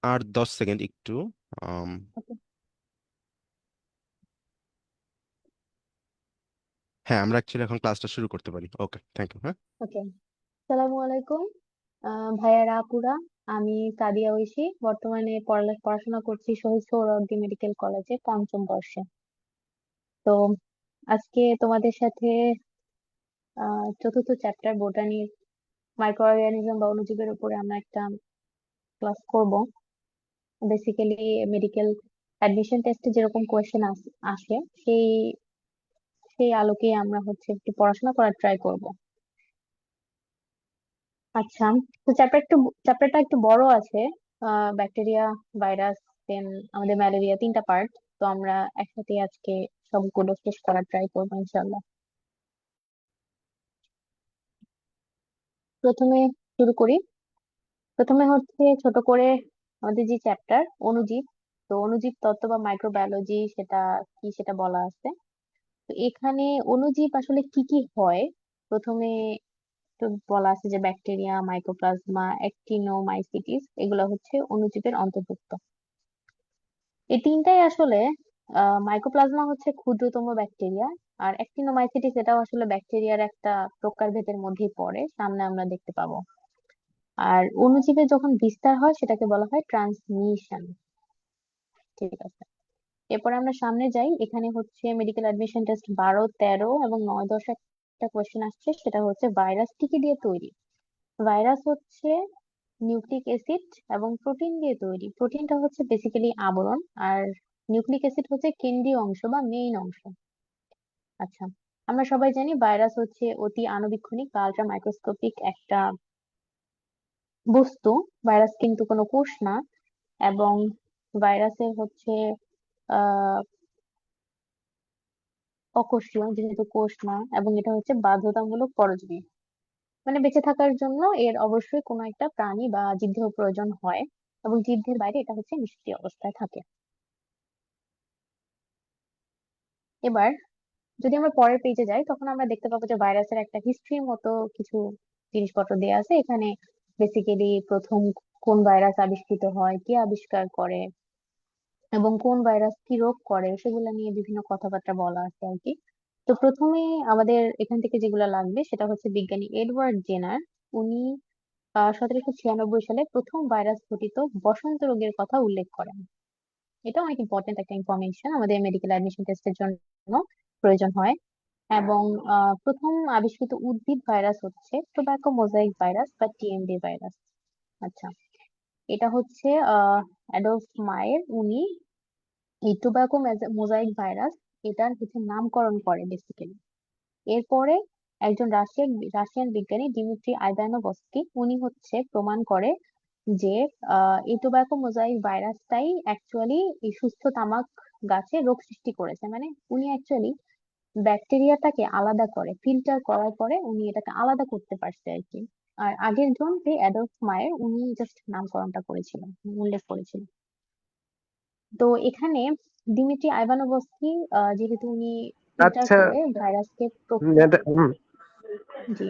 আর 10 second একটু। আম, ওকে। হ্যাঁ, আমরা অ্যাকচুয়ালি এখন ক্লাসটা শুরু করতে পারি। ওকে, থ্যাংক ইউ। হ্যাঁ, ওকে। আসসালামু আলাইকুম ভাইয়ারা আপুরা। আমি সাদিয়া ঐশী, বর্তমানে পড়াশোনা করছি শহীদ সোহরাওয়ার্দী মেডিকেল কলেজে 5ম বর্ষে। তো আজকে তোমাদের সাথে চতুর্থ চ্যাপ্টার বোটানির মাইক্রো অর্গানিজম বা অণুজীবের উপরে আমরা একটা ক্লাস করব। বেসিক্যালি মেডিকেল অ্যাডমিশন টেস্টে যেরকম কোয়েশ্চেন আসে সেই সেই আলোকে আমরা হচ্ছে একটু পড়াশোনা করার ট্রাই করব। আচ্ছা, তো চ্যাপ্টারটা একটু বড় আছে। ব্যাকটেরিয়া, ভাইরাস, দেন আমাদের ম্যালেরিয়া, 3টা পার্ট। তো আমরা একসাথে আজকে সবগুলো শেষ করার ট্রাই করবো ইনশাল্লাহ। প্রথমে শুরু করি। প্রথমে হচ্ছে ছোট করে আমাদের যে চ্যাপ্টার অণুজীব, তো অণুজীব তত্ত্ব বা মাইক্রোবায়োলজি সেটা কি সেটা বলা আছে। তো এখানে অণুজীব আসলে কি কি হয় প্রথমে তো বলা আছে যে ব্যাকটেরিয়া, মাইক্রোপ্লাজমা, অ্যাক্টিনোমাইসিটিস এগুলো হচ্ছে অণুজীবের অন্তর্ভুক্ত। এই তিনটাই আসলে মাইক্রোপ্লাজমা হচ্ছে ক্ষুদ্রতম ব্যাকটেরিয়া, আর অ্যাক্টিনোমাইসিটিস এটাও আসলে ব্যাকটেরিয়ার একটা প্রকারভেদের মধ্যেই পড়ে, সামনে আমরা দেখতে পাবো। আর অণুজীবের যখন বিস্তার হয় সেটাকে বলা হয় ট্রান্সমিশন। ঠিক আছে, এরপর আমরা সামনে যাই। এখানে হচ্ছে মেডিকেল অ্যাডমিশন টেস্ট 12, 13 এবং 9, 10 একটা কোয়েশ্চেন আসছে, সেটা হচ্ছে ভাইরাস কি কি দিয়ে তৈরি। ভাইরাস হচ্ছে নিউক্লিক অ্যাসিড এবং প্রোটিন দিয়ে তৈরি। প্রোটিনটা হচ্ছে বেসিক্যালি আবরণ, আর নিউক্লিক অ্যাসিড হচ্ছে কেন্দ্রীয় অংশ বা মেইন অংশ। আচ্ছা, আমরা সবাই জানি ভাইরাস হচ্ছে অতি আণুবীক্ষণিক বা আল্ট্রা মাইক্রোস্কোপিক একটা বস্তু। ভাইরাস কিন্তু কোনো কোষ না, এবং ভাইরাসের হচ্ছে আহ অকোষীয়, যেহেতু কোষ না, এবং এটা হচ্ছে বাধ্যতামূলক পরজীবী। মানে বেঁচে থাকার জন্য এর অবশ্যই কোনো একটা প্রাণী বা জীবদেহ প্রয়োজন হয়, এবং জীবদের বাইরে এটা হচ্ছে নিষ্ক্রিয় অবস্থায় থাকে। এবার যদি আমরা পরের পেজে যাই, তখন আমরা দেখতে পাবো যে ভাইরাসের একটা হিস্ট্রির মতো কিছু জিনিসপত্র দেওয়া আছে এখানে। বেসিক্যালি প্রথম কোন ভাইরাস আবিষ্কৃত হয়, কে আবিষ্কার করে, এবং কোন ভাইরাস কি রোগ করে সেগুলো নিয়ে বিভিন্ন কথাবার্তা বলা আছে আর কি। তো প্রথমে আমাদের এখান থেকে যেগুলো লাগবে সেটা হচ্ছে বিজ্ঞানী এডওয়ার্ড জেনার। উনি 1796 সালে প্রথম ভাইরাস ঘটিত বসন্ত রোগের কথা উল্লেখ করেন। এটা অনেক ইম্পর্টেন্ট একটা ইনফরমেশন, আমাদের মেডিকেল অ্যাডমিশন টেস্টের জন্য প্রয়োজন হয়। এবং প্রথম আবিষ্কৃত উদ্ভিদ ভাইরাস হচ্ছে টোব্যাকো মোজাইক ভাইরাস বা টিএমভি ভাইরাস। আচ্ছা, এটা হচ্ছে অ্যাডলফ মায়ের, উনি এই টোব্যাকো মোজাইক ভাইরাস এটার হচ্ছে নামকরণ করে বেসিক্যালি। এরপরে একজন রাশিয়ান বিজ্ঞানী দিমিত্রি আইভানোভস্কি, উনি হচ্ছে প্রমাণ করে যে এই টোব্যাকো মোজাইক ভাইরাসটাই অ্যাকচুয়ালি এই সুস্থ তামাক গাছে রোগ সৃষ্টি করেছে। মানে উনি অ্যাকচুয়ালি ব্যাকটেরিয়াটাকে আলাদা করে ফিল্টার করার পরে উনি এটাকে আলাদা করতে পারছে আর কি। আর আগের জন যে অ্যাডলফ মায়ের, উনি জাস্ট নামকরণটা করেছিল, উল্লেখ করেছিল। তো এখানে দিমিত্রি আইভানোভস্কি যেহেতু উনি ফিল্টার আচ্ছা। করে ভাইরাসকে জি।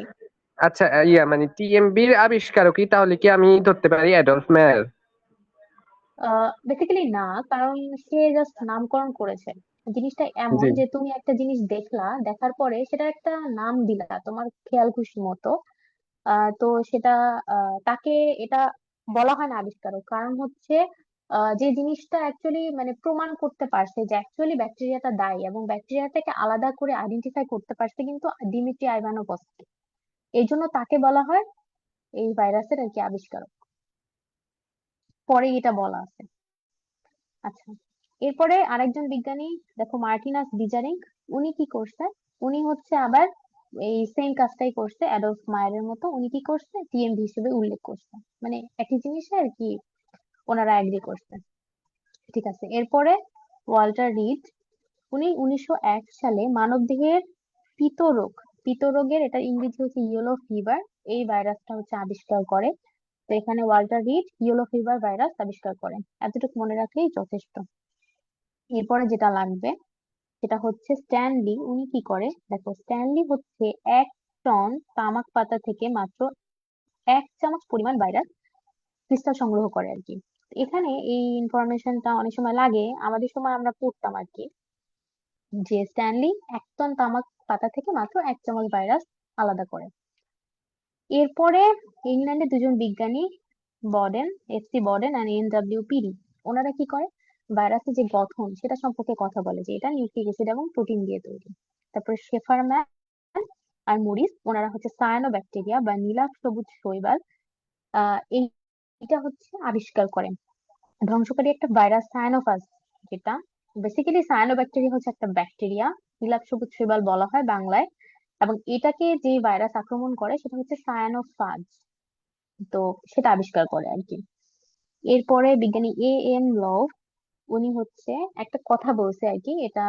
আচ্ছা, মানে টিএমবির আবিষ্কারক কি তাহলে কি আমি ধরতে পারি অ্যাডলফ মেয়ার? বেসিক্যালি না, কারণ সে জাস্ট নামকরণ করেছে। জিনিসটা এমন জি। যে তুমি একটা জিনিস দেখলা, দেখার পরে সেটা একটা নাম দিলা তোমার খেয়াল খুশি মতো। তো সেটা তাকে এটা বলা হয় না আবিষ্কারক, কারণ হচ্ছে যে জিনিসটা অ্যাকচুয়ালি মানে প্রমাণ করতে পারছে যে অ্যাকচুয়ালি ব্যাকটেরিয়াটা দায়ী, এবং ব্যাকটেরিয়াটাকে আলাদা করে আইডেন্টিফাই করতে পারছে কিন্তু দিমিত্রি আইভানোভস্কি। এই জন্য তাকে বলা হয় এই ভাইরাসের আর কি আবিষ্কারক। পরে এটা বলা আছে। আচ্ছা, এরপরে আরেকজন বিজ্ঞানী, দেখো মার্টিনাস বিজারিং, উনি কি করছে? উনি হচ্ছে আবার এই সেম কাজটাই করছে অ্যাডলফ মায়ারের মতো। উনি কি করছে, টিএমভি হিসেবে উল্লেখ করছে। মানে একই জিনিসে আর কি ওনারা এগ্রি করছে। ঠিক আছে, এরপরে ওয়াল্টার রিড, উনি 1901 সালে মানবদেহের পিতরোগ পিতরোগের, এটা ইংরেজি হচ্ছে ইয়েলো ফিভার, এই ভাইরাসটা হচ্ছে আবিষ্কার করে। তো এখানে Walter read yellow fever virus আবিষ্কার করেন, এতটুকু মনে রাখলেই যথেষ্ট। এরপরে যেটা লাগবে সেটা হচ্ছে স্ট্যানলি, উনি কি করে দেখো। স্ট্যানলি হচ্ছে 1 টন তামাক পাতা থেকে মাত্র 1 চামচ পরিমাণ ভাইরাস ক্রিস্টাল সংগ্রহ করে আর কি। এখানে এই ইনফরমেশনটা অনেক সময় লাগে, আমাদের সময় আমরা পড়তাম আর কি, যে স্ট্যানলি 1 টন তামাক পাতা থেকে মাত্র 1 চামচ ভাইরাস আলাদা করে। এরপরে ইংল্যান্ডে দুজন বিজ্ঞানী, বর্ডেন, এফ সি বর্ডেন আর এন পিরি, ওনারা কি করে, ভাইরাসের যে গঠন সেটা সম্পর্কে কথা বলে, যে এটা নিউক্লিক অ্যাসিড এবং প্রোটিন দিয়ে তৈরি। তারপরে শেফারম্যান আর মরিস, ওনারা হচ্ছে সায়ানোব্যাকটেরিয়া বা নীলাভ সবুজ শৈবাল, এই এটা হচ্ছে আবিষ্কার করেন। ধ্বংসকারী একটা ভাইরাস সায়ানোফাজ, যেটা বেসিক্যালি সায়ানোব্যাকটেরিয়া হচ্ছে একটা ব্যাকটেরিয়া, নীলাভ সবুজ শৈবাল বলা হয় বাংলায়, এবং এটাকে যে ভাইরাস আক্রমণ করে সেটা হচ্ছে সায়ানোফাজ। তো সেটা আবিষ্কার করে আর কি। এরপরে বিজ্ঞানী এ লভ, উনি হচ্ছে একটা কথা বলছে আর কি, এটা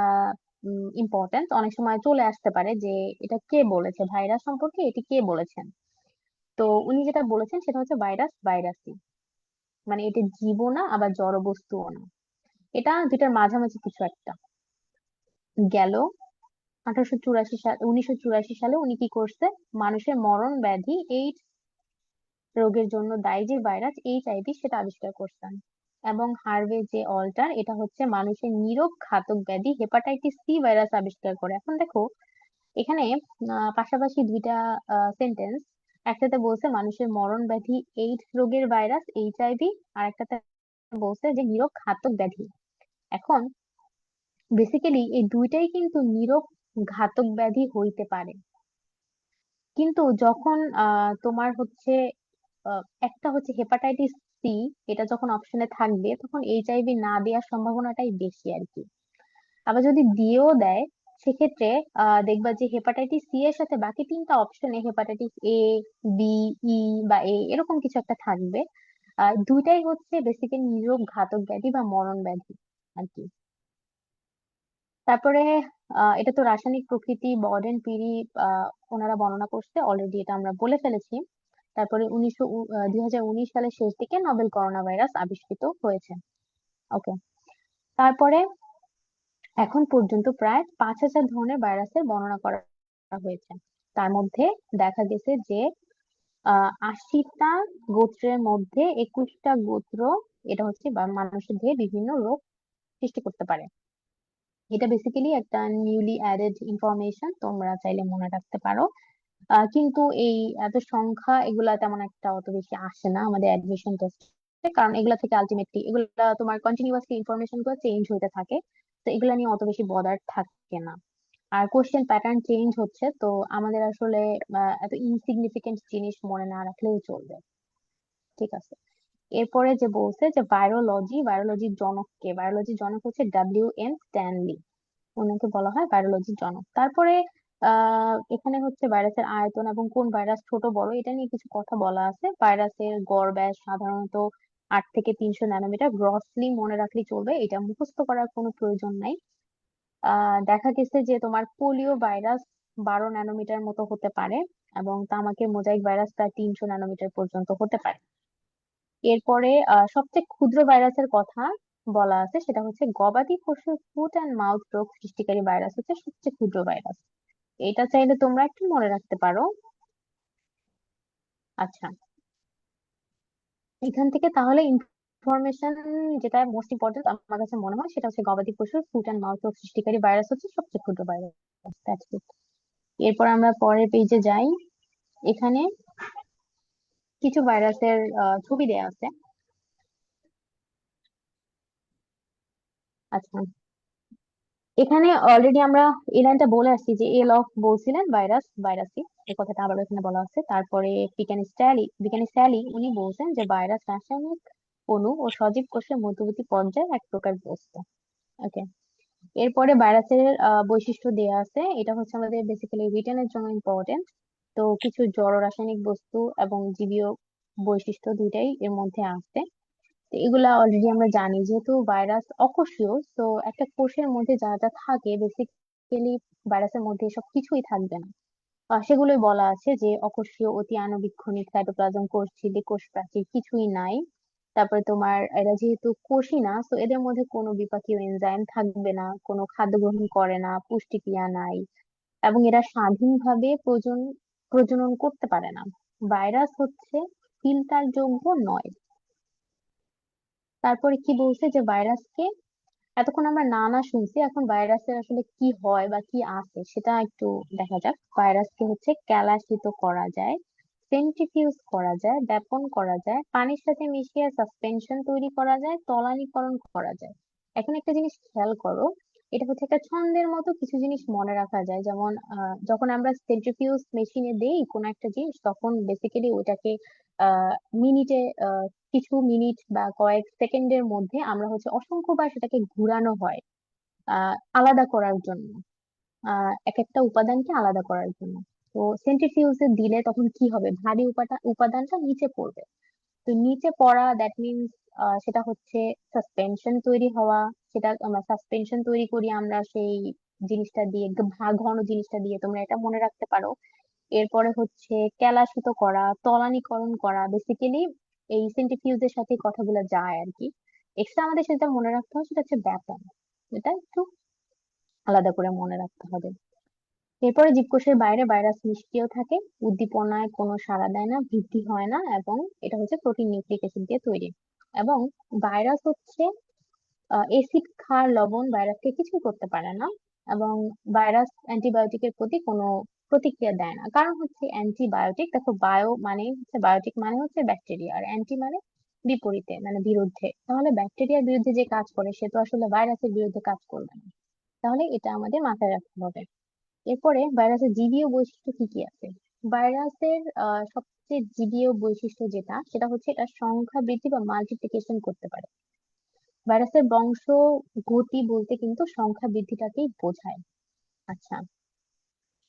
ইম্পর্টেন্ট, অনেক সময় চলে আসতে পারে যে এটা কে বলেছে, ভাইরাস সম্পর্কে এটি কে বলেছেন। তো উনি যেটা বলেছেন সেটা হচ্ছে ভাইরাস ভাইরাসই, মানে এটা জীবও না আবার জড় বস্তুও না, এটা দুইটার মাঝামাঝি কিছু একটা। গেল 1984 সালে উনি কি করছে, মানুষের মরণ ব্যাধি এইডস রোগের জন্য দায়ী যে ভাইরাস HIV সেটা আবিষ্কার করছেন। এবং হার্ভে যে অল্টার, এটা হচ্ছে মানুষের নীরব ঘাতক ব্যাধি হেপাটাইটিস C ভাইরাস আবিষ্কার করে। এখন দেখো এখানে পাশাপাশি দুইটা সেন্টেন্স, একটাতে বলছে মানুষের মরণ ব্যাধি এইডস রোগের ভাইরাস HIV, আর একটাতে বলছে যে নীরব ঘাতক ব্যাধি। এখন বেসিক্যালি এই দুইটাই কিন্তু নীরব ঘাতক ব্যাধি হইতে পারে, কিন্তু যখন তোমার হচ্ছে একটা হচ্ছে হেপাটাইটিস C, এটা যখন অপশনে থাকবে তখন HIV না দেওয়ার সম্ভাবনাটাই বেশি আর কি। আবার যদি দিয়েও দেয়, সেক্ষেত্রে দেখবা যে হেপাটাইটিস C এর সাথে বাকি 3টা অপশনে হেপাটাইটিস A, B, E বা এরকম কিছু একটা থাকবে। দুইটাই হচ্ছে বেসিক্যালি নীরব ঘাতক ব্যাধি বা মরণ ব্যাধি আর কি। তারপরে এটা তো রাসায়নিক প্রকৃতি, বর্ডেন, পিরি ওনারা বর্ণনা করছে অলরেডি, এটা আমরা বলে ফেলেছি। তারপরে 2019 সালের শেষ দিকে নভেল করোনা ভাইরাস আবিষ্কৃত হয়েছে। ওকে, তারপরে এখন পর্যন্ত প্রায় 5,000 ধরনের ভাইরাসের বর্ণনা করা হয়েছে। তার মধ্যে দেখা গেছে যে 80টা গোত্রের মধ্যে 21টা গোত্র, এটা হচ্ছে মানুষের দেহে বিভিন্ন রোগ সৃষ্টি করতে পারে। এটা বেসিক্যালি একটা নিউলি অ্যাডেড ইনফরমেশন, তোমরা চাইলে মনে রাখতে পারো। কিন্তু এই এত সংখ্যা এগুলা তেমন একটা অত বেশি আসে না আমাদের অ্যাডমিশন টেস্টে, কারণ এগুলা থেকে আলটিমেটলি এগুলা তোমার কন্টিনিউয়াসলি ইনফরমেশন গুলো চেঞ্জ হতে থাকে, তো এগুলা নিয়ে অত বেশি বদার থাকে না। আর কোশ্চেন প্যাটার্ন চেঞ্জ হচ্ছে, তো আমাদের আসলে এত ইনসিগনিফিকেন্ট জিনিস মনে না রাখলেও চলবে। ঠিক আছে, এরপরে যে বলছে যে বায়োলজির জনক কে, বায়োলজির জনক হচ্ছে W.M. স্ট্যানলি, ওনাকে বলা হয় বায়োলজির জনক। তারপরে এখানে হচ্ছে ভাইরাসের আয়তন এবং কোন ভাইরাস ছোট বড় এটা নিয়ে কিছু কথা বলা আছে। ভাইরাসের গড় ব্যাস সাধারণত 8 থেকে 300 ন্যানোমিটার, গ্রসলি মনে রাখলেই চলবে, এটা মুখস্থ করার কোনো প্রয়োজন নাই। দেখা গেছে যে তোমার পোলিও ভাইরাস 12 ন্যানোমিটার মতো হতে পারে, এবং তামাকের মোজাইক ভাইরাস প্রায় 300 ন্যানোমিটার পর্যন্ত হতে পারে। এরপরে সবচেয়ে ক্ষুদ্র ভাইরাসের কথা বলা আছে, সেটা হচ্ছে গবাদি পশুর ফুট অ্যান্ড মাউথ রোগ সৃষ্টিকারী ভাইরাস হচ্ছে সবচেয়ে ক্ষুদ্র ভাইরাস। এটা চাইলে তোমরা একটু মনে রাখতে পারো। আচ্ছা, এখান থেকে তাহলে ইনফরমেশন যেটা মোস্ট ইম্পর্টেন্ট আমার কাছে মনে হয়, সেটা হচ্ছে গবাদি পশুর ফুট অ্যান্ড মাউথ রোগ সৃষ্টিকারী ভাইরাস হচ্ছে সবচেয়ে ক্ষুদ্র ভাইরাস। That's it. এরপর আমরা পরের পেজে যাই। এখানে কিছু ভাইরাসের ছবি দেয়া আছে। আচ্ছা, এখানে অলরেডি আমরা এই লাইনটা বলে আসছি যে লক বলছিলেন ভাইরাস ভাইরাসই, এই কথাটা আবার এখানে বলা আছে। তারপরে বিজ্ঞানী স্যালি উনি বলছেন যে ভাইরাস রাসায়নিক অণু ও সজীব কোষের মধ্যবর্তী পর্যায়ে এক প্রকার বস্তু। ওকে, এরপরে ভাইরাসের বৈশিষ্ট্য দেয়া আছে, এটা হচ্ছে আমাদের বেসিক্যালি রিটেনের জন্য ইম্পর্টেন্ট। তো কিছু জড় রাসায়নিক বস্তু এবং জীবীয় বৈশিষ্ট্য দুইটাই এর মধ্যে আছে। তো এগুলা অলরেডি আমরা জানি, যেহেতু ভাইরাস অকোষীয়, তো একটা কোষের মধ্যে যা যা থাকে বেসিক্যালি ভাইরাসের মধ্যে সব কিছুই থাকবে না। সেগুলোই বলা আছে যে অকোষীয়, অতি আণুবীক্ষণিক, সাইটোপ্লাজম, কোষ ঝিল্লি, কোষ প্রাচীর কিছুই নাই। তারপরে তোমার এরা যেহেতু কোষই না, তো এদের মধ্যে কোনো বিপাকীয় এনজাইম থাকবে না, কোনো খাদ্য গ্রহণ করে না, পুষ্টিক্রিয়া নাই, এবং এরা স্বাধীনভাবে প্রজনন করতে পারে না। ভাইরাস হচ্ছে ফিল্টার যোগ্য নয়। তারপরে কি বলছে যে ভাইরাসকে, এতক্ষণ আমরা না না শুনছি, এখন ভাইরাসের আসলে কি হয় বা কি আছে সেটা একটু দেখা যাক। ভাইরাসকে হচ্ছে ক্যালাসিত করা যায়, সেন্ট্রিফিউজ করা যায়, ব্যাপন করা যায়, পানির সাথে মিশিয়ে সাসপেনশন তৈরি করা যায়, তলানীকরণ করা যায়। এখন একটা জিনিস খেয়াল করো, এটা হচ্ছে একটা ছন্দের মতো কিছু জিনিস মনে রাখা যায়। যেমন যখন আমরা সেন্ট্রিফিউজ মেশিনে দেই কোনো একটা জিনিস, তখন বেসিক্যালি ওটাকে মিনিটে, কিছু মিনিট বা কয়েক সেকেন্ডের মধ্যে আমরা হচ্ছে অসংখ্যবার সেটাকে ঘুরানো হয় আলাদা করার জন্য, এক একটা উপাদানকে আলাদা করার জন্য। তো সেন্ট্রিফিউজে দিলে তখন কি হবে, ভারী উপাদানটা নিচে পড়বে। তো নিচে পড়া দ্যাট মিনস সেটা হচ্ছে সাসপেনশন তৈরি হওয়া। সেটা আমরা সাসপেনশন তৈরি করি আমরা সেই জিনিসটা দিয়ে, ঘন জিনিসটা দিয়ে, তোমরা এটা মনে রাখতে পারো। এরপরে হচ্ছে কেলাসিত করা, তলানীকরণ করা, বেসিক্যালি এই সেন্ট্রিফিউজের সাথে কথাগুলো যায় আর কি। এক্সট্রা আমাদের সেটা মনে রাখতে হবে, সেটা হচ্ছে ব্যাপন। এটা একটু আলাদা করে মনে রাখতে হবে। এরপরে জীবকোষের বাইরে ভাইরাস নিষ্ক্রিয় থাকে, উদ্দীপনায় কোনো সাড়া দেয় না, বৃদ্ধি হয় না, এবং এটা হচ্ছে প্রোটিন নিউক্লিক অ্যাসিড দিয়ে তৈরি। এবং ভাইরাস হচ্ছে এসিড, ক্ষার, লবণ ভাইরাসকে কিছু করতে পারে না। এবং ভাইরাস অ্যান্টিবায়োটিকের প্রতি কোনো প্রতিক্রিয়া দেয় না, কারণ হচ্ছে অ্যান্টিবায়োটিক, দেখো বায়ো মানে হচ্ছে, বায়োটিক মানে হচ্ছে ব্যাকটেরিয়া, আর অ্যান্টি মানে বিপরীতে, মানে বিরুদ্ধে। তাহলে ব্যাকটেরিয়ার বিরুদ্ধে যে কাজ করে সে তো আসলে ভাইরাসের বিরুদ্ধে কাজ করবে না। তাহলে এটা আমাদের মাথায় রাখতে হবে। এরপরে ভাইরাসের জীবীয় বৈশিষ্ট্য কি কি আছে। ভাইরাসের সবচেয়ে জীবীয় বৈশিষ্ট্য যেটা, সেটা হচ্ছে এটা সংখ্যা বৃদ্ধি বা মাল্টিপ্লিকেশন করতে পারে। ভাইরাসের বংশ গতি বলতে কিন্তু সংখ্যা বৃদ্ধিটাকেই বোঝায়। আচ্ছা,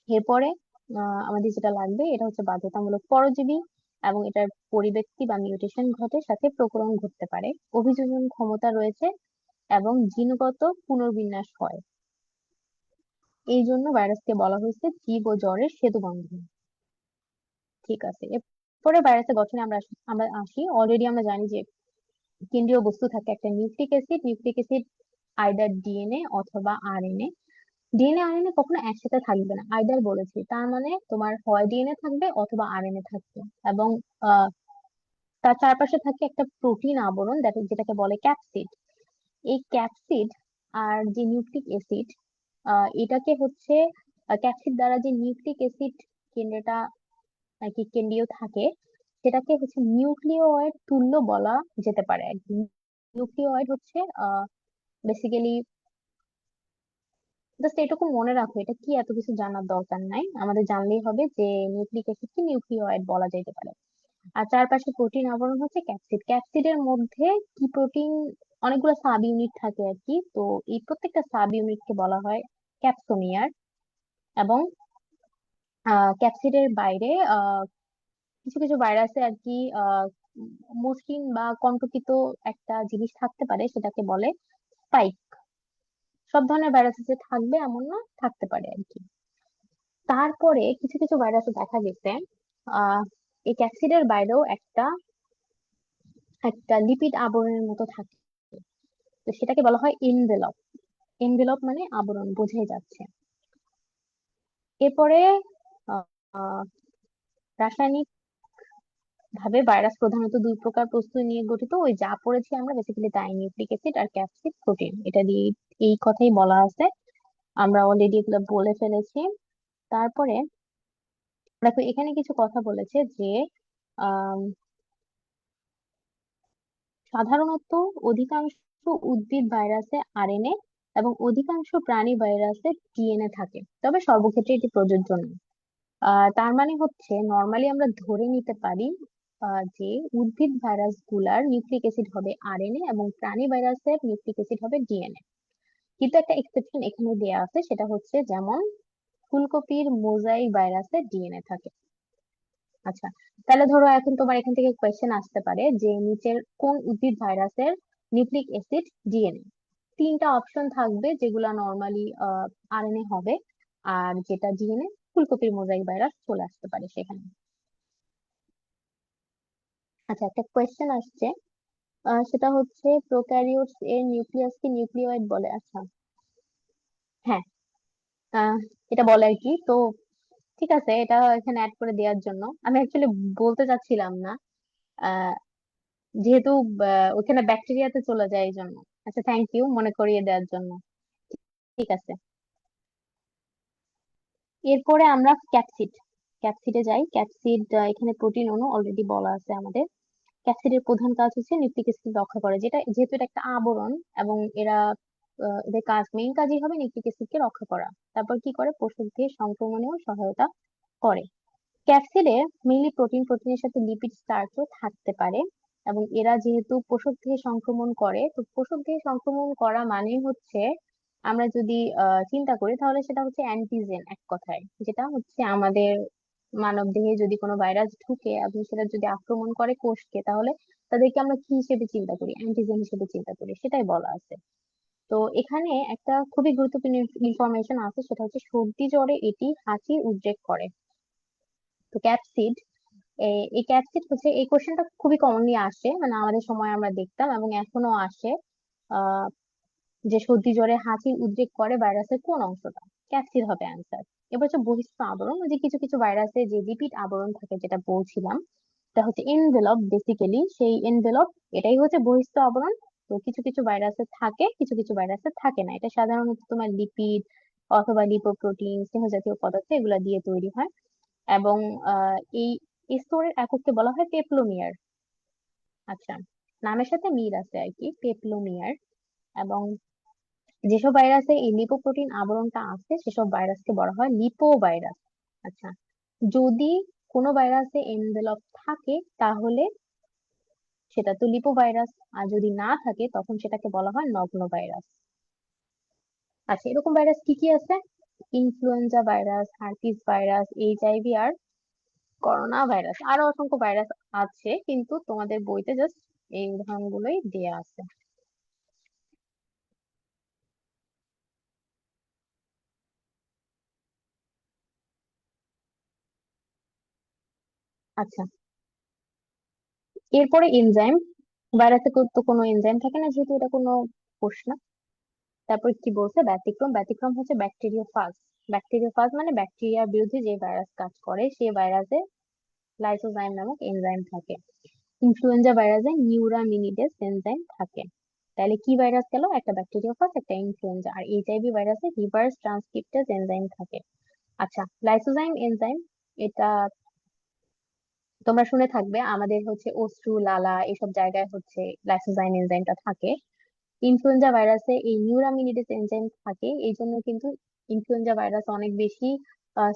এরপরে আমাদের যেটা লাগবে এটা হচ্ছে বাধ্যতামূলক পরজীবী, এবং এটার পরিব্যক্তি বা মিউটেশন ঘটে, সাথে প্রকরণ ঘটতে পারে, অভিযোজন ক্ষমতা রয়েছে, এবং জিনগত পুনর্বিন্যাস হয়। এই জন্য ভাইরাসকে বলা হয়েছে জীব ও জড়ের সেতু বন্ধন। ঠিক আছে, এরপরে ভাইরাসের গঠনে আমরা আসি। অলরেডি আমরা জানি যে কেন্দ্রীয় বস্তু থাকে একটা nucleic acid. Nucleic acid either DNA অথবা আরএনএ। ডিএনএ আরএনএ কখনো একসাথে থাকবে না, আইদার বলেছি, তার মানে তোমার হয় ডিএনএ থাকবে অথবা আরএনএ থাকবে। এবং আহ, তার চারপাশে থাকে একটা প্রোটিন আবরণ, যেটাকে বলে ক্যাপসিড। এই ক্যাপসিড আর যে নিউক্লিক অ্যাসিড, এটাকে হচ্ছে ক্যাপসিড দ্বারা যে নিউক্লিক অ্যাসিড কেন্দ্রটা আর কি কেন্দ্রীয় থাকে, সেটাকে হচ্ছে নিউক্লিওয়েড তুল্য বলা যেতে পারে আর কি। নিউক্লিওয়েড হচ্ছে বেসিক্যালি, জাস্ট এটুকু মনে রাখো, এটা কি এত কিছু জানার দরকার নাই, আমাদের জানলেই হবে যে নিউক্লিক অ্যাসিডকে নিউক্লিওয়েড বলা যেতে পারে। আর চারপাশে প্রোটিন আবরণ হচ্ছে ক্যাপসিড। ক্যাপসিডের মধ্যে কি প্রোটিন, অনেকগুলো সাব ইউনিট থাকে আর কি। তো এই প্রত্যেকটা সাব ইউনিটকে বলা হয় ক্যাপসোমিয়ার। এবং ক্যাপসিডের বাইরে কিছু কিছু ভাইরাসে আর কি মসৃণ বা কণ্টকিত একটা জিনিস থাকতে পারে, সেটাকে বলে স্পাইক। সব ধরনের ভাইরাসে যে থাকবে এমন না, থাকতে পারে আর কি। তারপরে কিছু কিছু ভাইরাসে দেখা গেছে আহ এই ক্যাপসিডের বাইরেও একটা একটা লিপিড আবরণের মতো থাকে। তো সেটাকে বলা হয় এনভেলপ। এনভেলপ মানে আবরণ, বোঝাই যাচ্ছে। এরপরে আহ আহ, রাসায়নিক ভাবে ভাইরাস প্রধানত দুই প্রকার প্রস্তুতি নিয়ে গঠিত, ওই যা পড়েছি আমরা বেসিক্যালি তাই, নিউক্লিক অ্যাসিড আর ক্যাপসিড প্রোটিন, এটা দিয়ে এই কথাই বলা আছে। আমরা অলরেডি এগুলো বলে ফেলেছি। তারপরে দেখো এখানে কিছু কথা বলেছে যে আহ সাধারণত অধিকাংশ উদ্ভিদ ভাইরাসে আরএনএ এবং অধিকাংশ প্রাণী ভাইরাসে ডিএনএ থাকে, তবে সর্বক্ষেত্রে এটি প্রযোজ্য নয়। তার মানে হচ্ছে নর্মালি আমরা ধরে নিতে পারি যে উদ্ভিদ ভাইরাস গুলার নিউক্লিক অ্যাসিড হবে আরএনএ এবং প্রাণী ভাইরাসের নিউক্লিক অ্যাসিড হবে ডিএনএ। কিন্তু একটা এক্সেপশন এখানে দেয়া আছে, সেটা হচ্ছে যেমন ফুলকপির মোজাইক ভাইরাসে ডিএনএ থাকে। আচ্ছা, তাহলে ধরো এখন তোমার এখান থেকে কোয়েশ্চেন আসতে পারে যে নিচের কোন উদ্ভিদ ভাইরাসের নিউক্লিক অ্যাসিড ডিএনএ। তিনটা অপশন থাকবে, যেগুলা নর্মালি আরএনএ হবে, আর যেটা ডিএনএ, ফুলকপির মোজাইক ভাইরাস চলে আসতে পারে সেখানে। আচ্ছা, একটা কোয়েশ্চেন আসছে, সেটা হচ্ছে প্রোক্যারিওটস এর নিউক্লিয়াসকে নিউক্লিওয়েড বলে। আচ্ছা, হ্যাঁ, আহ, এটা বলে আর কি। তো ঠিক আছে, এটা এখানে অ্যাড করে দেওয়ার জন্য আমি অ্যাকচুয়ালি বলতে চাচ্ছিলাম না। যেহেতু ওখানে ব্যাকটেরিয়াতে চলে যায় এই জন্য। আচ্ছা, থ্যাংক ইউ মনে করিয়ে দেওয়ার জন্য। ঠিক আছে, এরপরে আমরা ক্যাপসিডে যাই। ক্যাপসিড এখানে প্রোটিন অণু অলরেডি বলা আছে আমাদের। ক্যাপসিডের প্রধান কাজ হচ্ছে নিউক্লিক অ্যাসিড রক্ষা করে, যেহেতু এটা একটা আবরণ, এবং এরা এদের মেইন কাজই হবে নিউক্লিক অ্যাসিডকে রক্ষা করা। তারপর কি করে, পোষক দিয়ে সংক্রমণেও সহায়তা করে। ক্যাপসিডে মেইনলি প্রোটিনের সাথে লিপিড স্টার্চও থাকতে পারে, এবং এরা যেহেতু পোষক দেহে সংক্রমণ করে, তো পোষক দেহে সংক্রমণ করা মানে হচ্ছে, আমরা যদি চিন্তা করি তাহলে সেটা হচ্ছে অ্যান্টিজেন এক কথায়, যেটা হচ্ছে আমাদের মানব দেহে যদি কোনো ভাইরাস ঢুকে এবং সেটা যদি আক্রমণ করে কোষকে, তাহলে তাদেরকে আমরা কি হিসেবে চিন্তা করি, অ্যান্টিজেন হিসেবে চিন্তা করি, সেটাই বলা আছে। তো এখানে একটা খুবই গুরুত্বপূর্ণ ইনফরমেশন আছে, সেটা হচ্ছে সর্দি জ্বরে এটি হাঁচির উদ্রেক করে। তো ক্যাপসিড, এই ক্যাপসিড হচ্ছে, এই কোশ্চেনটা খুবই কমনলি আসে, মানে আমাদের সময় আমরা দেখতাম এবং এখনো আসে, আহ যে সর্দি জ্বরে হাঁচির উদ্রেক করে ভাইরাসের কোন অংশটা, ক্যাপসিড হবে অ্যান্সার। এবার হচ্ছে বহিস্থ আবরণ, ওই যে কিছু কিছু ভাইরাসে যে লিপিড আবরণ থাকে যেটা বলছিলাম, এটা হচ্ছে এনভেলপ বেসিক্যালি, সেই এনভেলপ এটাই হচ্ছে বহিস্থ আবরণ। তো কিছু কিছু ভাইরাসে থাকে, কিছু কিছু ভাইরাসে থাকে না। এটা সাধারণত তোমার লিপিড অথবা লিপোপ্রোটিন, স্নেহ জাতীয় পদার্থ এগুলা দিয়ে তৈরি হয়। এবং এই স্তরের একককে বলা হয় পেপলোমিয়ার। আচ্ছা, নামের সাথে মিল আছে আর কি, পেপলোমিয়ার। এবং যেসব ভাইরাসে এই লিপোপ্রোটিন আবরণটা আছে সেসব ভাইরাসকে বলা হয় লিপো ভাইরাস। আচ্ছা, যদি কোনো ভাইরাসে এনভেলপ থাকে তাহলে সেটা তো লিপো ভাইরাস, আর যদি না থাকে তখন সেটাকে বলা হয় নগ্ন ভাইরাস। আচ্ছা, এরকম ভাইরাস কি কি আছে? Influenza virus, herpes virus, HIV, আর করোনা ভাইরাস। আরো অসংখ্য ভাইরাস আছে, কিন্তু তোমাদের বইতে জাস্ট এই উদাহরণগুলোই দেয়া আছে। আচ্ছা, এরপরে এনজাইম। ভাইরাসে তো কোনো এনজাইম থাকে না, যেহেতু এটা কোনো কোষ না। তারপর কি বলছে, ব্যতিক্রম। ব্যতিক্রম হচ্ছে ব্যাকটেরিওফাজ। ব্যাকটেরিওফাজ মানে ব্যাকটেরিয়ার বিরুদ্ধে যে ভাইরাস কাজ করে, সেই ভাইরাসে লাইসোজাইম নামক এনজাইম থাকে। ইনফ্লুয়েঞ্জা ভাইরাসে নিউরামিনিডেস এনজাইম থাকে। তাহলে কি ভাইরাস গেল, একটা ব্যাকটেরিওফাজ, একটা ইনফ্লুয়েঞ্জা। আর এইচআইভি ভাইরাসে রিভার্স ট্রান্সক্রিপ্টেজ এনজাইম থাকে। আচ্ছা, লাইসোজাইম এনজাইম, এটা তোমরা শুনে থাকবে, আমাদের হচ্ছে অশ্রু, লালা এসব জায়গায় হচ্ছে লাইসোজাইম এনজাইমটা থাকে। ইনফ্লুয়েঞ্জা ভাইরাসে এই নিউরামিনিডেস এনজাইম থাকে, এই জন্য কিন্তু ইনফ্লুয়েঞ্জা ভাইরাস অনেক বেশি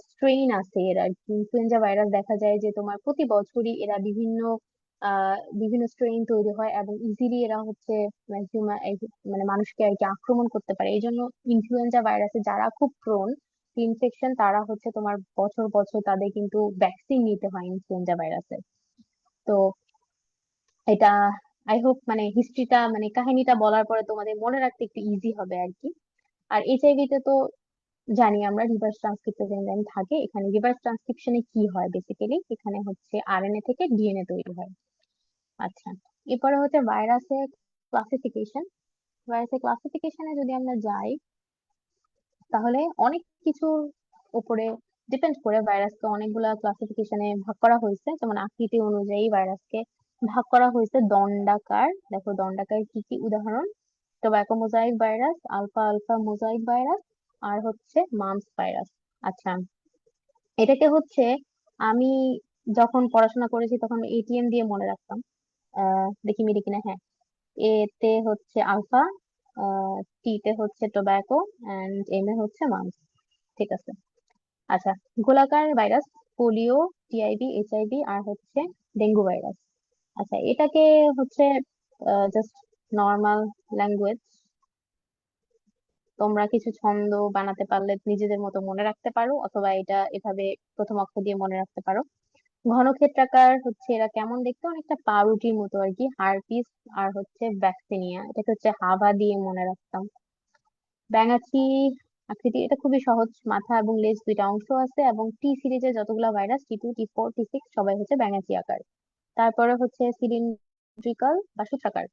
স্ট্রেইন আছে এর আর কি। ইনফ্লুয়েঞ্জা ভাইরাস দেখা যায় যে তোমার প্রতি বছরই এরা বিভিন্ন স্ট্রেইন তৈরি হয়, এবং ইজিলি এরা হচ্ছে মানে মানুষকে আর কি আক্রমণ করতে পারে। এই জন্য ইনফ্লুয়েঞ্জা ভাইরাসে যারা খুব প্রোন ইনফেকশন, তারা হচ্ছে তোমার বছর বছর তাদের কিন্তু ভ্যাকসিন নিতে হয় ইনফ্লুয়েঞ্জা ভাইরাসে। তো এটা আই হোপ মানে হিস্ট্রিটা মানে কাহিনীটা বলার পরে তোমাদের মনে রাখতে একটু ইজি হবে আর কি। আর এইচআইভি তে তো জানি আমরা রিভার্স ট্রান্সক্রিপ্টেজ এনজাইম থাকে। এখানে রিভার্স ট্রান্সক্রিপশনে কি হয়, বেসিক্যালি এখানে হচ্ছে আরএনএ থেকে ডিএনএ তৈরি হয়। আচ্ছা, এরপরে হচ্ছে ভাইরাসের ক্লাসিফিকেশন। ভাইরাসের ক্লাসিফিকেশনে যদি আমরা যাই, তাহলে অনেক কিছুর উপরে ডিপেন্ড করে ভাইরাসকে অনেকগুলা ক্লাসিফিকেশনে ভাগ করা হয়েছে। যেমন আকৃতি অনুযায়ী ভাইরাসকে ভাগ করা হয়েছে দণ্ডাকার। দেখো দণ্ডাকার কি কি উদাহরণ, টোব্যাকো মোজাইক ভাইরাস, আলফা আলফা মোজাইক ভাইরাস, আর হচ্ছে মামস ভাইরাস। আচ্ছা, এটাকে হচ্ছে আমি যখন পড়াশোনা করেছি তখন এটিএম দিয়ে মনে রাখতাম। দেখি মিলে কিনা, হ্যাঁ। এ তে হচ্ছে আলফা, টি তে হচ্ছে টোব্যাকো, এন্ড এম এ হচ্ছে মামস। ঠিক আছে। আচ্ছা, গোলাকার ভাইরাস, পোলিও, টিআইভি, এইচআইভি, আর হচ্ছে ডেঙ্গু ভাইরাস। আচ্ছা, এটাকে হচ্ছে জাস্ট নর্মাল ল্যাঙ্গুয়েজ, তোমরা কিছু ছন্দ বানাতে পারলে নিজেদের মতো মনে রাখতে পারো, অথবা এটা এভাবে প্রথম অক্ষর দিয়ে মনে রাখতে পারো। ঘনক্ষেত্রাকার হচ্ছে এরা কেমন দেখতে, অনেকটা পাউরুটির মতো আর কি। হারপিস আর হচ্ছে ব্যাকটেরিয়া, এটাকে হচ্ছে হাভা দিয়ে মনে রাখতাম। ব্যাঙাচি আকৃতি, এটা খুবই সহজ, মাথা এবং লেজ দুইটা অংশ আছে, এবং টি সিরিজের যতগুলো ভাইরাস, টি2, টি4, টি6, সবাই হচ্ছে ব্যাঙাচি আকার। তারপরে হচ্ছে সিলিন্ড্রিকাল বা সূত্রাকার,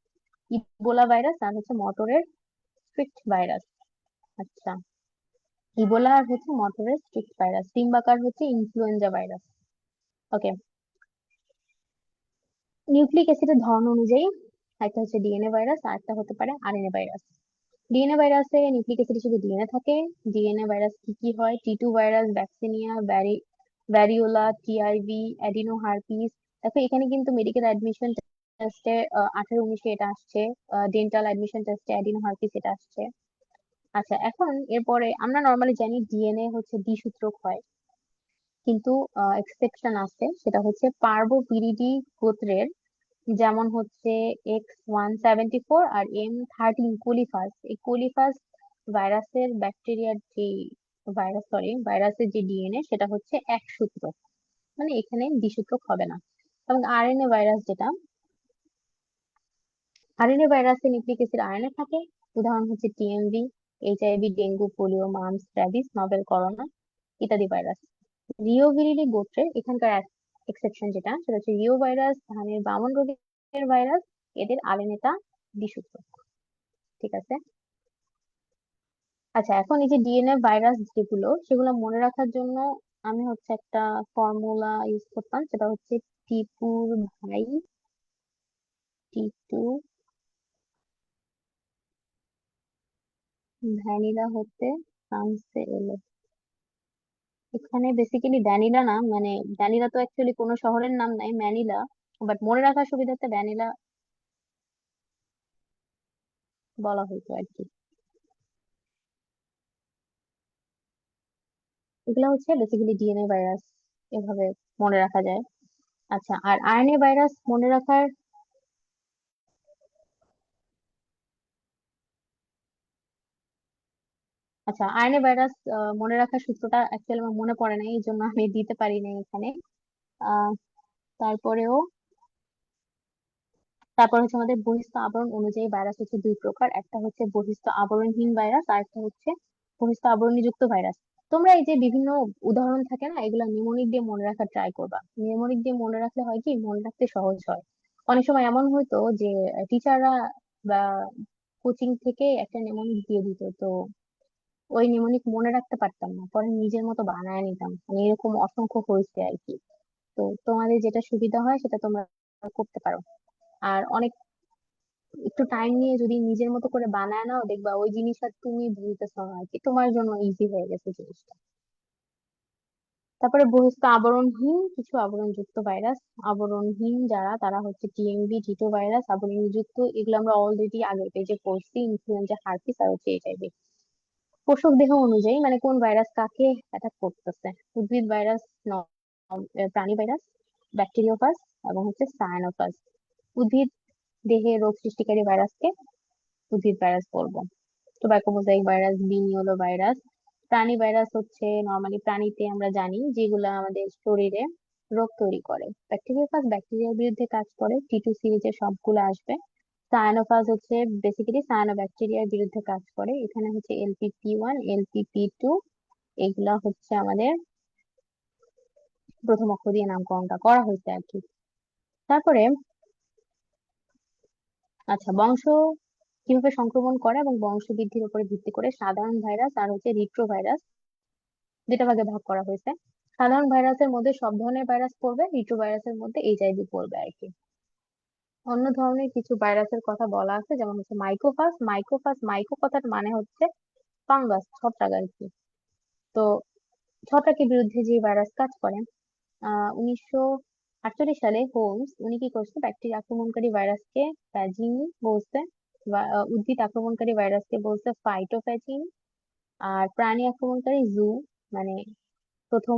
ইবোলা ভাইরাস, আর হচ্ছে মটরের স্ট্রিক্ট ভাইরাস। আচ্ছা, ইবোলা আর হচ্ছে মটরের স্ট্রিক্ট ভাইরাস। ডিম্বাকার হচ্ছে ইনফ্লুয়েঞ্জা ভাইরাস। ওকে, নিউক্লিক অ্যাসিডের ধরন অনুযায়ী একটা হচ্ছে ডিএনএ ভাইরাস আর একটা হতে পারে আরএনএ ভাইরাস। ডিএনএ ভাইরাসে নিউক্লিক অ্যাসিড হিসেবে ডিএনএ থাকে। ডিএনএ ভাইরাস কি কি হয়? টি2 virus, vaccinia, variola, TIV, adeno herpes. দেখো এখানে কিন্তু মেডিকেল অ্যাডমিশন টেস্টে 18-19 এটা আসছে, ডেন্টাল অ্যাডমিশন টেস্টে অ্যাডিনো হার্পিস এটা আসছে। আচ্ছা, এখন এরপরে আমরা নর্মালি জানি ডিএনএ হচ্ছে দ্বিসূত্রক হয়, কিন্তু এক্সেপশন আছে, সেটা হচ্ছে পার্বোভিরিডি গোত্রের, যেমন হচ্ছে X174 আর M13 কোলিফাস। এই কোলিফাস ভাইরাসের ব্যাকটেরিয়ার যে ভাইরাসের যে ডিএনএ সেটা হচ্ছে এক সূত্রক, মানে এখানে দ্বিসূত্রক হবে না। এবং আরএনএ ভাইরাস যেটা, আরএনএ ভাইরাসে নিউক্লিক অ্যাসিড আরএনএ থাকে। উদাহরণ হচ্ছে TMV, HIV, dengue, polio, mum's, rabies, novel corona ইত্যাদি ভাইরাস। রিওভিরিডি গোত্রের এখানকার এক্সেপশন যেটা, সেটা হচ্ছে রিও ভাইরাস, ধানের বামন রোগের ভাইরাস, এদের আরএনএটা দ্বিসূত্রক। ঠিক আছে। আচ্ছা, এখন এই যে ডিএনএ ভাইরাস যেগুলো, সেগুলো মনে রাখার জন্য আমি হচ্ছে একটা ফর্মুলা ইউজ করতাম, সেটা হচ্ছে টিপুর ভাই টি2 ভ্যানিলা হতে ফ্রান্সে এলো। এখানে বেসিক্যালি ভ্যানিলা না, মানে ভ্যানিলা তো অ্যাকচুয়ালি কোনো শহরের নাম নাই, ম্যানিলা, বাট মনে রাখার সুবিধার্থে ভ্যানিলা বলা হতো আর কি। এগুলা হচ্ছে বেসিক্যালি ডিএনএ ভাইরাস, এভাবে মনে রাখা যায়। আচ্ছা, আর আরএনএ ভাইরাস মনে রাখার, আচ্ছা আরএনএ ভাইরাস মনে রাখার সূত্রটা অ্যাকচুয়ালি আমার মনে পড়ে না, এই জন্য আমি দিতে পারি না এখানে। আহ তারপরেও, তারপর হচ্ছে আমাদের বহিস্থ আবরণ অনুযায়ী ভাইরাস হচ্ছে দুই প্রকার, একটা হচ্ছে বহিস্থ আবরণহীন ভাইরাস আর একটা হচ্ছে বহিস্থ আবরণীযুক্ত ভাইরাস। তোমরা এই যে বিভিন্ন উদাহরণ থাকে না, এগুলা নিউমোনিক দিয়ে মনে রাখার ট্রাই করবা। নিউমোনিক দিয়ে মনে রাখলে হয় কি, মনে রাখতে সহজ হয়। অনেক সময় এমন হয়তো যে টিচাররা বা কোচিং থেকে একটা নিউমোনিক দিয়ে দিত, তো ওই নিউমোনিক মনে রাখতে পারতাম না, পরে নিজের মতো বানায় নিতাম, মানে এরকম অসংখ্য হয়েছে আর কি। তো তোমাদের যেটা সুবিধা হয় সেটা তোমরা করতে পারো। আর অনেক একটু টাইম নিয়ে যদি নিজের মতো করে বানায় নাও, দেখবা ওই জিনিসটা তুমি বুঝতেছো না আর কি, তোমার জন্য ইজি হয়ে গেছে জিনিসটা। তারপরে বহিস্থ আবরণহীন কিছু আবরণযুক্ত ভাইরাস। আবরণহীন যারা, তারা হচ্ছে টিএমভি, টিটো ভাইরাস। আবরণযুক্ত এগুলো আমরা অলরেডি আগের পেজে পড়ছি, ইনফ্লুয়েঞ্জা, হার্পিস আর হচ্ছে এইচআইভি। পোষক দেহ অনুযায়ী মানে কোন ভাইরাস কাকে অ্যাটাক করতেছে। উদ্ভিদ ভাইরাস, প্রাণী ভাইরাস, ব্যাকটেরিওফাজ এবং হচ্ছে সায়ানোফাজ। উদ্ভিদ দেহে রোগ সৃষ্টিকারী ভাইরাসকে উদ্ভিদ ভাইরাস বলবো। টোব্যাকো মোজাইক ভাইরাস, বিনিয়োলো ভাইরাস। প্রাণী ভাইরাস হচ্ছে নর্মালি প্রাণীতে আমরা জানি যেগুলো আমাদের শরীরে রোগ তৈরি করে। ব্যাকটেরিওফাজ ব্যাকটেরিয়ার বিরুদ্ধে কাজ করে, টি2 সিরিজের সবগুলো আসবে। সায়ানোফাজ হচ্ছে বেসিক্যালি সায়ানো ব্যাকটেরিয়ার বিরুদ্ধে কাজ করে, এখানে হচ্ছে এলপিপি1, এলপিপি2, এগুলা হচ্ছে আমাদের প্রথম অক্ষর দিয়ে নামকরণটা করা হয়েছে আর কি। তারপরে, আচ্ছা, বংশ কিভাবে সংক্রমণ করে এবং বংশ বৃদ্ধির উপরে ভিত্তি করে সাধারণ ভাইরাস আর হচ্ছে রিট্রো ভাইরাস দুটা ভাগে ভাগ করা হয়েছে। সাধারণ ভাইরাসের মধ্যে সব ধরনের ভাইরাস পড়বে, রিট্রো ভাইরাসের মধ্যে এইচআইভি পড়বে আর কি। অন্য ধরনের কিছু ভাইরাসের কথা বলা আছে, যেমন হচ্ছে মাইকোফাস। মাইকো কথার মানে হচ্ছে ফাঙ্গাস, ছত্রাক আর কি। তো ছত্রাকের বিরুদ্ধে যে ভাইরাস কাজ করে, 1948 সালে হোমস উনি কি করছে, ব্যাকটেরিয়া আক্রমণকারী ভাইরাসকে প্যাজিনি বলছে, বা উদ্ভিদ আক্রমণকারী ভাইরাসকে বলছে ফাইটোপ্যাজিনি, আর প্রাণী আক্রমণকারী জু, মানে প্রথম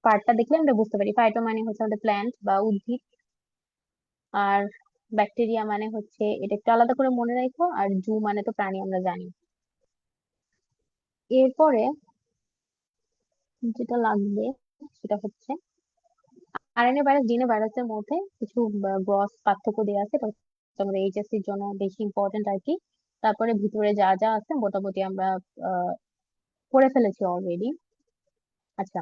পার্টটা দেখলে আমরা বুঝতে পারি, ফাইটো মানে হচ্ছে আমাদের প্ল্যান্ট বা উদ্ভিদ, আর ব্যাকটেরিয়া মানে হচ্ছে, এটা একটু আলাদা করে মনে রাখো, আর জু মানে তো প্রাণী আমরা জানি। এরপরে যেটা লাগবে সেটা হচ্ছে আরএনএ ভাইরাস, ডিএনএ ভাইরাসের মধ্যে কিছু গ্রস পার্থক্য দেওয়া আছে, এটা হচ্ছে আমাদের এইচএসসি এর জন্য বেশি ইম্পর্টেন্ট আর কি। তারপরে ভিতরে যা যা আছে মোটামুটি আমরা আহ পড়ে ফেলেছি অলরেডি। আচ্ছা,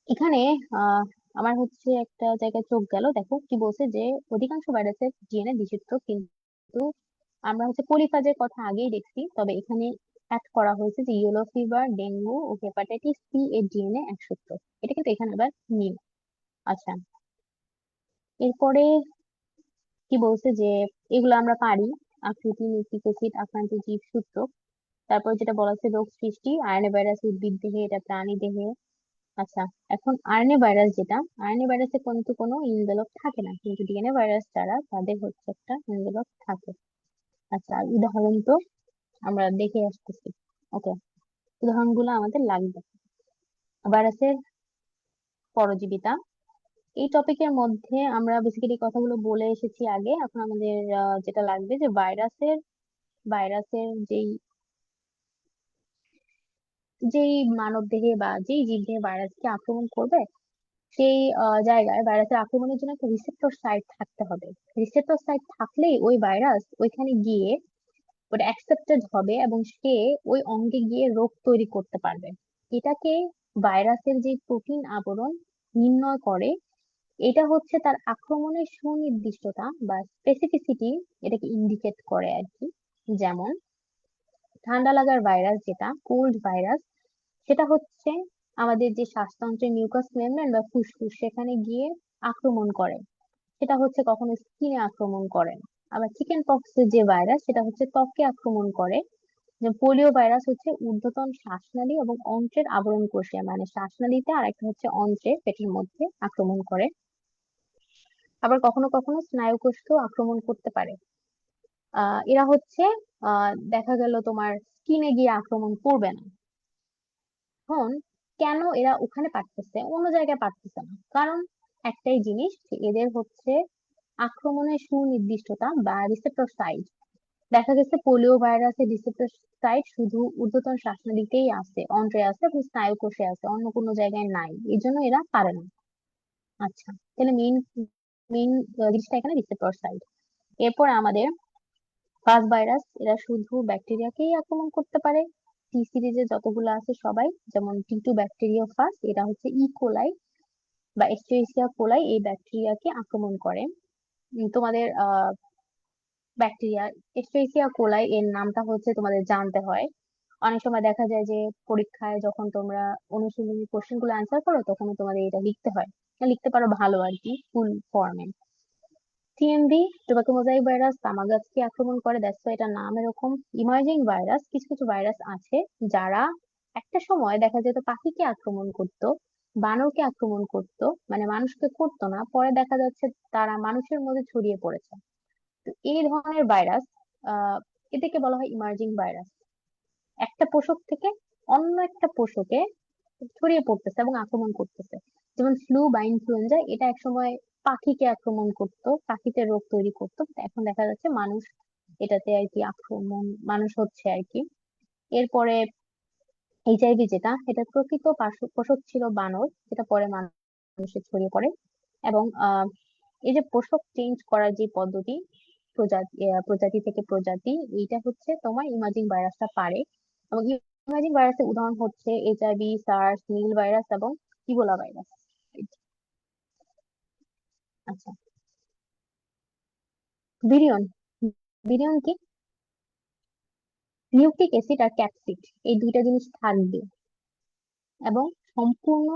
এখানে আহ আমার হচ্ছে একটা জায়গায় চোখ গেল, দেখো কি বলছে যে অধিকাংশ ভাইরাসের ডিএনএ দ্বিসূত্র, কিন্তু আমরা হচ্ছে পলিফাজের কথা আগেই দেখছি, তবে এখানে অ্যাড করা হয়েছে যে ইয়েলো ফিভার, ডেঙ্গু ও হেপাটাইটিস সি এর ডিএনএ এক সূত্র। এটা কিন্তু এখানে আবার নিউ। আচ্ছা, এরপরে কি বলছে যে এগুলো আমরা পারি, আকৃতি, নিউক্লিক অ্যাসিড, আক্রান্ত জীব, সূত্র। তারপর যেটা বলা আছে রোগ সৃষ্টি, আরএনএ ভাইরাস উদ্ভিদ দেহে, এটা প্রাণী দেহে। আচ্ছা, এখন আরএনএ ভাইরাস যেটা, আরএনএ ভাইরাসে কিন্তু কোনো ইনভেলপ থাকে না, কিন্তু ডিএনএ ভাইরাস যারা তাদের হচ্ছে একটা ইনভেলপ থাকে। আচ্ছা, আর উদাহরণ তো আমরা দেখে আসতেছি। ওকে, উদাহরণগুলো আমাদের লাগবে। ভাইরাসের পরজীবিতা, এই টপিকের মধ্যে আমরা বেসিক্যালি কথাগুলো বলে এসেছি আগে। এখন আমাদের যেটা লাগবে যে ভাইরাসের যেই যেই মানব দেহে বা যেই জীব দেহে ভাইরাসকে আক্রমণ করবে, সেই জায়গায় ভাইরাসের আক্রমণের জন্য একটা রিসেপ্টর সাইট থাকতে হবে। রিসেপ্টর সাইট থাকলেই ওই ভাইরাস ওইখানে গিয়ে ওটা অ্যাকসেপ্টেড হবে এবং সে ওই অঙ্গে গিয়ে রোগ তৈরি করতে পারবে। এটাকে ভাইরাসের যে প্রোটিন আবরণ নির্ণয় করে, এটা হচ্ছে তার আক্রমণের সুনির্দিষ্টতা বা স্পেসিফিসিটি, এটাকে ইন্ডিকেট করে আর কি। যেমন ঠান্ডা লাগার ভাইরাস, যেটা কোল্ড ভাইরাস, সেটা হচ্ছে আমাদের যে শ্বাসতন্ত্রের মিউকাস মেমব্রেন বা ফুসফুস, সেখানে গিয়ে আক্রমণ করে। সেটা হচ্ছে কখনো স্কিনে আক্রমণ করে। আবার চিকেন পক্সের যে ভাইরাস, সেটা হচ্ছে ত্বকে আক্রমণ করে। যে পোলিও ভাইরাস হচ্ছে ঊর্ধ্বতন শ্বাসনালী এবং অন্ত্রের আবরণ কোষে, মানে শ্বাসনালীতে, আর একটা হচ্ছে অন্ত্রে, পেটের মধ্যে আক্রমণ করে। আবার কখনো কখনো স্নায়ুকোষকেও আক্রমণ করতে পারে। এরা হচ্ছে দেখা গেল তোমার স্কিনে গিয়ে আক্রমণ করবে না। এখন কেন এরা ওখানে পারতেছে, অন্য জায়গায় পারতেছে না? কারণ একটাই জিনিস, যে এদের হচ্ছে আক্রমণের সুনির্দিষ্টতা বা রিসেপ্টর সাইট। দেখা গেছে পোলিও ভাইরাসের রিসেপ্টর সাইট শুধু ঊর্ধ্বতন শ্বাসনালীতেই আছে, অন্ত্রে আছে এবং স্নায়ুকোষে আছে, অন্য কোনো জায়গায় নাই, এই জন্য এরা পারে না। আচ্ছা, তাহলে মেইন মেইন জিনিসটা এখানে রিসেপ্টর সাইট। এরপর আমাদের ফাজ ভাইরাস, এরা শুধু ব্যাকটেরিয়াকেই আক্রমণ করতে পারে। টি সিরিজে যতগুলো আছে সবাই, যেমন টি2 ব্যাকটেরিয়া ফাজ, এটা হচ্ছে কোলাই বা এস্টেরিসিয়া কোলাই, এই ব্যাকটেরিয়াকে আক্রমণ করে। তোমাদের ব্যাকটেরিয়া এস্টেরিসিয়া কোলাই এর নামটা হচ্ছে তোমাদের জানতে হয়। অনেক সময় দেখা যায় যে পরীক্ষায় যখন তোমরা অনুশীলনী কোশ্চেন গুলো অ্যান্সার করো, তখন তোমাদের এটা লিখতে হয়। লিখতে পারো ভালো আর কি, ফুল ফর্মে। টিএমভি, টোবাকো মোজাইক ভাইরাস, তামাক গাছকে আক্রমণ করে, দ্যাটস এটার নাম এরকম। ইমার্জিং ভাইরাস, কিছু কিছু ভাইরাস আছে যারা একটা সময় দেখা যেত পাখিকে আক্রমণ করতো, বানরকে আক্রমণ করতো, মানে মানুষকে করতো না, পরে দেখা যাচ্ছে তারা মানুষের মধ্যে ছড়িয়ে পড়েছে। তো এই ধরনের ভাইরাস, আহ এদেরকে বলা হয় ইমার্জিং ভাইরাস। একটা পোষক থেকে অন্য একটা পোষকে ছড়িয়ে পড়তেছে এবং আক্রমণ করতেছে। যেমন ফ্লু বা ইনফ্লুয়েঞ্জা, এটা একসময় পাখিকে আক্রমণ করতো, পাখিতে রোগ তৈরি করতো, কিন্তু এখন দেখা যাচ্ছে মানুষ এটাতে আর কি আক্রমণ, মানুষ হচ্ছে আর কি। এরপরে এইচআইভি, যেটা এটা প্রকৃত পোষক ছিল বানর, যেটা পরে মানুষে ছড়িয়ে পড়ে। এবং এই যে পোষক চেঞ্জ করার যে পদ্ধতি, প্রজাতি থেকে প্রজাতি, এইটা হচ্ছে তোমার ইমাজিং ভাইরাসটা পারে। এবং ইমাজিং ভাইরাসের উদাহরণ হচ্ছে এইচআইভি, সার্স, নীল ভাইরাস এবং ইবোলা ভাইরাস। আচ্ছা, ভিরিয়ন। ভিরিয়ন কি? নিউক্লিক অ্যাসিড আর ক্যাপসিড, এই দুইটা জিনিস থাকবে এবং সম্পূর্ণ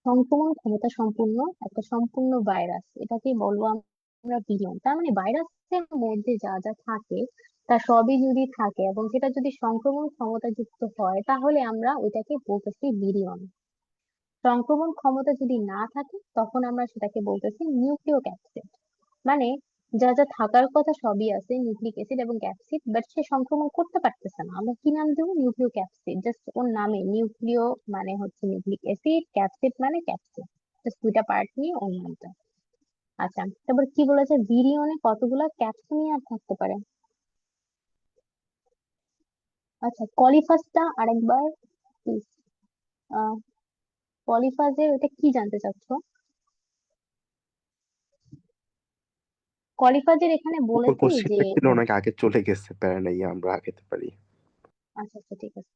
সংক্রমণ ক্ষমতা সম্পূর্ণ একটা সম্পূর্ণ ভাইরাস, এটাকে বলবো আমরা ভিরিয়ন। তার মানে ভাইরাসের মধ্যে যা যা থাকে তা সবই যদি থাকে এবং সেটা যদি সংক্রমণ ক্ষমতা যুক্ত হয়, তাহলে আমরা ওইটাকে বলতেছি ভিরিয়ন। সংক্রমণ ক্ষমতা যদি না থাকে, তখন আমরা সেটাকে বলতেছি নিউক্লিয় ক্যাপসিড। মানে যা যা থাকার কথা সবই আছে, নিউক্লিক অ্যাসিড এবং ক্যাপসিড, বাট সে সংক্রমণ করতে পারতেছে না, আমরা কি নাম দেবো? নিউক্লিয় ক্যাপসিড। জাস্ট ওর নামে নিউক্লিয় মানে হচ্ছে নিউক্লিক অ্যাসিড, ক্যাপসিড মানে ক্যাপসিড, জাস্ট দুইটা পার্ট নিয়ে ওর নামটা। আচ্ছা, তারপর কি বলেছে, ভিরিয়নে কতগুলা ক্যাপসিমিয়ার থাকতে পারে? আচ্ছা, কলিফাসটা আরেকবার প্লিজ। আহ কলিফাসের ওটা কি জানতে চাচ্ছো? কলিফাজের এখানে উপর বলেছি যে, কোশ্চেনটা ছিল অনেক আগে চলে গেছে, প্যারা নাই, আমরা আগাতে পারি। আচ্ছা আচ্ছা ঠিক আছে,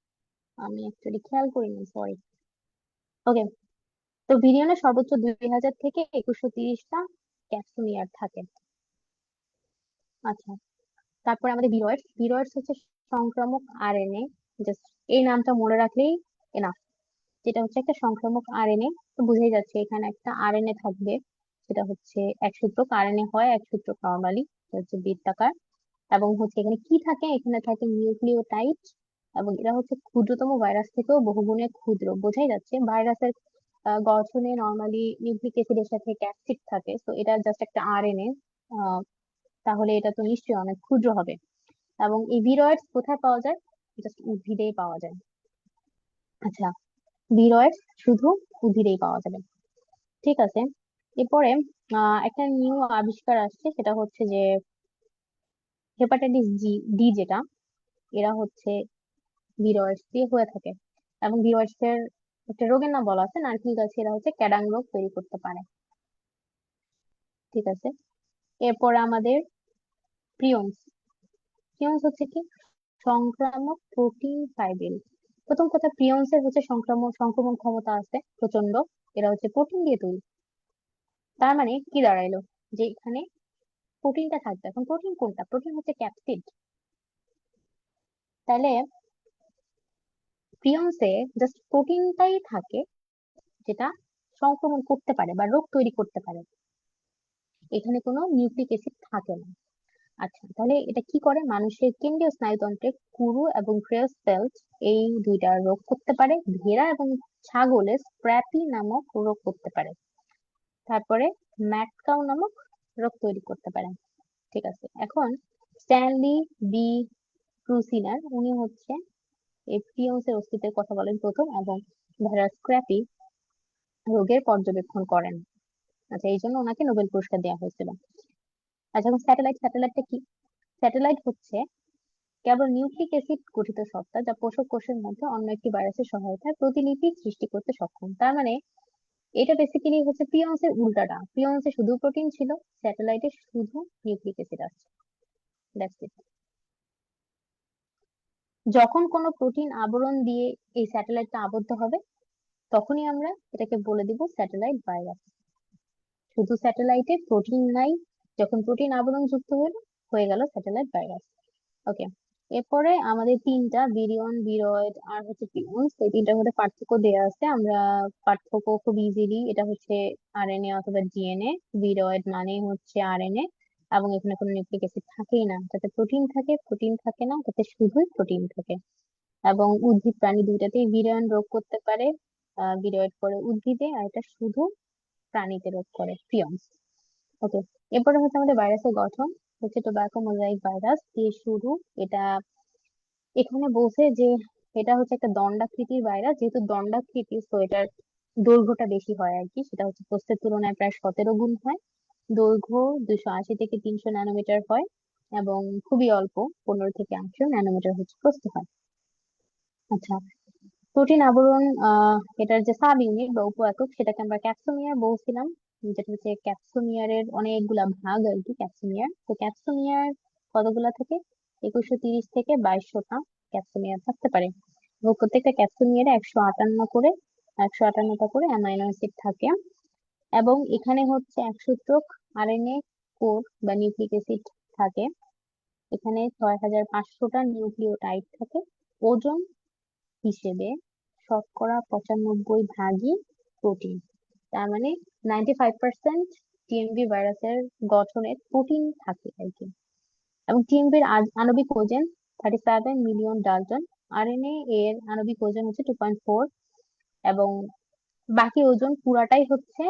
আমি অ্যাকচুয়ালি খেয়াল করিনি, সরি। ওকে, তো ভিরিয়নে সর্বোচ্চ 2000 থেকে 2130টা ক্যাপসুমিয়ার থাকে। আচ্ছা, তারপরে আমাদের ভিরয়েডস। ভিরয়েডস হচ্ছে সংক্রামক আরএনএ, জাস্ট এই নামটা মনে রাখলেই এনাফ। যেটা হচ্ছে একটা সংক্রামক আরএনএ, তো বুঝেই যাচ্ছে এখানে একটা আরএনএ থাকবে। সেটা হচ্ছে এক সূত্রক, আরএনএ হয় এক সূত্রক নর্মালি, হচ্ছে বৃত্তাকার। এবং হচ্ছে এখানে কি থাকে, এখানে থাকে নিউক্লিওটাইড, এবং এরা হচ্ছে ক্ষুদ্রতম ভাইরাস থেকেও বহুগুণে ক্ষুদ্র। বোঝাই যাচ্ছে ভাইরাসের গঠনে নর্মালি নিউক্লিক অ্যাসিডের সাথে ক্যাপসিড থাকে, তো এটা জাস্ট একটা আরএনএ, তাহলে এটা তো নিশ্চয়ই অনেক ক্ষুদ্র হবে। এবং এই ভিরয়েডস কোথায় পাওয়া যায়? জাস্ট উদ্ভিদেই পাওয়া যায়। আচ্ছা, ভিরয়েডস শুধু উদ্ভিদেই পাওয়া যাবে। ঠিক আছে, এরপরে একটা নিউ আবিষ্কার আসছে, সেটা হচ্ছে যে হেপাটাইটিস ডি যেটা, এরা হচ্ছে ভিরয়েডস দিয়ে হয়ে থাকে। এবং ভিরয়েডস এর একটা রোগের নাম বলা আছে নারকেল গাছে, এরা হচ্ছে ক্যাডাং রোগ তৈরি করতে পারে। ঠিক আছে, এরপরে আমাদের প্রিয়ন্স। প্রিয়ন্স হচ্ছে কি? সংক্রামক প্রোটিন ফাইব্রিল। প্রথম কথা, প্রিয়ন্সের হচ্ছে সংক্রমণ ক্ষমতা আছে প্রচন্ড। এরা হচ্ছে প্রোটিন দিয়ে তৈরি। তার মানে কি দাঁড়াইলো, যে এখানে প্রোটিনটা থাকবে। এখন প্রোটিন কোনটা? প্রোটিন হচ্ছে ক্যাপসিড। তাহলে প্রিয়ন্সে জাস্ট প্রোটিনটাই থাকে, যেটা সংক্রমণ করতে পারে বা রোগ তৈরি করতে পারে। এখানে কোনো নিউক্লিক অ্যাসিড থাকে না। আচ্ছা, তাহলে এটা কি করে? মানুষের কেন্দ্রীয় স্নায়ুতন্ত্রে কুরু এবং গ্রেভ সেলস, এই দুইটা রোগ করতে পারে। ভেড়া এবং ছাগলের স্ক্র্যাপি নামক রোগ করতে পারে। তারপরে ম্যাটকাউ নামক রোগ তৈরি করতে পারে। ঠিক আছে, এখন স্ট্যানলি বি ক্রুসিনার, উনি হচ্ছে এই প্রিয়ন্সের অস্তিত্বের কথা বলেন প্রথম, এবং ভেড়ার স্ক্র্যাপি রোগের পর্যবেক্ষণ করেন। আচ্ছা, এই জন্য ওনাকে নোবেল পুরস্কার দেওয়া হয়েছিল। আচ্ছা, এখন স্যাটেলাইটটা কি? স্যাটেলাইট হচ্ছে কেবল নিউক্লিক অ্যাসিড গঠিত সত্তা, যা পোষক কোষের মধ্যে অন্য একটি ভাইরাসের সহায়তায় প্রতিলিপি সৃষ্টি করতে সক্ষম। তার মানে এটা বেসিক্যালি হচ্ছে প্রিয়ন্সের উল্টাটা। প্রিয়ন্সে শুধু প্রোটিন ছিল, স্যাটেলাইটে শুধু নিউক্লিক অ্যাসিড আছে। That's it. যখন কোনো প্রোটিন আবরণ দিয়ে এই স্যাটেলাইটটা আবদ্ধ হবে, তখনই আমরা এটাকে বলে দিব স্যাটেলাইট ভাইরাস। শুধু স্যাটেলাইটে প্রোটিন নাই, যখন প্রোটিন আবরণ যুক্ত হলো, হয়ে গেল স্যাটেলাইট ভাইরাস। ওকে, এরপরে আমাদের তিনটা ভিরিয়ন, ভিরয়েড আর হচ্ছে প্রিয়ন্স, এই তিনটার মধ্যে পার্থক্য দেওয়া আছে। আমরা পার্থক্য খুব ইজিলি, এটা হচ্ছে আরএনএ অথবা ডিএনএ। ভিরয়েড মানে হচ্ছে আরএনএ, এবং এখানে কোনো নিউক্লিক অ্যাসিড থাকেই না। যাতে প্রোটিন থাকে, প্রোটিন থাকে না, যাতে শুধুই প্রোটিন থাকে। এবং উদ্ভিদ প্রাণী দুইটাতেই ভিরায়ন রোগ করতে পারে। ভিরয়েড করে উদ্ভিদে, আর এটা শুধু প্রাণীতে রোগ করে, প্রিয়ন্স। ওকে, এরপরে হচ্ছে আমাদের ভাইরাসের গঠন। হচ্ছে টোব্যাকো মোজাইক ভাইরাস দিয়ে শুরু। এটা এখানে বলছে যে এটা হচ্ছে একটা দণ্ডাকৃতির ভাইরাস। যেহেতু দণ্ডাকৃতি, তো এটার দৈর্ঘ্যটা বেশি হয় আর কি। সেটা হচ্ছে প্রস্থের তুলনায় প্রায় 17 গুণ হয়। দৈর্ঘ্য 280 থেকে 300 ন্যানোমিটার হয়, এবং খুবই অল্প, 15 থেকে 800 ন্যানোমিটার হচ্ছে প্রস্থ হয়। আচ্ছা, প্রোটিন আবরণ, এটার যে সাব ইউনিট বা উপ একক, সেটাকে আমরা ক্যাপসোমিয়ার বলছিলাম। যেটা হচ্ছে ক্যাপসোমিয়ারের অনেকগুলা ভাগ আর কি, ক্যাপসোমিয়ার। তো ক্যাপসোমিয়ার কতগুলা থেকে? 2130 থেকে 2200টা ক্যাপসোমিয়ার থাকতে পারে। এবং প্রত্যেকটা ক্যাপসোমিয়ারে 158টা করে অ্যামাইনো অ্যাসিড থাকে। এবং এখানে হচ্ছে 100 আরএনএ কোর বা নিউক্লিক অ্যাসিড থাকে। এখানে 6500টা নিউক্লিওটাইড থাকে। ওজন হিসেবে শতকরা 95 ভাগই প্রোটিন। তার মানে 95% টিএমভি ভাইরাসের গঠনে প্রোটিন থাকে আর কি। এবং টিএমভির আণবিক ওজন 37 মিলিয়ন ডাল্টন। আরএনএ এর আণবিক ওজন হচ্ছে 2.4, এবং বাকি ওজন পুরাটাই হচ্ছে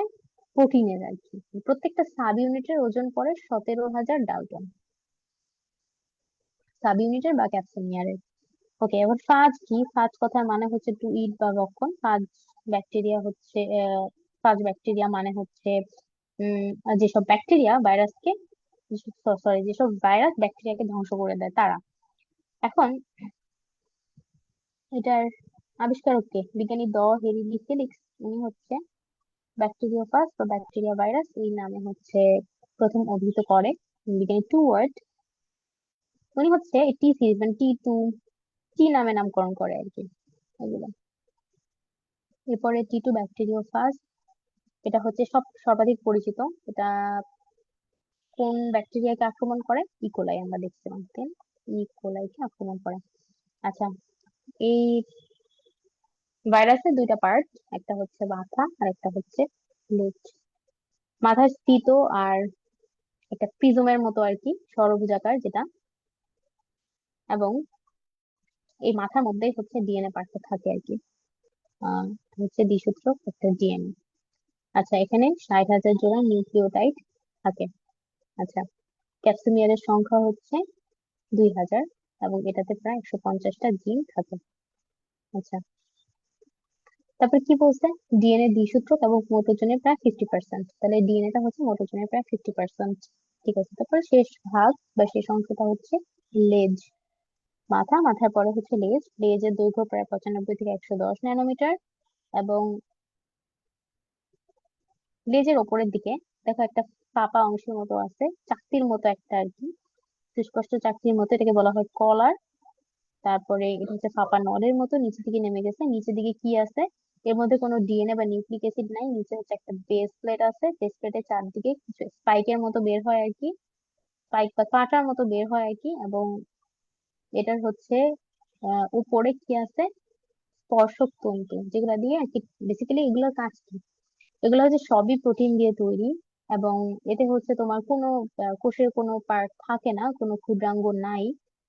প্রোটিনের আর কি। প্রত্যেকটা সাব ইউনিটের ওজন পড়ে 17,000 ডাল্টন, সাব ইউনিটের বা ক্যাপসুমিয়ারের। ওকে, এবার ফাজ কি? ফাজ কথার মানে হচ্ছে টু ইট বা ভক্ষণ। ব্যাকটেরিয়া হচ্ছে ফাজ ব্যাকটেরিয়া মানে হচ্ছে যেসব ব্যাকটেরিয়া ভাইরাসকে, সরি, যেসব ভাইরাস ব্যাকটেরিয়াকে ধ্বংস করে দেয় তারা। এখন এটার আবিষ্কারক কে? বিজ্ঞানী হেনরি ফেলিক্স। উনি হচ্ছে ব্যাকটেরিওফাজ বা ব্যাকটেরিয়া ভাইরাস এই নামে হচ্ছে প্রথম অভিহিত করে। বিজ্ঞানী টু ওয়ার্ড, উনি হচ্ছে টি সিরিজ মানে টি নামে নামকরণ করে আর কি এগুলো। এরপরে টি2 ব্যাকটেরিওফাজ, এটা হচ্ছে সর্বাধিক পরিচিত। এটা কোন ব্যাকটেরিয়াকে আক্রমণ করে? ইকোলাই, আমরা দেখছিলাম ইকোলাইকে আক্রমণ করে। আচ্ছা, এই ভাইরাসের দুইটা পার্ট, একটা হচ্ছে মাথা আর একটা হচ্ছে লেজ। মাথার স্থিত আর একটা প্রিজমের মতো আর কি, ষড়ভুজাকার যেটা, এবং এই মাথার মধ্যেই হচ্ছে ডিএনএ পার্টটা থাকে আর কি। আহ হচ্ছে দ্বিসূত্রক একটা ডিএনএ। আচ্ছা, এখানে 60,000 জোড়া নিউক্লিওটাইড থাকে। আচ্ছা, ক্যাপসিমিয়ারের সংখ্যা হচ্ছে 2,000 এবং এটাতে প্রায় 150টা জিন থাকে। আচ্ছা, তারপর কি বলছে? ডিএনএ দ্বিসূত্রক এবং মোট ওজনের প্রায় 50%, তাহলে ডিএনএটা হচ্ছে মোট ওজনের প্রায় 50%। ঠিক আছে, তারপর শেষ ভাগ বা শেষ অংশটা হচ্ছে লেজ। মাথার পরে হচ্ছে লেজ। লেজের দৈর্ঘ্য প্রায় 95 থেকে 110 ন্যানোমিটার, এবং লেজের ওপরের দিকে দেখো একটা ফাঁপা অংশের মতো আছে, চাকতির মতো একটা আর কি, সুস্পষ্ট চাকতির মতো, এটাকে বলা হয় কলার। তারপরে এটা হচ্ছে ফাঁপা নলের মতো নিচের দিকে নেমে গেছে। নিচের দিকে কি আছে? এর মধ্যে কোনো ডিএনএ বা নিউক্লিক অ্যাসিড নাই। নিচে হচ্ছে একটা বেস প্লেট আছে, বেস প্লেটের চারদিকে কিছু স্পাইকের মতো বের হয় আর কি, স্পাইক বা কাঁটার মতো বের হয় আর কি। এবং এটার হচ্ছে উপরে কি আছে? স্পর্শক তন্তু, যেগুলা দিয়ে আর কি, বেসিক্যালি এগুলোর কাজ কি? এগুলো হচ্ছে সবই প্রোটিন দিয়ে তৈরি, এবং এতে হচ্ছে তোমার কোনো কোষের কোনো পার্ট থাকে না, কোনো ক্ষুদ্রাঙ্গ নাই,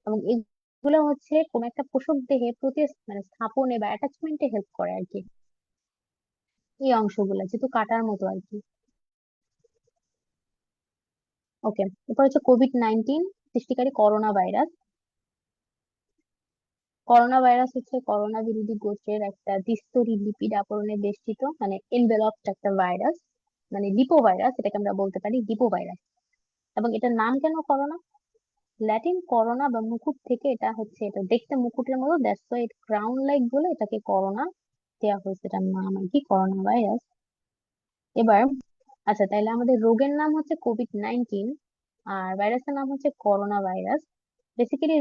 এবং এগুলো হচ্ছে কোনো একটা পোষক দেহে মানে স্থাপনে বা অ্যাটাচমেন্টে হেল্প করে আর কি, এই অংশগুলো যেহেতু কাটার মতো আর কি। ওকে, এরপর হচ্ছে কোভিড-19 সৃষ্টিকারী করোনা ভাইরাস। করোনা ভাইরাস হচ্ছে করোনা বিরোধী গোত্রের একটা দ্বিস্তরী লিপিড আবরণে বেষ্টিত, মানে এনভেলপড একটা ভাইরাস, মানে ডিপো ভাইরাস, এটাকে আমরা বলতে পারি ডিপো ভাইরাস। এবং এটার নাম কেন করোনা? ল্যাটিন করোনা বা মুকুট থেকে, এটা হচ্ছে, এটা দেখতে মুকুটের মতো, that's why it crown like বলে এটাকে করোনা দেওয়া হয়েছে, এটার নাম আর কি করোনা ভাইরাস। এবার আচ্ছা, তাইলে আমাদের রোগের নাম হচ্ছে কোভিড-19 আর ভাইরাসের নাম হচ্ছে করোনা ভাইরাস। বেসিক্যালি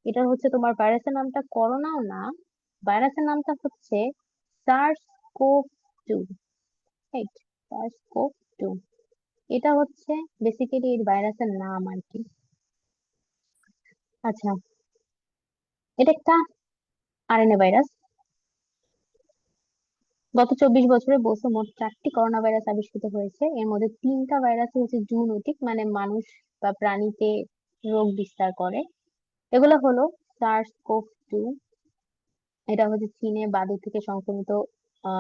এটা হচ্ছে তোমার ভাইরাসের নামটা করোনাও না, ভাইরাসের নামটা হচ্ছে SARS CoV two, right? SARS CoV two, এটা হচ্ছে বেসিক্যালি এই ভাইরাসের নাম আর কি। আচ্ছা, এটা একটা আরএনএ ভাইরাস। গত 24 বছরে বছর মোট 4টি করোনা ভাইরাস আবিষ্কৃত হয়েছে। এর মধ্যে 3টা ভাইরাস হচ্ছে জুনোটিক, মানে মানুষ বা প্রাণীতে রোগ বিস্তার করে। এগুলো হলো সার্স কোভ টু, এটা হচ্ছে চীনে বাদুড় থেকে সংক্রমিত।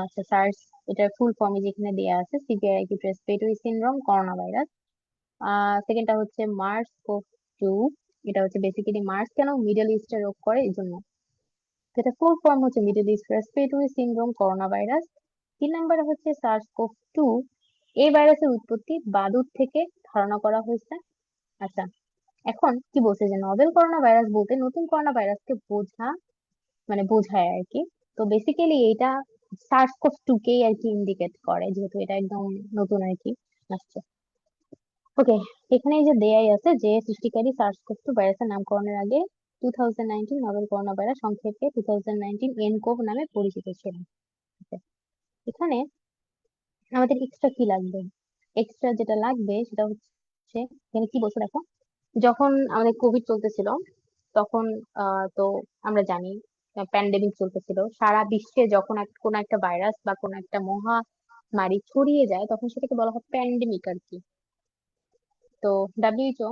আচ্ছা, সার্স, এটার ফুল ফর্মে যেখানে দেয়া আছে, severe acute respiratory syndrome corona virus. সেকেন্ডটা হচ্ছে মার্স কোভ টু, এটা হচ্ছে বেসিক্যালি মার্স কেন মিডল ইস্টে রোগ করে এই জন্য, যেটা ফুল ফর্ম হচ্ছে middle east respiratory syndrome corona virus. 3 নম্বরে হচ্ছে সার্স কোভ টু, এই ভাইরাসের উৎপত্তি বাদুড় থেকে ধারণা করা হয়েছে। আচ্ছা, এখন কি বলছে যে নভেল করোনা ভাইরাস বলতে নতুন করোনা ভাইরাসকে মানে বোঝায় আর কি। তো বেসিক্যালি এটা সার্স কোভ টু কেই আর কি ইন্ডিকেট করে, যেহেতু এটা একদম নতুন আর কি আসছে। ওকে, এখানে এই যে দেয়াই আছে যে সৃষ্টিকারী সার্স কোভ টু ভাইরাসের নামকরণের আগে 2019 নভেল করোনা ভাইরাস সংক্ষেপে 2019 এনকোভ নামে পরিচিত ছিল। Okay, এখানে আমাদের এক্সট্রা কি লাগবে? এক্সট্রা যেটা লাগবে সেটা হচ্ছে, এখানে কি বলছে দেখো, যখন আমাদের কোভিড চলতেছিল তখন তো আমরা জানি প্যান্ডেমিক চলতেছিল সারা বিশ্বে, যখন কোন একটা ভাইরাস বা কোন একটা মহামারী ছড়িয়ে যায় তখন সেটাকে বলা হয় প্যান্ডেমিক আর কি। তো ডাব্লিউএইচও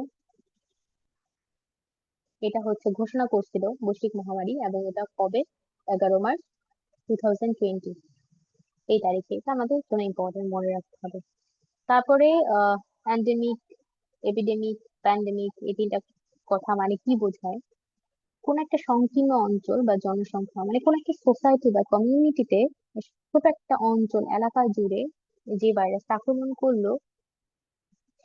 এটা হচ্ছে ঘোষণা করছিল বৈশ্বিক মহামারী, এবং এটা কবে? 11 মার্চ 2020, এই তারিখে। এটা আমাদের জন্য ইম্পর্টেন্ট, মনে রাখতে হবে। তারপরে প্যান্ডেমিক, এপিডেমিক, প্যান্ডেমিক, এই তিনটা কথা মানে কি বোঝায়? কোন একটা সংকীর্ণ অঞ্চল বা জনসংখ্যা, মানে কোন একটা সোসাইটি বা কমিউনিটিতে, ছোট একটা অঞ্চল এলাকা জুড়ে যে ভাইরাস আক্রমণ করলো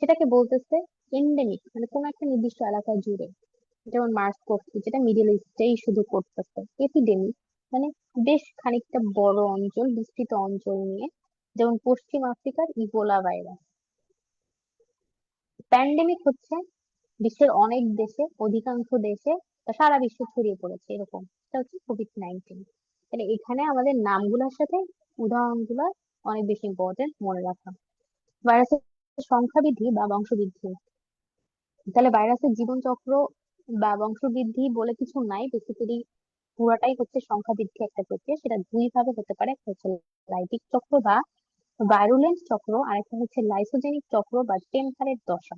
সেটাকে বলতেছে এন্ডেমিক, মানে কোন একটা নির্দিষ্ট এলাকা জুড়ে। যেমন মার্স করছে, যেটা মিডল ইস্টেই শুধু করতেছে। এপিডেমিক মানে বেশ খানিকটা বড় অঞ্চল, বিস্তৃত অঞ্চল নিয়ে, যেমন পশ্চিম আফ্রিকার ইবোলা ভাইরাস। প্যান্ডেমিক হচ্ছে বিশ্বের অনেক দেশে, অধিকাংশ দেশে বা সারা বিশ্বে ছড়িয়ে পড়েছে এরকম, এটা হচ্ছে কোভিড-19। তাহলে এখানে আমাদের নামগুলোর সাথে উদাহরণগুলো অনেক বেশি ইম্পর্টেন্ট মনে রাখা। ভাইরাসের সংখ্যা বৃদ্ধি বা বংশবৃদ্ধি, তাহলে ভাইরাসের জীবনচক্র বা বংশবৃদ্ধি বলে কিছু নাই, বেসিক্যালি পুরাটাই হচ্ছে সংখ্যা বৃদ্ধি একটা প্রক্রিয়া। সেটা দুই ভাবে হতে পারে, একটা হচ্ছে লাইটিক চক্র বা ভাইরুলেন্ট চক্র আর একটা হচ্ছে লাইসোজেনিক চক্র বা টেম্পারেট দশা।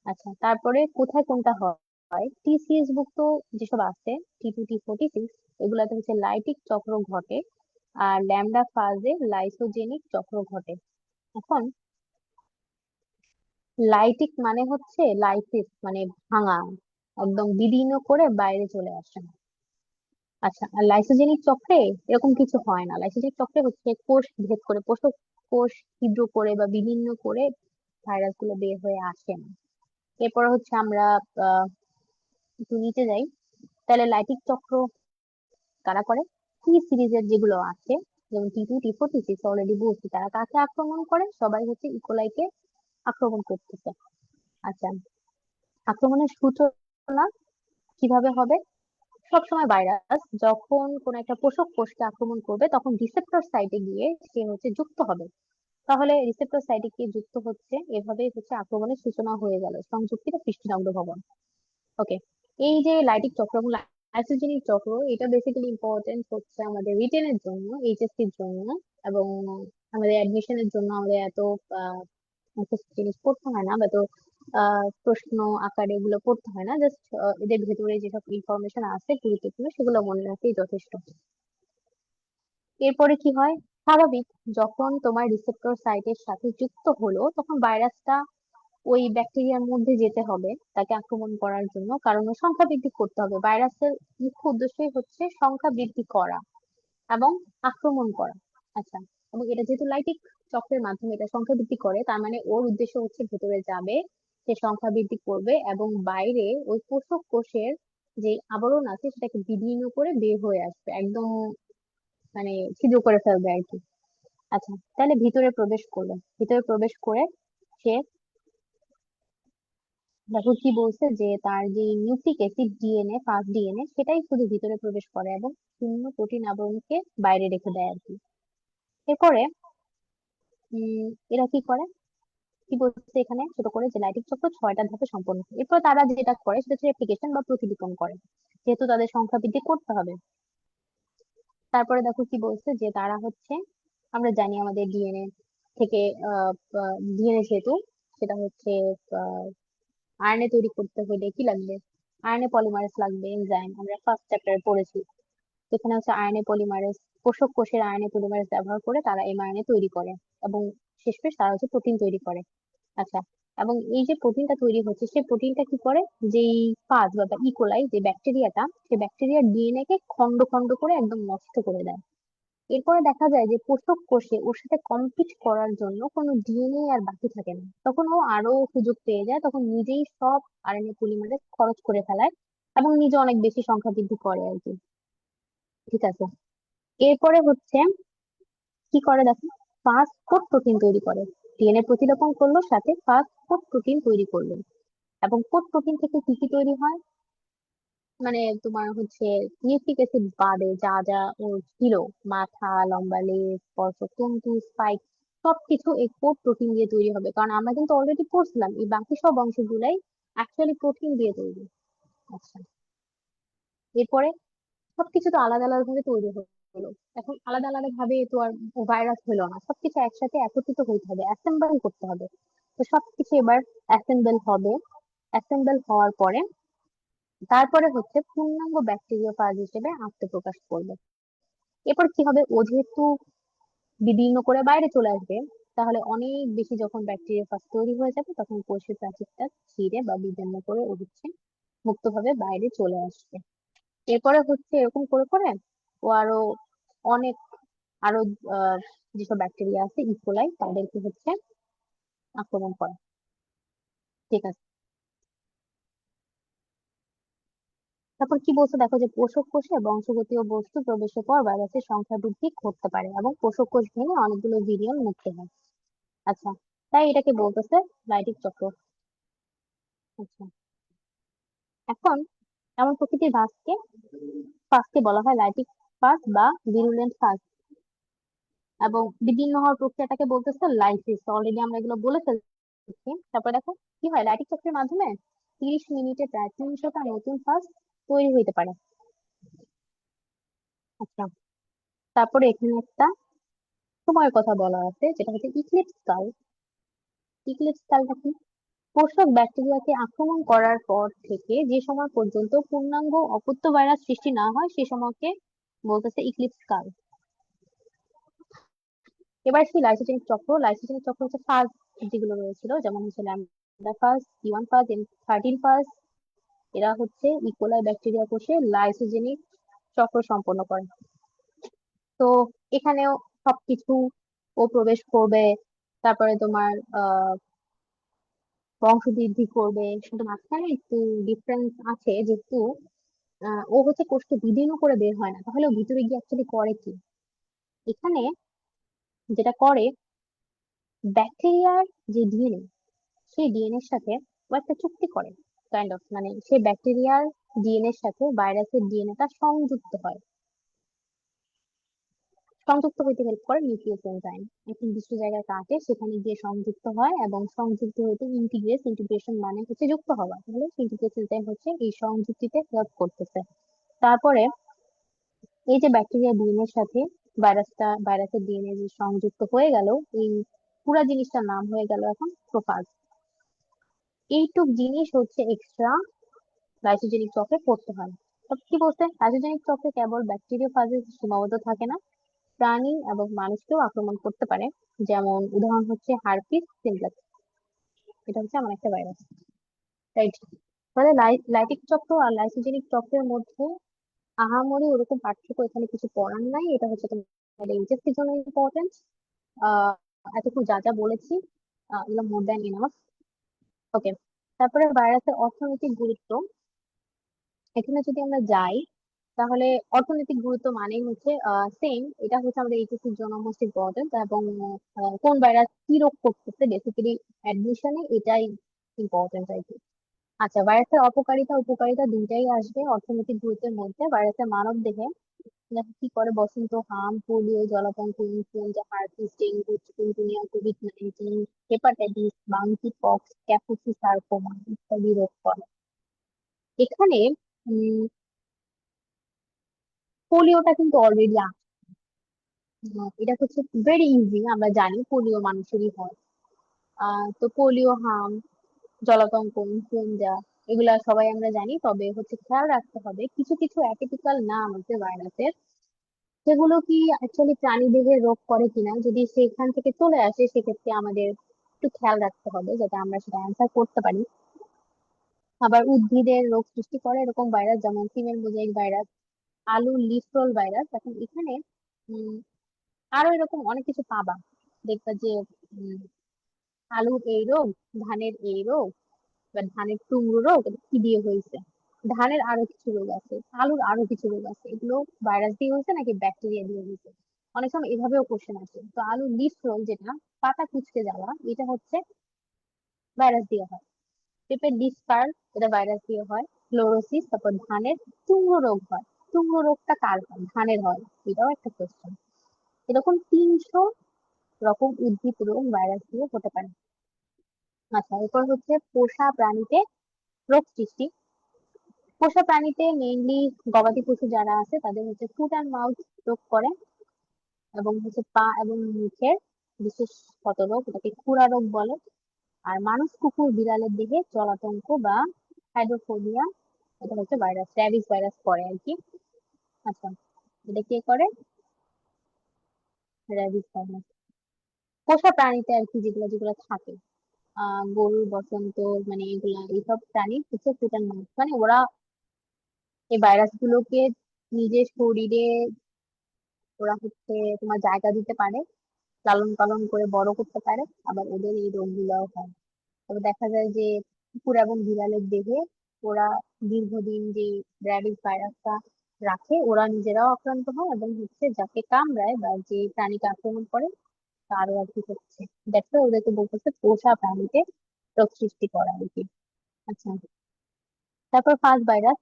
আচ্ছা, তারপরে কোথায় কোনটা হয়, টিসিএস ভুক্ত যেসব আছে T2 T46 এগুলাতে হচ্ছে লাইটিক চক্র ঘটে, আর ল্যামডা ফাজে লাইসোজেনিক চক্র ঘটে। এখন লাইটিক মানে হচ্ছে লাইসিস মানে ভাঙা, একদম বিদীর্ণ করে বাইরে চলে আসে। আচ্ছা, আর লাইসোজেনিক চক্রে এরকম কিছু হয় না। লাইসোজেনিক চক্রে হচ্ছে কোষ ভেদ করে, পোষক কোষ ছিদ্র করে বা বিলীন করে ভাইরাস গুলো বের হয়ে আসে না। এরপর হচ্ছে আমরা আহ একটু নিচে যাই, তাহলে লাইটিক চক্র কারা করে? টি সিরিজের যেগুলো আছে, যেমন T2 T46 অলরেডি বলছি, তারা কাকে আক্রমণ করে? সবাই হচ্ছে ইকোলাইকে আক্রমণ করতেছে। আচ্ছা, আক্রমণের সূচনা কিভাবে হবে? সবসময় ভাইরাস যখন কোন একটা পোষক কোষকে আক্রমণ করবে তখন রিসেপ্টর সাইটে গিয়ে সে হচ্ছে যুক্ত হবে। তাহলে রিসেপ্টর সাইটে গিয়ে যুক্ত হচ্ছে, এভাবেই হচ্ছে আক্রমণের সূচনা হয়ে গেল, সংযুক্তিটা পৃষ্ঠদণ্ড ভবন। ওকে, এই যে লাইটিক চক্র এবং লাইসোজেনিক চক্র, এটা বেসিক্যালি ইম্পর্টেন্ট হচ্ছে আমাদের রিটেনের জন্য, এইচএসসির জন্য, এবং আমাদের অ্যাডমিশনের জন্য আমাদের এত মুখস্থ জিনিস পড়তে হয় না, বা এত প্রশ্ন আকারে এগুলো পড়তে হয় না। জাস্ট এদের ভেতরে যেসব ইনফরমেশন আছে গুরুত্বপূর্ণ সেগুলো মনে রাখলেই যথেষ্ট। এরপরে কি হয়? স্বাভাবিক, যখন তোমার রিসেপ্টর সাইটের সাথে যুক্ত হলো তখন ভাইরাসটা ওই ব্যাকটেরিয়ার মধ্যে যেতে হবে তাকে আক্রমণ করার জন্য, কারণ ওর সংখ্যা বৃদ্ধি করতে হবে। ভাইরাসের মুখ্য উদ্দেশ্যই হচ্ছে সংখ্যা বৃদ্ধি করা এবং আক্রমণ করা। আচ্ছা, এবং এটা যেহেতু লাইটিক চক্রের মাধ্যমে এটা সংখ্যা বৃদ্ধি করে, তার মানে ওর উদ্দেশ্য হচ্ছে ভেতরে যাবে, সে সংখ্যা বৃদ্ধি করবে এবং বাইরে ওই পোষক কোষের যে আবরণ আছে সেটাকে বিদীর্ণ করে বের হয়ে আসবে, একদম মানে ছিদ্র করে ফেলবে আর কি। আচ্ছা, তাহলে ভিতরে প্রবেশ করলো, ভিতরে প্রবেশ করে সে, দেখো কি বলছে, যে তার যে nucleic acid DNA, first DNA, সেটাই শুধু ভিতরে প্রবেশ করে এবং শূন্য প্রোটিন আবরণকে বাইরে রেখে দেয় আর কি। এরপরে এরা কি করে, কি বলছে এখানে ছোট করে, যে লাইটিং চক্র 6টা ধাপে সম্পন্ন হয়। এরপর তারা যেটা করে সেটা হচ্ছে রেপ্লিকেশন বা প্রতিলিপন করে, যেহেতু তাদের সংখ্যা বৃদ্ধি করতে হবে। তারপরে দেখো কি বলছে, যে তারা হচ্ছে, আমরা জানি আমাদের ডিএনএ থেকে ডিএনএ যেহেতু সেটা হচ্ছে আরএনএ তৈরি করতে হলে কি লাগবে? আরএনএ পলিমারেজ লাগবে, এনজাইম, আমরা ফার্স্ট চ্যাপ্টারে পড়েছি। এখানে হচ্ছে আরএনএ পলিমারেজ, পোষক কোষের আরএনএ পলিমারেজ ব্যবহার করে তারা এমআরএনএ তৈরি করে এবং শেষমেশ তারা হচ্ছে প্রোটিন তৈরি করে। আচ্ছা, এবং এই যে প্রোটিনটা তৈরি হচ্ছে সেই প্রোটিনটা কি করে, যেই ফাজ বা ইকোলাই যে ব্যাকটেরিয়াটা, সেই ব্যাকটেরিয়ার ডিএনএ কে খন্ড খন্ড করে একদম নষ্ট করে দেয়। এরপরে দেখা যায় যে পোষক কোষে ওর সাথে কম্পিট করার জন্য কোনো ডিএনএ আর বাকি থাকে না, তখন ও আরো সুযোগ পেয়ে যায়, তখন নিজেই সব আরএনএ পলিমারেজ খরচ করে ফেলায় এবং নিজে অনেক বেশি সংখ্যা বৃদ্ধি করে আর কি। ঠিক আছে, এরপরে হচ্ছে কি করে দেখো, ফাস্ট ফুড প্রোটিন তৈরি করে, ডিএনএ প্রতিলেপন করলো, সাথে ফাস্ট ফুড প্রোটিন তৈরি করলো। এবং ফুড প্রোটিন থেকে কি কি তৈরি হয়, মানে তোমার হচ্ছে নিউক্লিক অ্যাসিড বাদে যা যা ওর ছিল, মাথা, লম্বা লেজ, স্পর্শক তন্তু, স্পাইক, সবকিছু এই কোড প্রোটিন দিয়ে তৈরি হবে, কারণ আমরা কিন্তু অলরেডি পড়ছিলাম এই বাকি সব অংশগুলাই অ্যাকচুয়ালি প্রোটিন দিয়ে তৈরি। আচ্ছা, এরপরে সবকিছু তো আলাদা আলাদা ভাবে তৈরি হলো, এখন আলাদা আলাদা ভাবে তো আর ভাইরাস হলো না, সবকিছু একসাথে একত্রিত হইতে হবে, অ্যাসেম্বল করতে হবে। তো সবকিছু এবার অ্যাসেম্বল হবে, অ্যাসেম্বল হওয়ার পরে তারপরে হচ্ছে পূর্ণাঙ্গ ব্যাকটেরিওফাজ হিসেবে আত্মপ্রকাশ করবে। এরপর কি হবে, ও যেহেতু বিদীর্ণ করে বাইরে চলে আসবে, তাহলে অনেক বেশি যখন ব্যাকটেরিওফাজ তৈরি হয়ে যাবে তখন কোষের প্রাচীরটা ছিঁড়ে বা বিদীর্ণ করে ও হচ্ছে মুক্তভাবে বাইরে চলে আসবে। এরপরে হচ্ছে এরকম করে করে ও আরো অনেক, আরো আহ, যেসব ব্যাকটেরিয়া আছে ইকোলাই তাদেরকে হচ্ছে আক্রমণ করে। ঠিক আছে, তারপর কি বলছে দেখো, যে পোষক কোষে বংশগতীয় বস্তু প্রবেশের পর ভাইরাসের সংখ্যা বৃদ্ধি ঘটতে পারে এবং পোষক কোষ ভেঙে অনেকগুলো ভিরিয়ন মুক্ত হয়। আচ্ছা, তাই এটাকে বলতেছে লাইটিক চক্র। আচ্ছা, এখন এমন প্রকৃতির ফাজকে বলা হয় লাইটিক ফাজ বা ভিরুলেন্ট ফাজ, এবং বিদীর্ণ হওয়ার প্রক্রিয়াটাকে বলতেছে লাইসিস, অলরেডি আমরা এগুলো বলে ফেলছি। তারপর দেখো কি হয়, লাইটিক চক্রের মাধ্যমে 30 মিনিটে প্রায় 300টা নতুন ফাজ তৈরি হইতে পারে। আচ্ছা, তারপরে এখানে একটা সময়ের কথা বলা আছে, যেটা হচ্ছে ইক্লিপস কাল। ইক্লিপস কালটা কি? পোষক ব্যাকটেরিয়াকে আক্রমণ করার পর থেকে যে সময় পর্যন্ত পূর্ণাঙ্গ অপত্য ভাইরাস সৃষ্টি না হয় সে সময়কে বলতেছে ইক্লিপস কাল। এবার সেই লাইসোজেনিক চক্র, লাইসোজেনিক চক্র হচ্ছে ফাজ যেগুলো রয়েছিল, যেমন হচ্ছে ল্যামডা ফাজ, টি1 ফাজ, 13 ফাজ, এরা হচ্ছে ইকোলাই ব্যাকটেরিয়া কোষে লাইসোজেনিক চক্র সম্পন্ন করে। তো এখানেও সবকিছু ও প্রবেশ করবে, তারপরে তোমার বংশবৃদ্ধি করবে, কিন্তু মাঝখানে একটু ডিফারেন্স আছে, যেহেতু ও হচ্ছে কোষকে বিদীর্ণ করে বের হয় না, তাহলে ও ভিতরে গিয়ে অ্যাকচুয়ালি করে কি? এখানে যেটা করে, ব্যাকটেরিয়ার যে ডিএনএ, সেই ডিএনএ এর সাথে ও একটা চুক্তি করে, কাইন্ড অফ, মানে সেই ব্যাকটেরিয়ার ডিএনএ এর সাথে ভাইরাসের ডিএনএটা সংযুক্ত হয়। সংযুক্ত হইতে হেল্প করে নিউক্লিয়াস এনজাইম। একটা নির্দিষ্ট জায়গায় কাটে, সেখানে গিয়ে সংযুক্ত হয়, এবং সংযুক্ত হইতে ইন্টিগ্রেস, ইন্টিগ্রেশন মানে হচ্ছে যুক্ত হওয়া, তাহলে ইন্টিগ্রেস এনজাইম হচ্ছে এই সংযুক্তিতে হেল্প করতেছে। তারপরে এই যে ব্যাকটেরিয়া ডিএনএ এর সাথে ভাইরাসের ডিএনএ যে সংযুক্ত হয়ে গেল, এই পুরা জিনিসটার নাম হয়ে গেল এখন প্রোফাজ। এইটুক জিনিস হচ্ছে এক্সট্রা লাইসোজেনিক চক্রে করতে হয়। তবে কি বলতে, লাইসোজেনিক চক্রে কেবল ব্যাকটেরিয়া ফাজে সীমাবদ্ধ থাকে না, প্রাণী এবং মানুষকেও আক্রমণ করতে পারে। যেমন উদাহরণ হচ্ছে হারপিস সিমপ্লেক্স, এটা হচ্ছে এমন একটা ভাইরাস, রাইট? তাহলে লাইটিক চক্র আর লাইসোজেনিক চক্রের মধ্যে আহামরি ওরকম পার্থক্য এখানে কিছু পড়ার নাই। এটা হচ্ছে তোমাদের এইচএসসি জন্য ইম্পর্টেন্ট। আহ এতটুকু যা যা বলেছি, এগুলো মোর দ্যান ইনাফ। ওকে, তারপরে ভাইরাসের অর্থনৈতিক গুরুত্ব। এখানে যদি আমরা যাই, তাহলে অর্থনৈতিক গুরুত্ব মানেই হচ্ছে সেম, এটা হচ্ছে আমাদের এইচএসসি এর জন্য মোস্ট ইম্পর্টেন্ট, এবং কোন ভাইরাস কি রোগ করতেছে বেসিক্যালি অ্যাডমিশনে এটাই ইম্পর্টেন্ট আর কি। আচ্ছা, ভাইরাসের অপকারিতা উপকারিতা দুইটাই আসবে অর্থনৈতিক গুরুত্বের মধ্যে। ভাইরাসের মানব দেহে দেখো কি করে, বসন্ত, হাম, পোলিও, জলাতঙ্ক, ইনফ্লুয়েঞ্জা, হার্পিস, ডেঙ্গু, চিকুনগুনিয়া, কোভিড-19, hepatitis, monkey pox, Kaposi sarcoma ইত্যাদি রোগ করে। এখানে পোলিওটা কিন্তু অলরেডি আছে। এটা হচ্ছে ভেরি ইজি, আমরা জানি পোলিও মানুষেরই হয়। তো পোলিও, হাম, জলাতঙ্ক, ইনফ্লুয়েঞ্জা, এগুলা সবাই আমরা জানি। তবে হচ্ছে খেয়াল রাখতে হবে কিছু কিছু অ্যাটিপিক্যাল নাম আছে ভাইরাসের, সেগুলো কি অ্যাকচুয়ালি প্রাণী দেহে রোগ করে কিনা, যদি সেখান থেকে চলে আসে সেক্ষেত্রে আমাদের একটু খেয়াল রাখতে হবে যাতে আমরা সেটা অ্যান্সার করতে পারি। আবার উদ্ভিদের রোগ সৃষ্টি করে এরকম ভাইরাস, যেমন ফিমেল মোজাইক ভাইরাস, আলু লিফ রোল ভাইরাস। এখন এখানে উম আরো এরকম অনেক কিছু পাবা, দেখবা যে উম, আলুর এই রোগ, ধানের এই রোগ, বা ধানের টুংরো রোগ, এটা কি দিয়ে হয়েছে। ধানের আরো কিছু রোগ আছে, আলুর আরো কিছু রোগ আছে, এগুলো ভাইরাস দিয়ে হয়েছে নাকি ব্যাকটেরিয়া দিয়ে হয়েছে। অনেক সময় এভাবেও কোশ্চেন আসে। তো আলুর লিফ রোগ, যেটা পাতা কুঁচকে যাওয়া, এটা হচ্ছে ভাইরাস দিয়ে হয়। পেঁপের লিফ কার্ল, এটা ভাইরাস দিয়ে হয়। ক্লোরোসিস, তারপর ধানের টুংরো রোগ হয়, টুংরো রোগটা কার হয়? ধানের হয়, এটাও একটা কোশ্চেন। এরকম 300 রকম উদ্ভিদ রোগ ভাইরাস দিয়ে হতে পারে। আচ্ছা, এরপর হচ্ছে পোষা প্রাণীতে রোগ সৃষ্টি। পোষা প্রাণীতে মেইনলি গবাদি পশু যারা আছে তাদের হচ্ছে ফুট অ্যান্ড মাউথ রোগ করে, এবং হচ্ছে পা এবং মুখের বিশেষ ক্ষত রোগ, এটাকে খুরা রোগ বলে। আর মানুষ, কুকুর, বিড়ালের দিকে জলাতঙ্ক বা হাইড্রোফোবিয়া, এটা হচ্ছে ভাইরাস, র্যাবিস ভাইরাস করে আর কি। আচ্ছা, এটা কে করে? র্যাবিস ভাইরাস পোষা প্রাণীতে আর কি, যেগুলো যেগুলো থাকে, গরুর বসন্ত, মানে এগুলা, এইসব প্রাণী হচ্ছে ফুট অ্যান্ড মাউথ, মানে ওরা এই ভাইরাস গুলোকে নিজের শরীরে ওরা হচ্ছে তোমার জায়গা দিতে পারে, লালন পালন করে বড় করতে পারে, আবার ওদের এই রোগগুলাও হয়। তবে দেখা যায় যে কুকুর এবং বিড়ালের দেহে ওরা দীর্ঘদিন যে র্যাবিস ভাইরাসটা রাখে, ওরা নিজেরাও আক্রান্ত হয়, এবং হচ্ছে যাকে কামড়ায় বা যে প্রাণীকে আক্রমণ করে তারও আর কি হচ্ছে। দেখো, ওদেরকে বলতেছে পোষা প্রাণীতে রোগ সৃষ্টি করা আর কি। আচ্ছা, তারপর ফাজ ভাইরাস,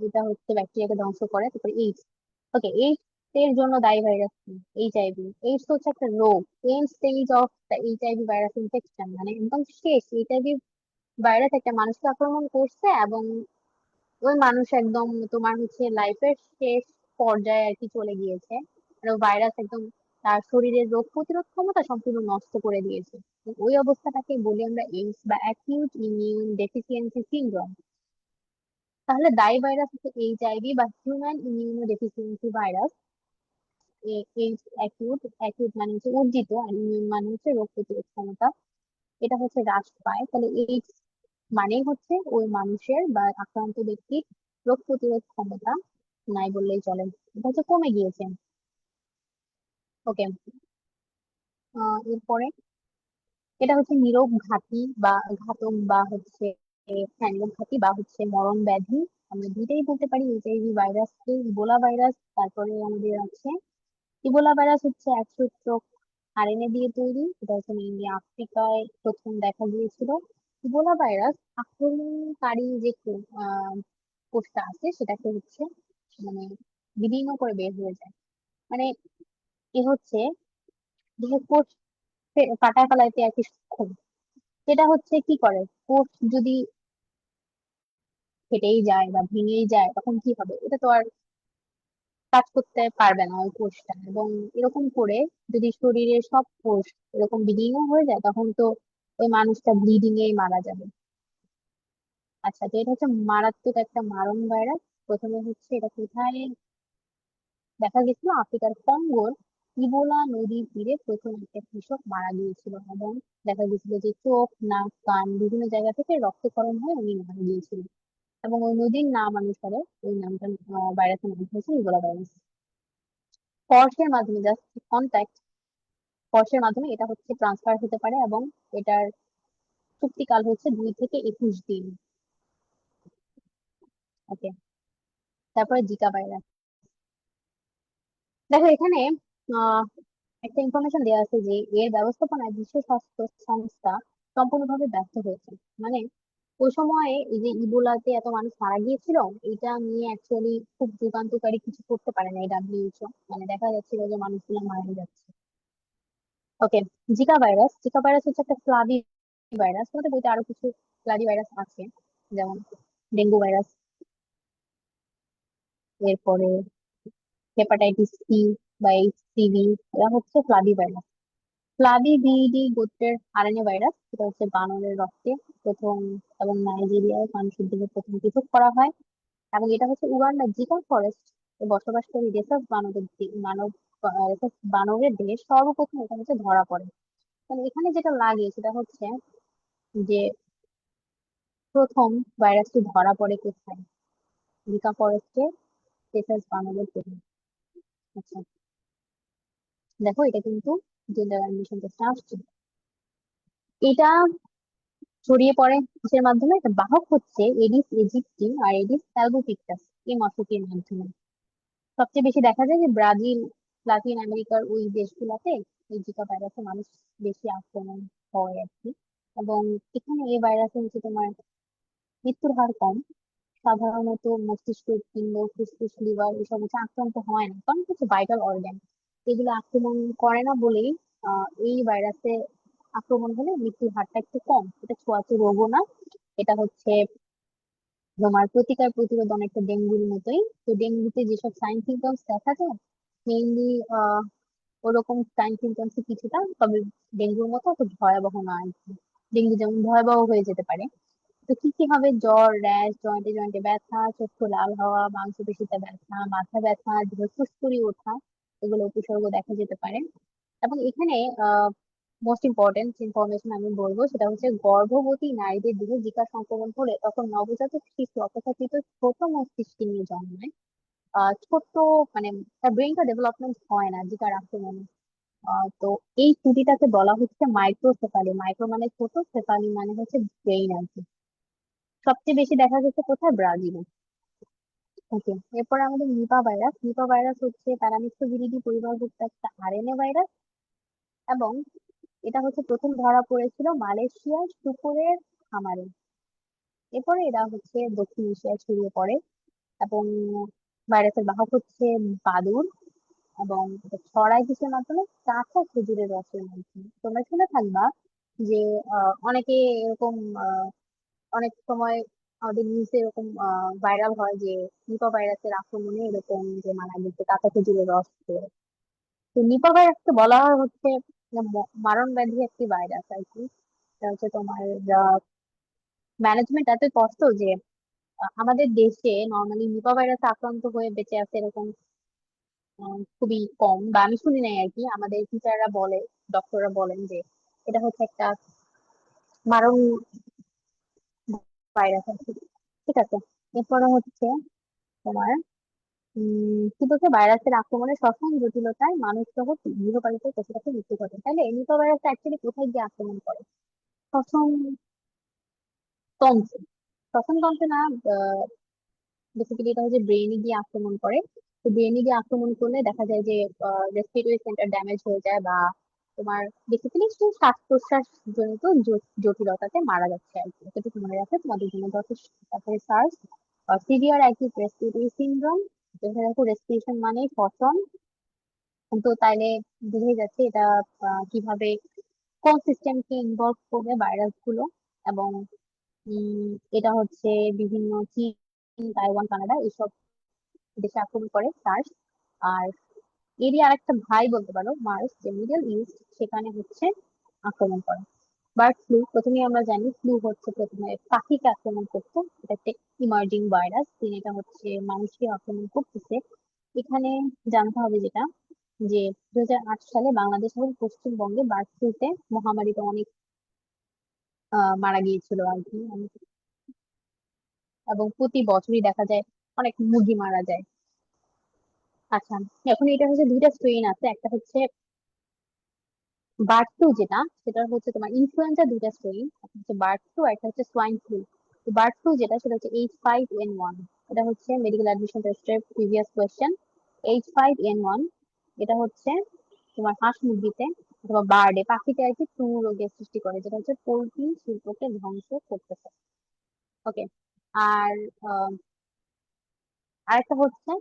এটা হচ্ছে ব্যাকটেরিয়াকে ধ্বংস করে। তারপর এইডস। ওকে, এইডস এর জন্য দায়ী ভাইরাস কি? এইচআইভি। এইডস হচ্ছে একটা রোগ, end stage of the HIV virus infection, মানে একদম শেষ। এইচআইভি ভাইরাস একটা মানুষকে আক্রমণ করছে, এবং ওই মানুষ একদম তোমার হচ্ছে লাইফের শেষ পর্যায়ে আর কি চলে গিয়েছে, আর ভাইরাস একদম তার শরীরের রোগ প্রতিরোধ ক্ষমতা সম্পূর্ণ নষ্ট করে দিয়েছে। তো ওই অবস্থাটাকে বলি আমরা এইডস বা অ্যাকিউট ইমিউন ডেফিসিয়েন্সি সিনড্রোম। তাহলে দাই ভাইরাস হচ্ছে এইচআইভি বা human immuno deficiency virus. AIDS acute, acute মানে হচ্ছে অর্জিত, আর ইমিউন মানে হচ্ছে রোগ প্রতিরোধ ক্ষমতা, এটা হচ্ছে হ্রাস পায়। তাহলে এইডস মানে হচ্ছে ওই মানুষের বা আক্রান্ত ব্যক্তির রোগ প্রতিরোধ ক্ষমতা নাই বললেই চলে, এটা হচ্ছে কমে গিয়েছে। ওকে, এরপরে এটা হচ্ছে নীরব ঘাতী বা ঘাতক বা হচ্ছে নীরব ঘাতী বা হচ্ছে মরণ ব্যাধি। আমরা দুইটাই বলতে পারি, এইচআইভি ভাইরাসকে ইবোলা ভাইরাস। তারপরে আমাদের আছে ইবোলা ভাইরাস হচ্ছে একসূত্রক আরএনএ দিয়ে তৈরি, এটা হচ্ছে মেইনলি আফ্রিকায় প্রথম দেখা গিয়েছিল। ইবোলা ভাইরাস আক্রমণকারী যে কোষটা আছে সেটাকে হচ্ছে মানে বিভিন্ন করে বের হয়ে যায়, মানে এ হচ্ছে যে কোষ কাটায় ফেলাইতে আর কি সক্ষম। সেটা হচ্ছে কি করে, কোষ যদি ফেটেই যায় বা ভেঙেই যায় তখন কি হবে, এটা তো আর কাজ করতে পারবে না ওই কোষটা। এবং এরকম করে যদি শরীরের সব কোষ এরকম বিলীন হয়ে যায় তখন তো ওই মানুষটা ব্লিডিং এই মারা যাবে। আচ্ছা, তো এটা হচ্ছে মারাত্মক একটা মারণ ভাইরাস। প্রথমে হচ্ছে এটা কোথায় দেখা গেছিল, আফ্রিকার কঙ্গোর ইবোলা নদীর তীরে প্রথম একটা কৃষক মারা গিয়েছিল, এবং দেখা গেছিল যে চোখ নাক কান বিভিন্ন জায়গা থেকে রক্তক্ষরণ হয়ে উনি মারা গিয়েছিলেন। এবং ওই নদীর নাম অনুসারে ওই নামটা ভাইরাসের নাম হয়েছে ইবোলা ভাইরাস। স্পর্শের মাধ্যমে, জাস্ট কন্ট্যাক্ট, স্পর্শের মাধ্যমে এটা হচ্ছে ট্রান্সফার হতে পারে, এবং এটার চুক্তিকাল হচ্ছে 2 থেকে 21 দিন। ওকে, তারপরে জিকা ভাইরাস। দেখো এখানে আহ একটা ইনফরমেশন দেওয়া আছে যে এর ব্যবস্থাপনায় বিশ্ব স্বাস্থ্য সংস্থা সম্পূর্ণভাবে ব্যর্থ হয়েছে। মানে ওই সময়ে এই যে ইবোলাতে এত মানুষ মারা গিয়েছিল, এটা নিয়ে অ্যাকচুয়ালি খুব যুগান্তকারী কিছু করতে পারে না এই ডাব্লিউএইচও, মানে দেখা যাচ্ছিল যে মানুষগুলো মারা যাচ্ছে। ওকে, জিকা ভাইরাস। জিকা ভাইরাস হচ্ছে একটা ফ্লাভি ভাইরাস, তোমাদের বইতে আরো কিছু ফ্লাভি ভাইরাস আছে, যেমন ডেঙ্গু ভাইরাস, এরপরে হেপাটাইটিস সি বা এইচসিভি, এরা হচ্ছে ফ্লাভি ভাইরাস। ফ্লাভি ভিডি গোত্রের আরএনএ ভাইরাস, সেটা হচ্ছে বানরের রক্তে প্রথম এবং নাইজেরিয়ায় মানুষের দিকে প্রথম পৃথক করা হয়। এবং এটা হচ্ছে উগান্ডার জিকা ফরেস্ট বসবাসকারী রেসাস বানরের রেসাস বানরের দেহে সর্বপ্রথম এটা হচ্ছে ধরা পড়ে। মানে এখানে যেটা লাগে সেটা হচ্ছে যে প্রথম ভাইরাসটি ধরা পড়ে কোথায়, জিকা ফরেস্টে রেসাস বানরের দেহে। আচ্ছা, দেখো এটা কিন্তু জেন্ডার অ্যানিমেশন টেস্টে আসছে। এটা ছড়িয়ে পড়ে কিসের মাধ্যমে, এটা বাহক হচ্ছে এডিস ইজিপ্টি আর এডিস অ্যালবুটিকটাস এই মশকের মাধ্যমে। সবচেয়ে বেশি দেখা যায় যে ব্রাজিল, লাতিন আমেরিকার ওই দেশগুলোতে এই জিকা ভাইরাসে মানুষ বেশি আক্রমণ হয় আর কি। এবং এখানে এই ভাইরাসে হচ্ছে তোমার মৃত্যুর হার কম। সাধারণত মস্তিষ্ক পিণ্ড ফুসফুস লিভার এসব হচ্ছে আক্রান্ত হয় না, কারণ হচ্ছে ভাইটাল অর্গান এগুলো আক্রমণ করে না বলেই এই ভাইরাসে আক্রমণ হলে মৃত্যুর হারটা একটু কম। এটা ছোঁয়াচে রোগও না, এটা হচ্ছে তোমার প্রতিকার প্রতিরোধ অনেকটা ডেঙ্গুর মতোই। তো ডেঙ্গুতে যেসব সাইন সিমটমস দেখা যায় মেইনলি ওরকম সাইন সিমটমস কিছুটা, তবে ডেঙ্গুর মতো অত ভয়াবহ না আর কি। ডেঙ্গু যেমন ভয়াবহ হয়ে যেতে পারে। তো কি কি হবে, জ্বর, র্যাশ, জয়েন্টে জয়েন্টে ব্যথা, চক্ষু লাল হওয়া, মাংসপেশিতে ব্যথা, মাথা ব্যথা, দেহে ফুসকুড়ি ওঠা, এগুলো উপসর্গ দেখা যেতে পারে। এবং এখানে মোস্ট ইম্পর্টেন্ট ইনফরমেশন আমি বলবো সেটা হচ্ছে গর্ভবতী নারীদের দেহে জিকা সংক্রমণ হলে তখন নবজাতক শিশু অপেক্ষাকৃত ছোট মস্তিষ্ক নিয়ে জন্মায়। ছোট্ট, মানে তার ব্রেনটা ডেভেলপমেন্ট হয় না জিকার আক্রমণে। তো এই ত্রুটিটাকে বলা হচ্ছে মাইক্রোসেফালি। মাইক্রো মানে ছোট, সেফালি মানে হচ্ছে ব্রেইন আর কি। সবচেয়ে বেশি দেখা গেছে কোথায়, ব্রাজিলে। ওকে, এরপরে আমাদের নিপা ভাইরাস। নিপা ভাইরাস হচ্ছে প্যারামিক্সোভিরিডি পরিবারভুক্ত একটা আরএনএ ভাইরাস, এবং এটা হচ্ছে প্রথম ধরা পড়েছিল মালয়েশিয়ার শুকরের খামারে। এরপরে এরা হচ্ছে দক্ষিণ এশিয়ায় ছড়িয়ে পড়ে। এবং ভাইরাসের বাহক হচ্ছে বাদুড়, এবং এটা ছড়ায় কিসের মাধ্যমে, কাঁচা খেজুরের রসের মাধ্যমে। তোমরা শুনে থাকবা যে অনেকে এরকম অনেক সময় আমাদের নিউজে এরকম ভাইরাল হয় যে নিপা ভাইরাসের আক্রমণে এরকম যে মারা গেছে কাঁচা খেজুরের রস খেয়ে। তো নিপা ভাইরাসকে বলা হয় হচ্ছে মারণ ব্যাধি একটি ভাইরাস আর কি। এটা হচ্ছে তোমার ম্যানেজমেন্ট এত কষ্ট যে আমাদের দেশে নর্মালি নিপা ভাইরাসে আক্রান্ত হয়ে বেঁচে আছে এরকম খুবই কম, বা আমি শুনি নাই আর কি। আমাদের টিচাররা বলে, ডক্টররা বলেন যে এটা হচ্ছে একটা মারণ ভাইরাস আর কি। ঠিক আছে, এরপরে হচ্ছে তোমার কি বলছে, ভাইরাসের আক্রমণে সক্ষম জটিলতায় মানুষ সহ গৃহপালিত পশুপাখির মৃত্যু ঘটে। তাহলে নিপা ভাইরাস অ্যাকচুয়ালি কোথায় গিয়ে আক্রমণ করে? শ্বসন তন্ত্রে। শ্বসন তন্ত্রে না, বেসিক্যালি এটা হচ্ছে ব্রেনে গিয়ে আক্রমণ করে। তো ব্রেনে গিয়ে আক্রমণ করলে দেখা যায় যে রেসপিরেটরি সেন্টার ড্যামেজ হয়ে যায়, বা তোমার বেসিক্যালি শ্বাস প্রশ্বাস জনিত জটিলতাতে মারা যাচ্ছে আর কি। এটুকু মনে রাখে তোমাদের জন্য যথেষ্ট। তারপরে SARS, severe acute respiratory syndrome. দেখা দেখো রেসপিরেশন মানে শ্বসন, তো তাইলে বুঝেই যাচ্ছে এটা কিভাবে, কোন সিস্টেমকে ইনভলভ করবে ভাইরাস গুলো। এবং এটা হচ্ছে বিভিন্ন চীন, তাইওয়ান, কানাডা এইসব দেশে আক্রমণ করে সার্স। আর এরই আরেকটা ভাই বলতে পারো মার্স, যে মিডল ইস্ট, সেখানে হচ্ছে আক্রমণ করে। বার্ড ফ্লু, প্রথমেই আমরা জানি ফ্লু হচ্ছে প্রথমে পাখিকে আক্রমণ করতো, এটা একটা ইমার্জিং ভাইরাস, এটা হচ্ছে মানুষকে আক্রমণ করতেছে। এখানে জানতে হবে যেটা, যে 2008 সালে বাংলাদেশ এবং পশ্চিমবঙ্গে বার্ড ফ্লুতে মহামারীতে অনেক মারা গিয়েছিল আর কি। এবং প্রতি বছরই দেখা যায় অনেক মুরগি মারা যায়। আচ্ছা, এখন এটা হচ্ছে দুইটা স্ট্রেন আছে, একটা হচ্ছে বার্ড ফ্লু, যেটা সেটা হচ্ছে তোমার ইনফ্লুয়েঞ্জা, দুইটা স্ট্রেন, একটা হচ্ছে বার্ড ফ্লু আর একটা হচ্ছে সোয়াইন ফ্লু। তো বার্ড ফ্লু যেটা, সেটা হচ্ছে H5N1। এটা হচ্ছে মেডিকেল অ্যাডমিশন টেস্টের প্রিভিয়াস কোয়েশ্চেন। H5N1 এটা হচ্ছে তোমার হাঁস মুরগিতে অথবা বার্ডে, পাখিতে আর কি ফ্লু রোগের সৃষ্টি করে, যেটা হচ্ছে পোল্ট্রি শিল্পকে ধ্বংস করতেছে। ওকে। আর আরেকটা হচ্ছে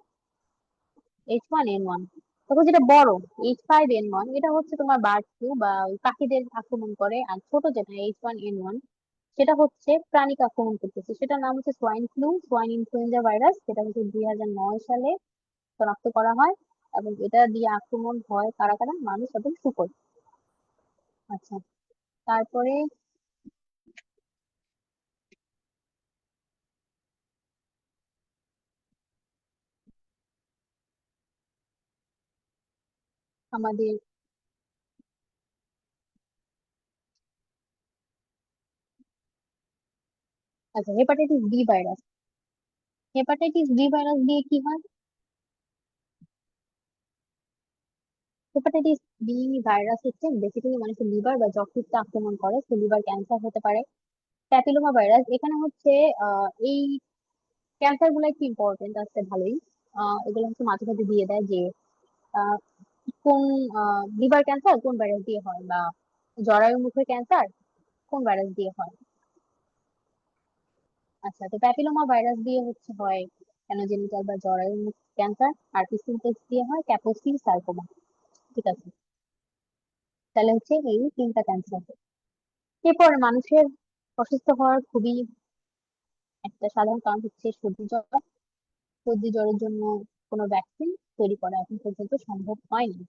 H1N1। তখন যেটা বড় H5N1, এটা হচ্ছে তোমার বার্ড ফ্লু বা ওই পাখিদের আক্রমণ করে। আর ছোট যেটা H1N1, সেটা হচ্ছে প্রাণীকে আক্রমণ করতেছে, সেটার নাম হচ্ছে swine flu, swine influenza virus. সেটা হচ্ছে 2009 সালে শনাক্ত করা হয়। এবং এটা দিয়ে আক্রমণ হয় কারা কারা? মানুষ এবং শুকর। আচ্ছা, তারপরে আমাদের, আচ্ছা, hepatitis B virus. Hepatitis B virus দিয়ে কি হয়? হেপাটাইটিস বি ভাইরাস হচ্ছে বেসিক্যালি মানুষের লিভার বা যকৃৎকে আক্রমণ করে, তো লিভার ক্যান্সার হতে পারে। প্যাপিলোমা ভাইরাস, এখানে হচ্ছে এই ক্যান্সার গুলো একটু ইম্পর্টেন্ট আছে ভালোই। এগুলো হচ্ছে মাঝে মাঝে দিয়ে দেয় যে আহ, কোন লিভার ক্যান্সার কোন ভাইরাস দিয়ে হয়, বা জরায়ু মুখের ক্যান্সার কোন ভাইরাস দিয়ে হয়। আচ্ছা, তো প্যাপিলোমা ভাইরাস দিয়ে হচ্ছে হয় অ্যানোজেনিটাল বা জরায়ু মুখ ক্যান্সার, আর পিসিএস দিয়ে হয় ক্যাপোসি সার্কোমা। ঠিক আছে, তাহলে হচ্ছে এই তিনটা ক্যান্সার। এরপর মানুষের অসুস্থ হওয়ার খুবই একটা সাধারণ কারণ হচ্ছে সর্দি জ্বর। সর্দি জ্বরের জন্য কোনো ভ্যাকসিন তৈরি করা এখন পর্যন্ত সম্ভব হয়নি।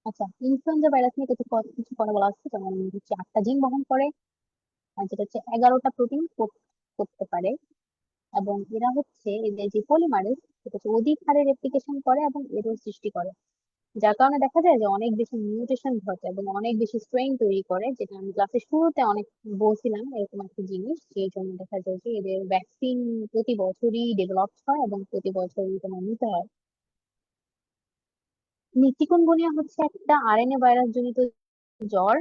আচ্ছা, ইনফ্লুয়েঞ্জা ভাইরাস নিয়ে কিছু কথা বলা হচ্ছে, যেমন হচ্ছে 8টা জিন বহন করে, আর যেটা হচ্ছে 11টা প্রোটিন করতে পারে। এবং এরা হচ্ছে এদের যে পলিমারেজ, সেটা হচ্ছে অধিক হারে রেপ্লিকেশন করে এবং এরর সৃষ্টি করে, যার কারণে দেখা যায় যে অনেক বেশি মিউটেশন ঘটে এবং অনেক বেশি স্ট্রেইন তৈরি করে, যেটা আমি ক্লাসের শুরুতে অনেক বলছিলাম এরকম একটা জিনিস। সেই জন্য দেখা যায় যে এদের ভ্যাকসিন প্রতি বছরই ডেভেলপ হয় এবং প্রতি বছরই তোমার নিতে হয়। চিকুনগুনিয়া হচ্ছে একটা আরএনএ ভাইরাস জনিত জ্বর।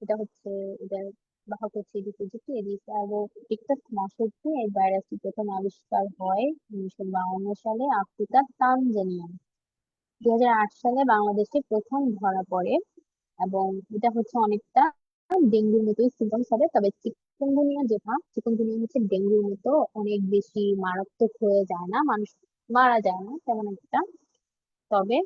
এটা হচ্ছে, এটার বাহক হচ্ছে এডিস ইজিপ্টি, এডিস অ্যারোপিক্টাস মশাটি। এই ভাইরাসটি প্রথম আবিষ্কার হয় 1952 সালে আফ্রিকার তানজানিয়ায়। 2008 সালে বাংলাদেশে প্রথম ধরা পড়ে। এবং এটা হচ্ছে অনেকটা ডেঙ্গুর মতোই সিমটমস হবে, তবে চিকুনগুনিয়া হচ্ছে ডেঙ্গুর মতো অনেক বেশি মারাত্মক হয়ে যায় না, মানুষ মারা যায় না তেমন একটা। তবে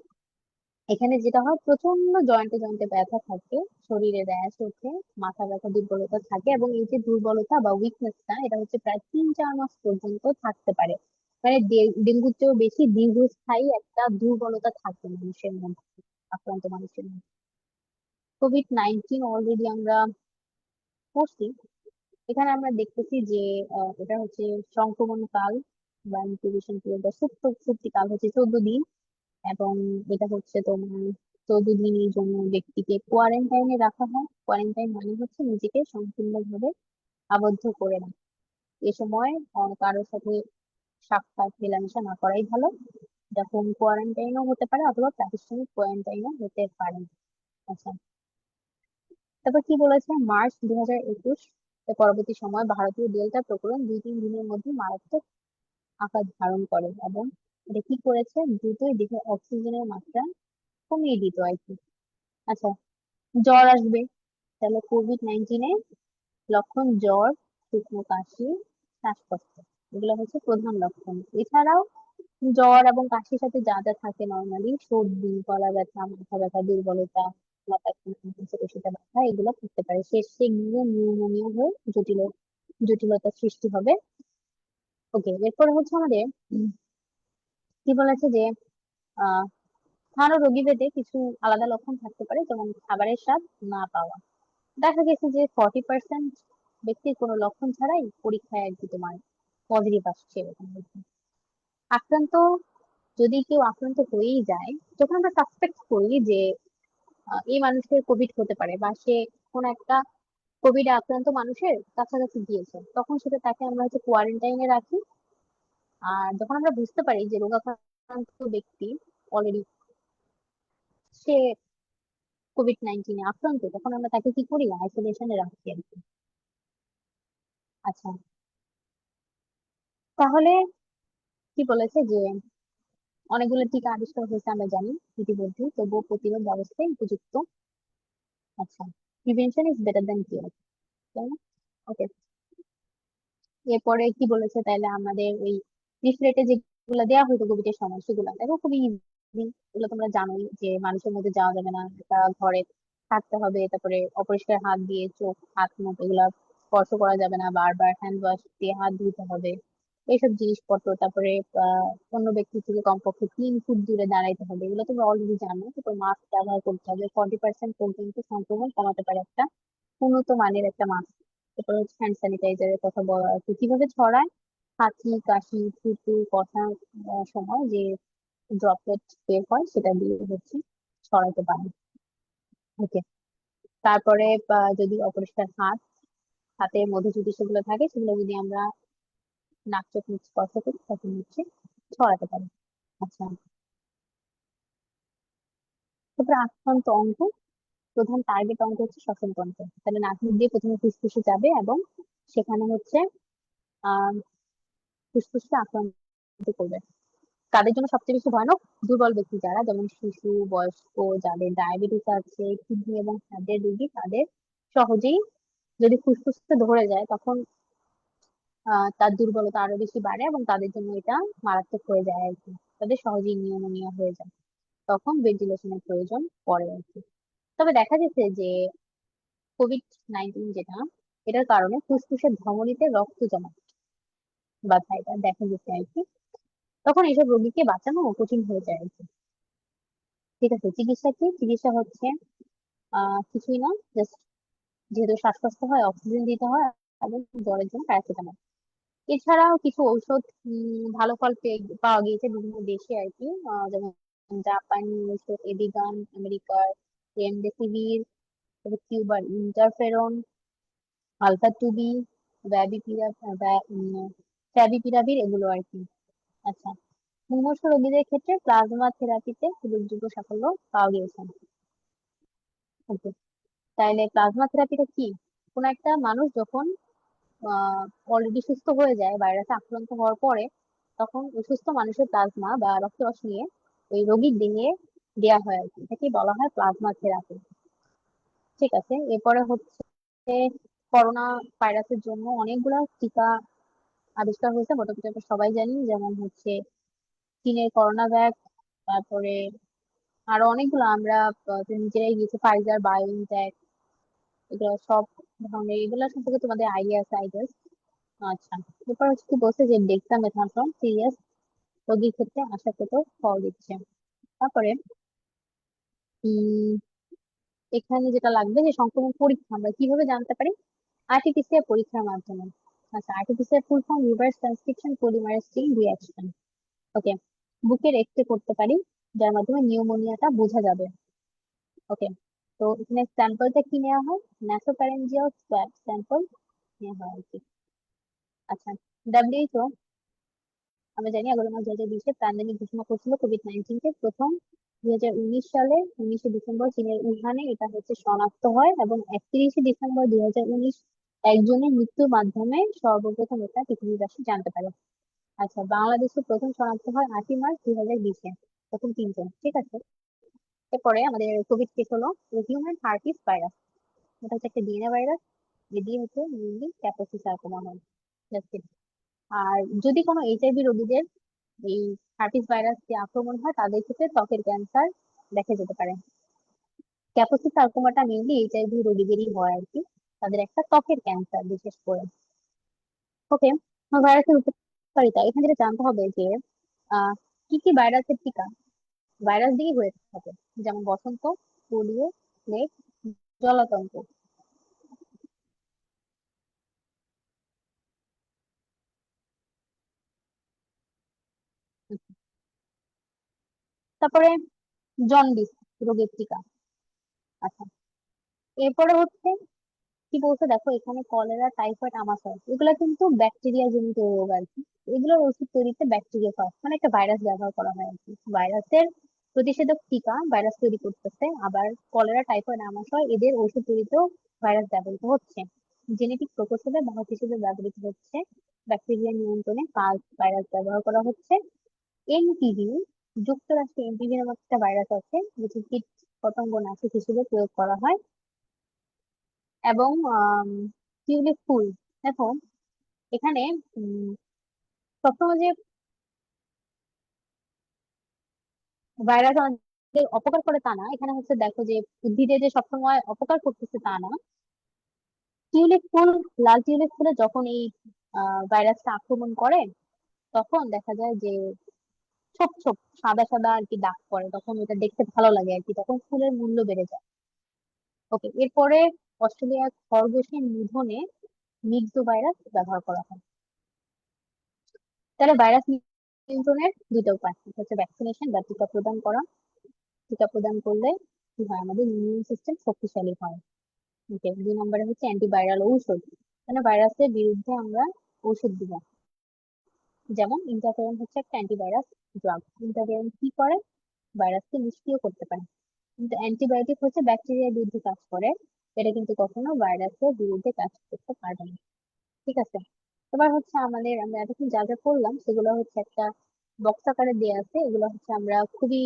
এখানে যেটা হয়, প্রচন্ড জয়েন্টে জয়েন্টে ব্যথা থাকে, শরীরে র্যাশ ওঠে, মাথা ব্যথা, দুর্বলতা থাকে। এবং এই যে দুর্বলতা বা উইকনেসটা, এটা হচ্ছে প্রায় 3-4 মাস পর্যন্ত থাকতে পারে। মানে ডেঙ্গুর চেয়েও বেশি দীর্ঘস্থায়ী একটা দুর্বলতা থাকে মানুষের মধ্যে। আক্রান্ত মানুষের মধ্যে। কোভিড-19 অলরেডি আমরা পড়ছি। এখানে আমরা দেখতেছি যে এটা হচ্ছে সংক্রমণ কাল বা ইনকিউবেশন পিরিয়ড বা সুপ্তি কাল হচ্ছে 14 দিন, এবং এটা হচ্ছে তোমার 14 দিনের জন্য ব্যক্তিকে কোয়ারেন্টাইনে রাখা হয়। কোয়ারেন্টাইন মানে হচ্ছে নিজেকে সম্পূর্ণভাবে আবদ্ধ করে রাখা। এ সময় কারোর সাথে সাক্ষাৎ মেলামেশা না করাই ভালো। এটা হোম কোয়ারেন্টাইনও হতে পারে অথবা প্রাতিষ্ঠানিক কোয়ারেন্টাইনও হতে পারে। আচ্ছা, তারপর কি বলেছে, মার্চ 2021 এর পরবর্তী সময় ভারতীয় ডেল্টা প্রকরণ 2-3 দিনের মধ্যে মারাত্মক আকার ধারণ করে, এবং এটা কি করেছে, দ্রুতই দেহে অক্সিজেনের মাত্রা কমিয়ে দিত আর কি। আচ্ছা, জ্বর আসবে, তাহলে কোভিড-19 এর লক্ষণ জ্বর, শুকনো কাশি, শ্বাসকষ্ট, এগুলো হচ্ছে প্রধান লক্ষণ। এছাড়াও জ্বর এবং কাশির সাথে যা যা থাকে নর্মালি, সর্দি, গলা ব্যথা, মাথা ব্যথা, দুর্বলতা, মাথা পেশিতে ব্যথা, এগুলো থাকতে পারে। সেগুলো নিউমোনিয়া হয়ে জটিলতা সৃষ্টি হবে। ওকে, এরপরে হচ্ছে আমাদের কি বলেছে যে আহ স্থানীয় রোগীভেদে কিছু আলাদা লক্ষণ থাকতে পারে, যেমন খাবারের স্বাদ না পাওয়া। দেখা গেছে যে 40% ব্যক্তির কোনো লক্ষণ ছাড়াই পরীক্ষায় আর কি তোমার পজিটিভ আসছে এরকম বলছে। আক্রান্ত যদি কেউ আক্রান্ত হয়েই যায়, যখন আমরা সাসপেক্ট করি যে এই মানুষের কোভিড হতে পারে বা সে কোন একটা কোভিড আক্রান্ত মানুষের কাছাকাছি গিয়েছে, তখন সেটা তাকে আমরা হচ্ছে কোয়ারেন্টাইনে রাখি। আর যখন আমরা বুঝতে পারি যে রোগাক্রান্ত ব্যক্তি অলরেডি সে কোভিড-19 এ আক্রান্ত, তখন আমরা তাকে কি করি, আইসোলেশনে রাখি আর কি। আচ্ছা, তাহলে কি বলেছে যে অনেকগুলো টিকা আবিষ্কার হয়েছে আমরা জানি ইতিমধ্যে, তবুও প্রতিরোধ ব্যবস্থাই উপযুক্ত। আচ্ছা, prevention is better than cure, তাই না? ওকে, এরপরে কি বলেছে, তাইলে আমাদের ওই লিফলেটে যেগুলো দেওয়া হতো কোভিড এর সময়, সেগুলো দেখো খুবই ইজি। এগুলো তোমরা জানোই যে মানুষের মধ্যে যাওয়া যাবে না, একটা ঘরে থাকতে হবে, তারপরে অপরিষ্কার হাত দিয়ে চোখ, হাত, মুখ এগুলা স্পর্শ করা যাবে না, বারবার হ্যান্ড ওয়াশ দিয়ে হাত ধুতে হবে, এইসব জিনিসপত্র। তারপরে অন্য ব্যক্তি থেকে কমপক্ষে 3 ফুট দূরে দাঁড়াইতে হবে, এগুলো তোমরা অলরেডি জানো। তারপর মাস্ক ব্যবহার করতে হবে, 40% পর্যন্ত সংক্রমণ কমাতে পারে একটা উন্নত মানের একটা মাস্ক। এরপর হচ্ছে হ্যান্ড স্যানিটাইজারের কথা বলা আছে, কিভাবে ছড়ায়, হাঁচি, কাশি, থুতু, কথা সময় যে ড্রপলেট বের হয় সেটা দিয়ে হচ্ছে ছড়াতে পারে। ওকে, তারপরে যদি অপরিষ্কার হাতের মধ্যে যদি সেগুলো থাকে, সেগুলো যদি আমরা নাক, চোখ, মুখ স্পর্শ করি, তখন হচ্ছে ছড়াতে পারে। আচ্ছা, তারপরে আক্রান্ত অঙ্গ, প্রধান টার্গেট অঙ্গ হচ্ছে শ্বসন তন্ত্র। তাহলে নাক মুখ দিয়ে প্রথমে ফুসফুসে যাবে, এবং সেখানে হচ্ছে আহ ফুসফুসকে আক্রান্ত করবে। তাদের জন্য সবচেয়ে বেশি ভয়ানক দুর্বল ব্যক্তি যারা, যেমন শিশু, বয়স্ক, যাদের ডায়াবেটিস আছে, কিডনি এবং হার্টের রোগী, তাদের সহজেই যদি ফুসফুসে ধরে যায়, তখন তার দুর্বলতা আরো বেশি বাড়ে এবং তাদের জন্য এটা মারাত্মক হয়ে যায় আর কি। তাদের সহজেই নিউমোনিয়া হয়ে যায়, তখন ভেন্টিলেশনের প্রয়োজন পড়ে আর কি। তবে দেখা গেছে যে কোভিড-19 যেটা, এটার কারণে ফুসফুসের ধমনীতে রক্ত জমা বাঁধা, এটা দেখা গেছে আর কি। তখন এইসব রোগীকে বাঁচানো কঠিন হয়ে যায় আর কি। ঠিক আছে, চিকিৎসা কি? চিকিৎসা হচ্ছে কিছুই না, জাস্ট যেহেতু শ্বাসকষ্ট হয় অক্সিজেন দিতে হয়, এবং জ্বরের জন্য প্যারাসিটামল। এছাড়াও কিছু ঔষধ ভালো ফল পাওয়া গিয়েছে বিভিন্ন দেশে আর কি, যেমন জাপানি ঔষধ এভিগান, আমেরিকার রেমডেসিভির, কিউবার ইন্টারফেরন, আলফা টুবি, ফ্যাভিপিরাভির, এগুলো আর কি। আচ্ছা, মুমূর্ষু রোগীদের ক্ষেত্রে প্লাজমা থেরাপিতে উল্লেখযোগ্য সাফল্য পাওয়া গিয়েছে। ওকে, তাইলে প্লাজমা থেরাপিটা কি? কোন একটা মানুষ যখন অলরেডি সুস্থ হয়ে যায় ভাইরাসে আক্রান্ত হওয়ার পরে, তখন ওই সুস্থ মানুষের প্লাজমা বা রক্তরস নিয়ে ওই রোগীর দেহে দেয়া হয় আর কি, এটাকে বলা হয় প্লাজমা থেরাপি। ঠিক আছে, এরপরে হচ্ছে করোনা ভাইরাসের জন্য অনেকগুলো টিকা আবিষ্কার হয়েছে, মোটামুটি আমরা সবাই জানি, যেমন হচ্ছে চীনের করোনা ভ্যাক, তারপরে আরো অনেকগুলো আমরা নিজেরাই গিয়েছি, ফাইজার, বায়োএনটেক, এগুলো সব ধরনের, এগুলো সম্পর্কে তোমাদের আইডিয়া আছে আই গেস। আচ্ছা, এরপর হচ্ছে কি বলছে যে ডেক্সামেথাসোন সিরিয়াস রোগীর ক্ষেত্রে আশাকৃত ফল দিচ্ছে। তারপরে উম এখানে যেটা লাগবে যে সংক্রমণ পরীক্ষা আমরা কিভাবে জানতে পারি? আরটিপিসিআর পরীক্ষার মাধ্যমে। আচ্ছা, RTPCR full form reverse transcription polymerase chain reaction. Okay, বুকের এক্সরে করতে পারি, যার মাধ্যমে নিউমোনিয়াটা বোঝা যাবে। ওকে, তো এখানে স্যাম্পলটা কি নেওয়া হয়? ন্যাসোফ্যারেঞ্জিয়াল সোয়াব স্যাম্পল নেওয়া হয় আর কি। আচ্ছা, ডাব্লিউএইচও আমরা জানি 11 মার্চ 2020 প্যান্ডেমিক ঘোষণা করছিল কোভিড-19 কে। প্রথম 2019 সালে 19 ডিসেম্বর চীনের উহানে এটা হচ্ছে শনাক্ত হয় এবং 31 ডিসেম্বর 2019 একজনের মৃত্যুর মাধ্যমে সর্বপ্রথম এটা পৃথিবীবাসী জানতে পারে। আচ্ছা, বাংলাদেশে প্রথম শনাক্ত হয় 8 মার্চ 2020-এ, প্রথম 3 জন। ঠিক আছে, এরপরে আমাদের কোভিড কেস হলো হিউম্যান হার্পিস ভাইরাস। এটা হচ্ছে একটা ডিএনএ ভাইরাস, এটি হচ্ছে মেইনলি ক্যাপসি সার্কোমা হয়। That's it. আর যদি কোনো এইচআইভি রোগীদের এই হার্পিস ভাইরাস দিয়ে আক্রমণ হয়, তাদের ক্ষেত্রে ত্বকের ক্যান্সার দেখা যেতে পারে। ক্যাপসি সার্কোমাটা মেইনলি এইচআইভি রোগীদেরই হয় আর কি, তাদের একটা ত্বকের ক্যান্সার বিশেষ করে। ওকে, ভাইরাসের উপকারিতা এখানে যেটা জানতে হবে যে আহ কি কি ভাইরাসের টিকা ভাইরাস দিয়েই হয়ে থাকে, যেমন বসন্ত, পোলিও, প্লেগ, জলাতঙ্ক। তারপরে জন্ডিস রোগের টিকা। আচ্ছা, এরপরে হচ্ছে কি বলছে দেখো এখানে, কলেরা, টাইফয়েড, আমাশয়, এগুলা কিন্তু ব্যাকটেরিয়া জনিত রোগ আর কি। এগুলোর ওষুধ তৈরিতে ব্যাকটেরিয়া ফার্স্ট, মানে একটা ভাইরাস ব্যবহার করা হয় আর কি। ভাইরাসের প্রতিষেধক টিকা ভাইরাস তৈরি করতেছে, আবার কলেরা, টাইফয়েড, আমাশয় এদের ওষুধ তৈরিতেও ভাইরাস ব্যবহৃত হচ্ছে। জেনেটিক প্রকৌশলে বাহক হিসেবে ব্যবহৃত হচ্ছে। ব্যাকটেরিয়া নিয়ন্ত্রণে পালস ভাইরাস ব্যবহার করা হচ্ছে। এনটিভি, যুক্তরাষ্ট্রে এনটিভি নামক একটা ভাইরাস আছে, যেটি কীট পতঙ্গ নাশক হিসেবে প্রয়োগ করা হয়। এবং টিউলিপ ফুল, দেখো এখানে উম, সবসময় যে ভাইরাস আমাদের অপকার করে তা না, এখানে হচ্ছে দেখো যে উদ্ভিদে যে সবসময় অপকার করতেছে তা না। টিউলিপ ফুল, লাল টিউলিপ ফুলে যখন এই ভাইরাসটা আক্রমণ করে, তখন দেখা যায় যে ছোপ ছোপ সাদা সাদা আর কি দাগ পড়ে, তখন এটা দেখতে ভালো লাগে আর কি, তখন ফুলের মূল্য বেড়ে যায়। ওকে, এরপরে অস্ট্রেলিয়ার খরগোশের নিধনে মিক্সো ভাইরাস ব্যবহার করা হয়। তাহলে ভাইরাস নিয়ন্ত্রণের দুইটা উপায়, একটা হচ্ছে ভ্যাকসিনেশন বা টিকা প্রদান করা। টিকা প্রদান করলে কি হয়, আমাদের ইমিউন সিস্টেম শক্তিশালী হয়। ওকে, 2 নম্বরে হচ্ছে অ্যান্টিভাইরাল ঔষধ, মানে ভাইরাসের বিরুদ্ধে আমরা ঔষধ দিব। যেমন ইন্টারফেরন হচ্ছে একটা অ্যান্টিভাইরাস ড্রাগ। ইন্টারফেরন কি করে? ভাইরাসকে নিষ্ক্রিয় করতে পারে। কিন্তু অ্যান্টিবায়োটিক হচ্ছে ব্যাকটেরিয়ার বিরুদ্ধে কাজ করে, এটা কিন্তু কখনো ভাইরাসের বিরুদ্ধে কাজ করতে পারবে না। ঠিক আছে, এবার হচ্ছে আমাদের আমরা এতক্ষণ যা যা করলাম সেগুলো হচ্ছে একটা বক্স আকারে দেওয়া আছে, এগুলো হচ্ছে আমরা খুবই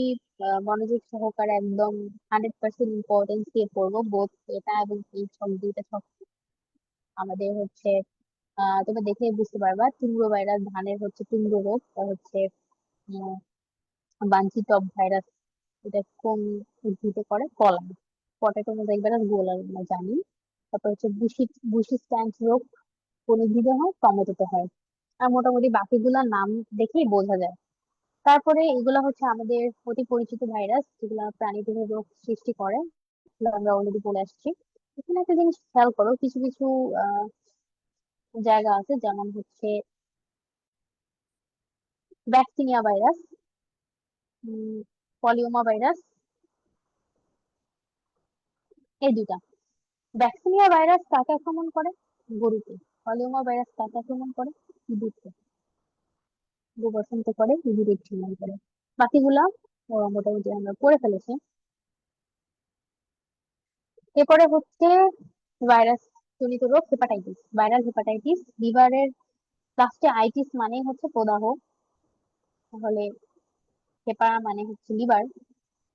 মনোযোগ সহকারে একদম 100% ইম্পর্টেন্স দিয়ে পড়বো, বোধ এটা এবং এই সব দুইটা সব আমাদের হচ্ছে তোমরা দেখে বুঝতে পারবা। টুংরো ভাইরাস, ধানের হচ্ছে টুংরো রোগ, তা হচ্ছে বাঞ্চি টপ ভাইরাস, এটা কোন উদ্ভিদে করে? কলা। পটেটো মোজাইক ভাইরাস গোলার আমরা জানি। তারপর হচ্ছে বুশি বুশি স্ট্যান্ড রোগ কোন উদ্ভিদে হয়? টমেটোতে হয়। আর মোটামুটি বাকিগুলা নাম দেখেই বোঝা যায়। তারপরে এগুলা হচ্ছে আমাদের অতি পরিচিত ভাইরাস, যেগুলা প্রাণী দেহে রোগ সৃষ্টি করে, এগুলো আমরা অলরেডি বলে আসছি। এখানে একটা জিনিস খেয়াল করো, কিছু কিছু আহ জায়গা আছে, যেমন হচ্ছে ব্যাকটেরিয়া ভাইরাস, পলিওমা ভাইরাস, এই দুটা। ব্যাকটেরিয়া ভাইরাস কাকে আক্রমণ করে? গরুকে। পলিওমা ভাইরাস কাকে আক্রমণ করে? ইঁদুরকে। বসন্ত করে, ইঁদুরের ঠিমান করে। বাকিগুলা মোটামুটি আমরা পড়ে ফেলেছি। এরপরে হচ্ছে ভাইরাস জনিত রোগ, হেপাটাইটিস, ভাইরাল হেপাটাইটিস। লিভারের লাস্টে আইটিস মানে হচ্ছে প্রদাহ, তাহলে হেপা মানে হচ্ছে লিভার,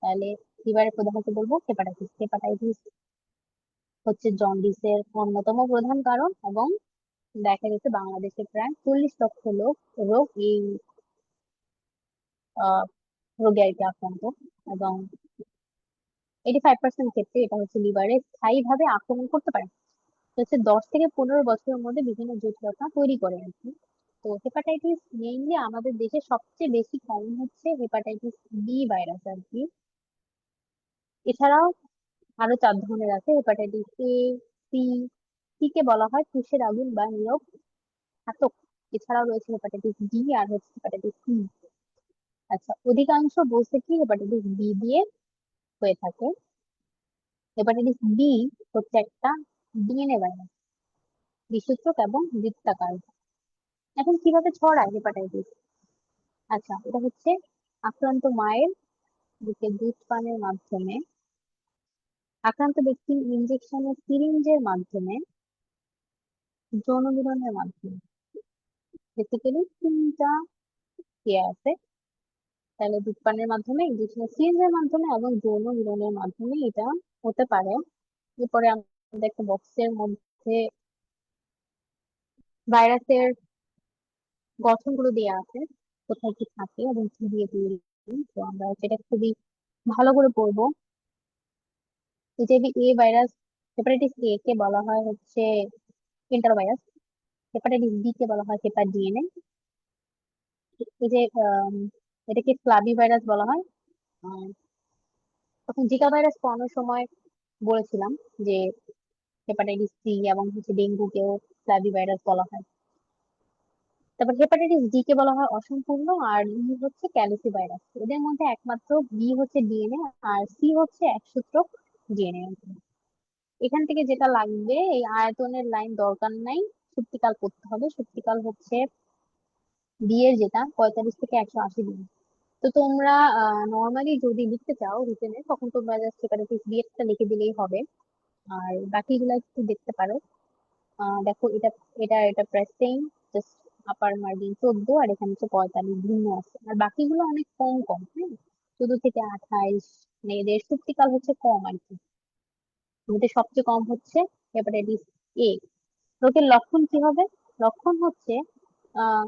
তাহলে লিভারের প্রদাহকে বলবো হেপাটাইটিস। হেপাটাইটিস হচ্ছে জন্ডিসের অন্যতম প্রধান কারণ, এবং দেখা গেছে বাংলাদেশে প্রায় 40 লক্ষ লোক রোগ এই আহ রোগে আর কি আক্রান্ত, এবং 85% ক্ষেত্রে এটা হচ্ছে লিভারে স্থায়ীভাবে আক্রমণ করতে পারে। তো হচ্ছে 10 থেকে 15 বছরের মধ্যে বিভিন্ন জটিলতা তৈরি করে আর কি। তো হেপাটাইটিস মেইনলি আমাদের দেশে সবচেয়ে বেশি কমন হচ্ছে হেপাটাইটিস বি ভাইরাস আর কি। এছাড়াও আরো 4 ধরনের আছে hepatitis A, C. C K বলা হয় ফুসের আগুন বা নীরব ঘাতক। এছাড়াও রয়েছে হেপাটাইটিস ডি আর হচ্ছে হেপাটাইটিস সি। আচ্ছা, অধিকাংশ বলছে কি হেপাটাইটিস বি দিয়ে হয়ে থাকে। হেপাটাইটিস বি হচ্ছে একটা ডিএনএ ভাইরাস, বিষসূত্রক এবং বৃত্তাকার। এখন কিভাবে ছড়ায় হেপাটাইটিস? আচ্ছা, এটা হচ্ছে আক্রান্ত মায়ের বুকে দুধ পানের মাধ্যমে, আক্রান্ত ব্যক্তির ইনজেকশনের সিরিঞ্জের মাধ্যমে, যৌন মিলনের মাধ্যমে। বেসিক্যালি তিনটা ইয়ে আছে, তাহলে দুধ পানের মাধ্যমে, ইনজেকশনের সিরিঞ্জের মাধ্যমে এবং যৌন মিলনের মাধ্যমে এটা হতে পারে। এরপরে আমাদের একটা বক্সের মধ্যে ভাইরাসের গঠনগুলো দেওয়া আছে, কোথায় কি থাকে এবং কি দিয়ে তৈরি। তো আমরা সেটা খুবই ভালো করে পড়বো। এইচআইভি এ ভাইরাস, হেপাটাইটিস এ কে বলা হয় হচ্ছে এন্টারোভাইরাস, হেপাটাইটিস বি কে বলা হয় হেপার ডিএনএ। এই যে এটাকে ফ্লাভি ভাইরাস বলা হয়। আহ, তখন জিকা ভাইরাস পড়ানোর সময় বলেছিলাম যে হেপাটাইটিস সি এবং হচ্ছে ডেঙ্গুকেও ফ্লাভি ভাইরাস বলা হয়। তারপর হেপাটাইটিস ডি কে বলা হয় অসম্পূর্ণ, আর ই হচ্ছে ক্যালিসি ভাইরাস। এদের মধ্যে একমাত্র বি হচ্ছে ডিএনএ আর সি হচ্ছে একসূত্রক ডিএনএ। এখান থেকে যেটা লাগবে, এই আয়তনের লাইন দরকার নাই, সূত্রিকাল করতে হবে। সূত্রিকাল হচ্ছে বি এর যেটা 45 থেকে 180 ডিগ্রি। তো তোমরা নর্মালি যদি লিখতে চাও রিটেনে, তখন তোমরা জাস্ট হেপাটাইটিস বি একটা লিখে দিলেই হবে। আর বাকিগুলা একটু দেখতে পারো। দেখো, এটা এটা এটা প্রায় সেম, জাস্ট আপার মার্জিন 14 আর এখানে হচ্ছে 45 ভিন্ন আছে। আর বাকিগুলো অনেক কম কম, হ্যাঁ, 14 থেকে 28। মানে এদের সূত্রিকাল হচ্ছে কম আর কি। এদের সবচেয়ে কম হচ্ছে হেপাটাইটিস এ। রোগের লক্ষণ কি হবে? লক্ষণ হচ্ছে আহ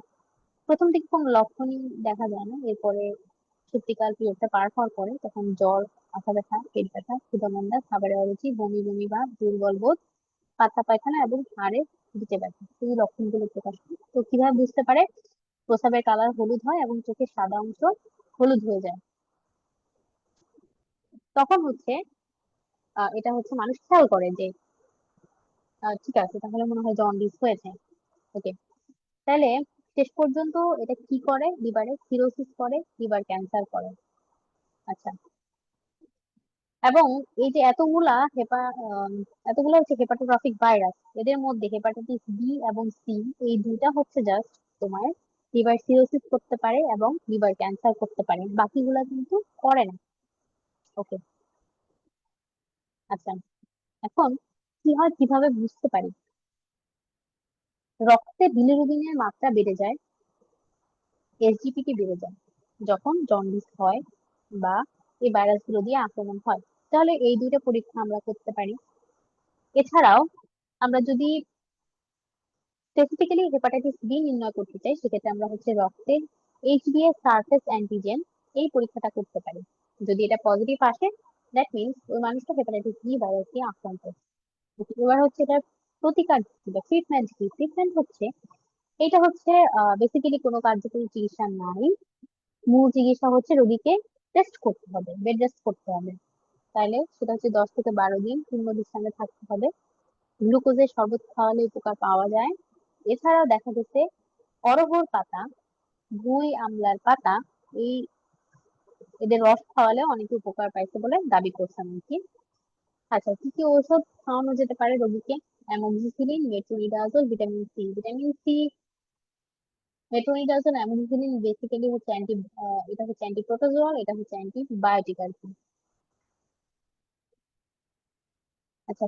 প্রথম দিকে কোনো লক্ষণই দেখা যায় না। এরপরে সত্যিকার পিরিয়ডটা পার হওয়ার পরে তখন জ্বর, মাথা ব্যথা, পেট ব্যথা, ক্ষুধামন্দা, খাবারের অরুচি, বমি বমি ভাব, দুর্বল বোধ, পাতলা পায়খানা এবং হাড়ে দিতে ব্যথা, এই লক্ষণগুলো প্রকাশ পায়। তো কিভাবে বুঝতে পারে? প্রস্রাবের কালার হলুদ হয় এবং চোখের সাদা অংশ হলুদ হয়ে যায়। তখন হচ্ছে এটা হচ্ছে মানুষ খেয়াল করে যে ঠিক আছে, তাহলে মনে হয় জন্ডিস হয়েছে। ওকে, তাহলে শেষ পর্যন্ত এটা কি করে? লিভারে সিরোসিস করে, লিভার ক্যান্সার করে। আচ্ছা, এবং এই যে এতগুলা হচ্ছে হেপাটোট্রফিক ভাইরাস, এদের মধ্যে হেপাটাইটিস বি এবং সি এই দুইটা হচ্ছে জাস্ট তোমার লিভার সিরোসিস করতে পারে এবং লিভার ক্যান্সার করতে পারে, বাকিগুলা কিন্তু করে না। ওকে, আচ্ছা, এখন কি হয় কিভাবে বুঝতে পারি? রক্তে বিলিরুবিনের মাত্রা বেড়ে যায়, এসজিপিটি বেড়ে যায় যখন জন্ডিস হয় বা এই ভাইরাসগুলো দিয়ে আক্রমণ হয়। তাহলে এই দুইটা পরীক্ষা আমরা করতে পারি। এছাড়াও আমরা যদি স্পেসিফিক্যালি হেপাটাইটিস বি নির্ণয় করতে চাই, সেক্ষেত্রে আমরা হচ্ছে রক্তে এইচবিএস সারফেস অ্যান্টিজেন এই পরীক্ষাটা করতে পারি। যদি এটা পজিটিভ আসে, দ্যাট মিনস ওই মানুষটা হেপাটাইটিস বি ভাইরাস দিয়ে আক্রান্ত। এবার হচ্ছে এটার প্রতিকার কি বা ট্রিটমেন্ট কি? ট্রিটমেন্ট হচ্ছে, এটা হচ্ছে বেসিক্যালি কোনো কার্যকরী চিকিৎসা নাই। মূল চিকিৎসা হচ্ছে রোগীকে টেস্ট করতে হবে, বেড রেস্ট করতে হবে। তাইলে সেটা হচ্ছে 10 থেকে 12 দিন পূর্ণ বিশ্রামে থাকতে হবে। গ্লুকোজের শরবত খাওয়ালে উপকার পাওয়া যায়। এছাড়াও দেখা গেছে অড়হর পাতা, ভুঁই আমলার পাতা, এই এদের রস খাওয়ালে অনেকে উপকার পাইছে বলে দাবি করছেন আর কি। আচ্ছা, কি কি ঔষধ খাওয়ানো যেতে পারে রোগীকে? Amoxicillin, metronidazole, vitamin C. Vitamin C, metronidazole, amoxicillin basically হচ্ছে এটা হচ্ছে অ্যান্টিপ্রোটোজোয়াল, এটা হচ্ছে অ্যান্টিবায়োটিক আর কি। আচ্ছা,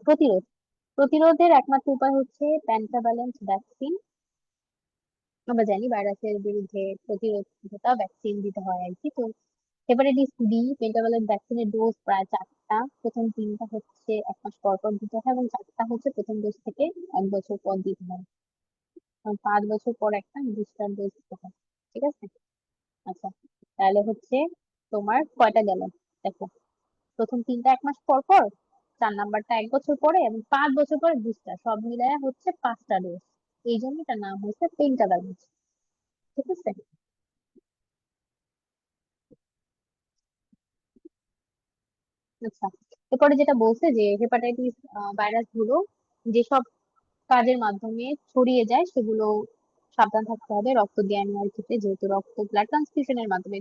প্রতিরোধের একমাত্র উপায় হচ্ছে পেন্টাভালেন্ট ভ্যাকসিন। আমরা জানি ভাইরাসের বিরুদ্ধে প্রতিরোধকতা ভ্যাকসিন দিতে হয় আর কি। তো হেপাটাইটিস বি পেন্টাভালেন্ট ভ্যাকসিনের ডোজ প্রায় 4টা। প্রথম 3টা হচ্ছে 1 মাস পর পর দিতে হয় এবং 4টা হচ্ছে প্রথম ডোজ থেকে 1 বছর পর দিতে হয়। 5 বছর পর একটা বুস্টার ডোজ দিতে হয়। ঠিক আছে? আচ্ছা, তাহলে হচ্ছে তোমার কয়টা গেল? দেখো, প্রথম 3টা 1 মাস পর পর, 4 নাম্বারটা 1 বছর পরে এবং 5 বছর পরে বুস্টার, সব মিলায় হচ্ছে 5টা ডোজ। এই জন্য এটার নাম হচ্ছে পেন্টাভালেন্ট। ঠিক আছে? আচ্ছা, এরপরে যেটা বলছে যে হেপাটাইটিস ভাইরাস গুলো যেসব কাজের মাধ্যমে ছড়িয়ে যায় সেগুলো সাবধান থাকতে হবে। রক্ত দিয়ে নেওয়ার ক্ষেত্রে যেহেতু রক্ত ব্লাড ট্রান্সফিউশনের মাধ্যমে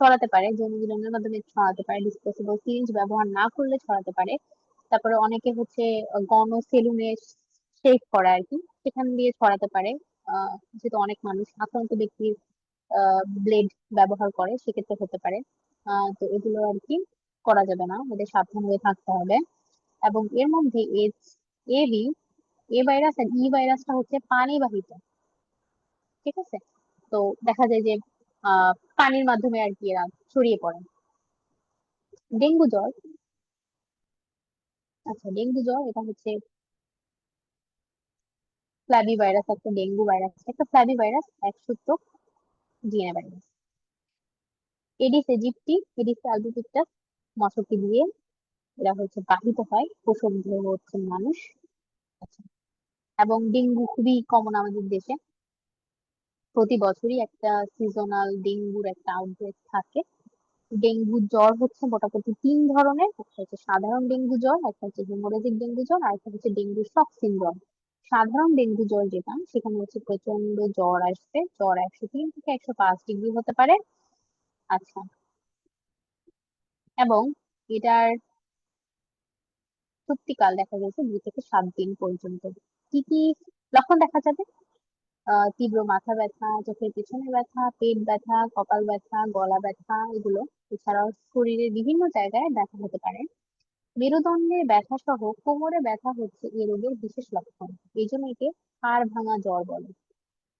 ছড়াতে পারে, যৌন মিলনের মাধ্যমে ছড়াতে পারে, ডিসপোজেবল সিরিঞ্জ ব্যবহার না করলে ছড়াতে পারে। তারপরে অনেকে হচ্ছে গণ সেলুনে শেভ করা আর কি, সেখান দিয়ে ছড়াতে পারে। যেহেতু অনেক মানুষ আক্রান্ত ব্যক্তির ব্লেড ব্যবহার করে, সেক্ষেত্রে হতে পারে। তো এগুলো আর কি করা যাবে না, ওদের সাবধান হয়ে থাকতে হবে। এবং এর মধ্যে এবি, এ ভাইরাস আর ই ভাইরাসটা হচ্ছে পানিবাহিত, ঠিক আছে? তো দেখা যায় যে পানির মাধ্যমে আর কি এরা ছড়িয়ে পড়ে। ডেঙ্গু জ্বর, আচ্ছা ডেঙ্গু জ্বর এটা হচ্ছে ফ্ল্যাবি ভাইরাস, একটা ডেঙ্গু ভাইরাস, একটা ফ্ল্যাবি ভাইরাস, এক সূত্রক RNA virus. Aedes aegypti, Aedes albopictus মশাকে দিয়ে এরা হচ্ছে বাহিত হয়, প্রসব দেহ হচ্ছে মানুষ। আচ্ছা, এবং ডেঙ্গু খুবই কমন আমাদের দেশে, প্রতি বছরই একটা সিজনাল ডেঙ্গুর একটা আউটব্রেক থাকে। ডেঙ্গু জ্বর হচ্ছে মোটামুটি তিন ধরনের, একটা হচ্ছে সাধারণ ডেঙ্গু জ্বর, একটা হচ্ছে হেমোরেজিক ডেঙ্গু জ্বর, আর একটা হচ্ছে ডেঙ্গু শক সিনড্রোম। সাধারণ ডেঙ্গু জ্বর যেটা, সেখানে হচ্ছে প্রচন্ড জ্বর আসবে, জ্বর 103 থেকে 105 ডিগ্রি হতে পারে। আচ্ছা, এবং এটার সত্যিকাল দেখা গেছে 2 থেকে 7 দিন পর্যন্ত। কি কি লক্ষণ দেখা যাবে? তীব্র মাথা ব্যথা, চোখের পিছনে ব্যথা, পেট ব্যথা, কপাল ব্যথা, গলা ব্যথা, এগুলো। এছাড়াও শরীরের বিভিন্ন জায়গায় ব্যথা হতে পারে। মেরুদণ্ডে ব্যথা সহ কোমরে ব্যথা হচ্ছে এই রোগের বিশেষ লক্ষণ। এই জন্য একে হাড় ভাঙা জ্বর বলে।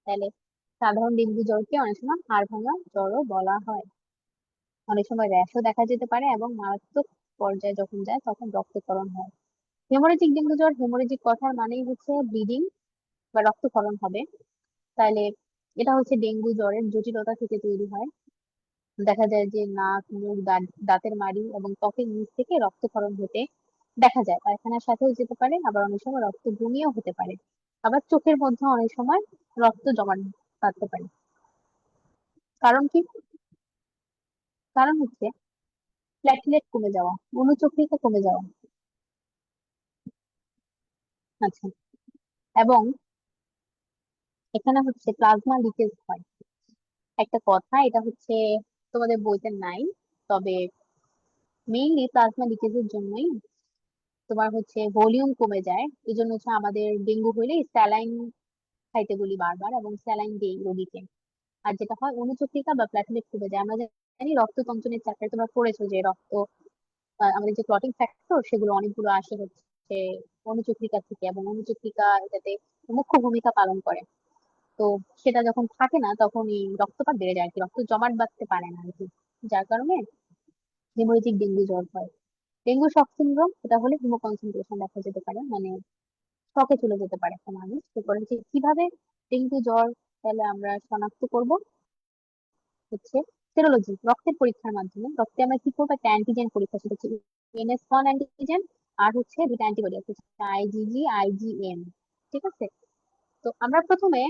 তাহলে সাধারণ ডেঙ্গু জ্বরকে অনেক সময় হাড় ভাঙা জ্বরও বলা হয়। অনেক সময় র্যাশও দেখা যেতে পারে, এবং মারাত্মক পর্যায়ে যখন যায় তখন রক্তক্ষরণ হয়। হেমোরেজিক ডেঙ্গু জ্বর, হেমোরেজিক কথার মানেই হচ্ছে ব্লিডিং বা রক্তক্ষরণ হবে। তাহলে এটা হচ্ছে ডেঙ্গু জ্বরের জটিলতা থেকে তৈরি হয়। দেখা যায় যে নাক, মুখ, দাঁতের মাড়ি এবং ত্বকের নিচ থেকে রক্তক্ষরণ হতে দেখা যায়, পায়খানার সাথেও যেতে পারে, আবার অনেক সময় রক্ত বমিও হতে পারে। আবার চোখের মধ্যে অনেক সময় রক্ত জমা বাঁধতে পারে। কারণ কি? কারণ হচ্ছে প্ল্যাটলেট কমে যাওয়া, অনুচক্রিকা কমে যাওয়া। আচ্ছা, এবং এখানে হচ্ছে প্লাজমা লিকেজ হয়। একটা কথা, এটা হচ্ছে তোমাদের বইতে নাই, তবে মেইনলি প্লাজমা লিকেজের জন্যই তোমার হচ্ছে ভলিউম কমে যায়। এই জন্য হচ্ছে আমাদের ডেঙ্গু হইলে স্যালাইন খাইতে বলি বারবার, এবং স্যালাইন দেই রোগীকে। আর যেটা হয় অনুচক্রিকা বা প্ল্যাটলেট কমে যায়। আমরা জানি রক্ত তঞ্চনের চ্যাপ্টারে তোমরা পড়েছো যে রক্ত আমাদের যে ক্লটিং ফ্যাক্টর সেগুলো অনেকগুলো আসে হচ্ছে অনুচক্রিকা থেকে, এবং অনুচক্রিকা এটাতে মুখ্য ভূমিকা পালন করে। তো সেটা যখন থাকে না তখন এই রক্তপাত বেড়ে যায় আর কি, রক্ত জমাট বাঁধতে পারে না আর কি, যার কারণে হেমোরেজিক ডেঙ্গু জ্বর হয়। ডেঙ্গু শক সিনড্রোম, এটা হলে হিমোকনসেন্ট্রেশন দেখা যেতে পারে, মানে শকে চলে যেতে পারে একটা মানুষ। এরপরে হচ্ছে কিভাবে ডেঙ্গু জ্বর তাহলে আমরা শনাক্ত করব, হচ্ছে সেরোলজি, রক্তের পরীক্ষার মাধ্যমে। রক্তে আমরা কি করবো, একটা অ্যান্টিজেন পরীক্ষা, সেটা হচ্ছে NS1 অ্যান্টিজেন, আর হচ্ছে দুটা অ্যান্টিবডি আছে, IgG, IgM, ঠিক আছে? তো আমরা প্রথমে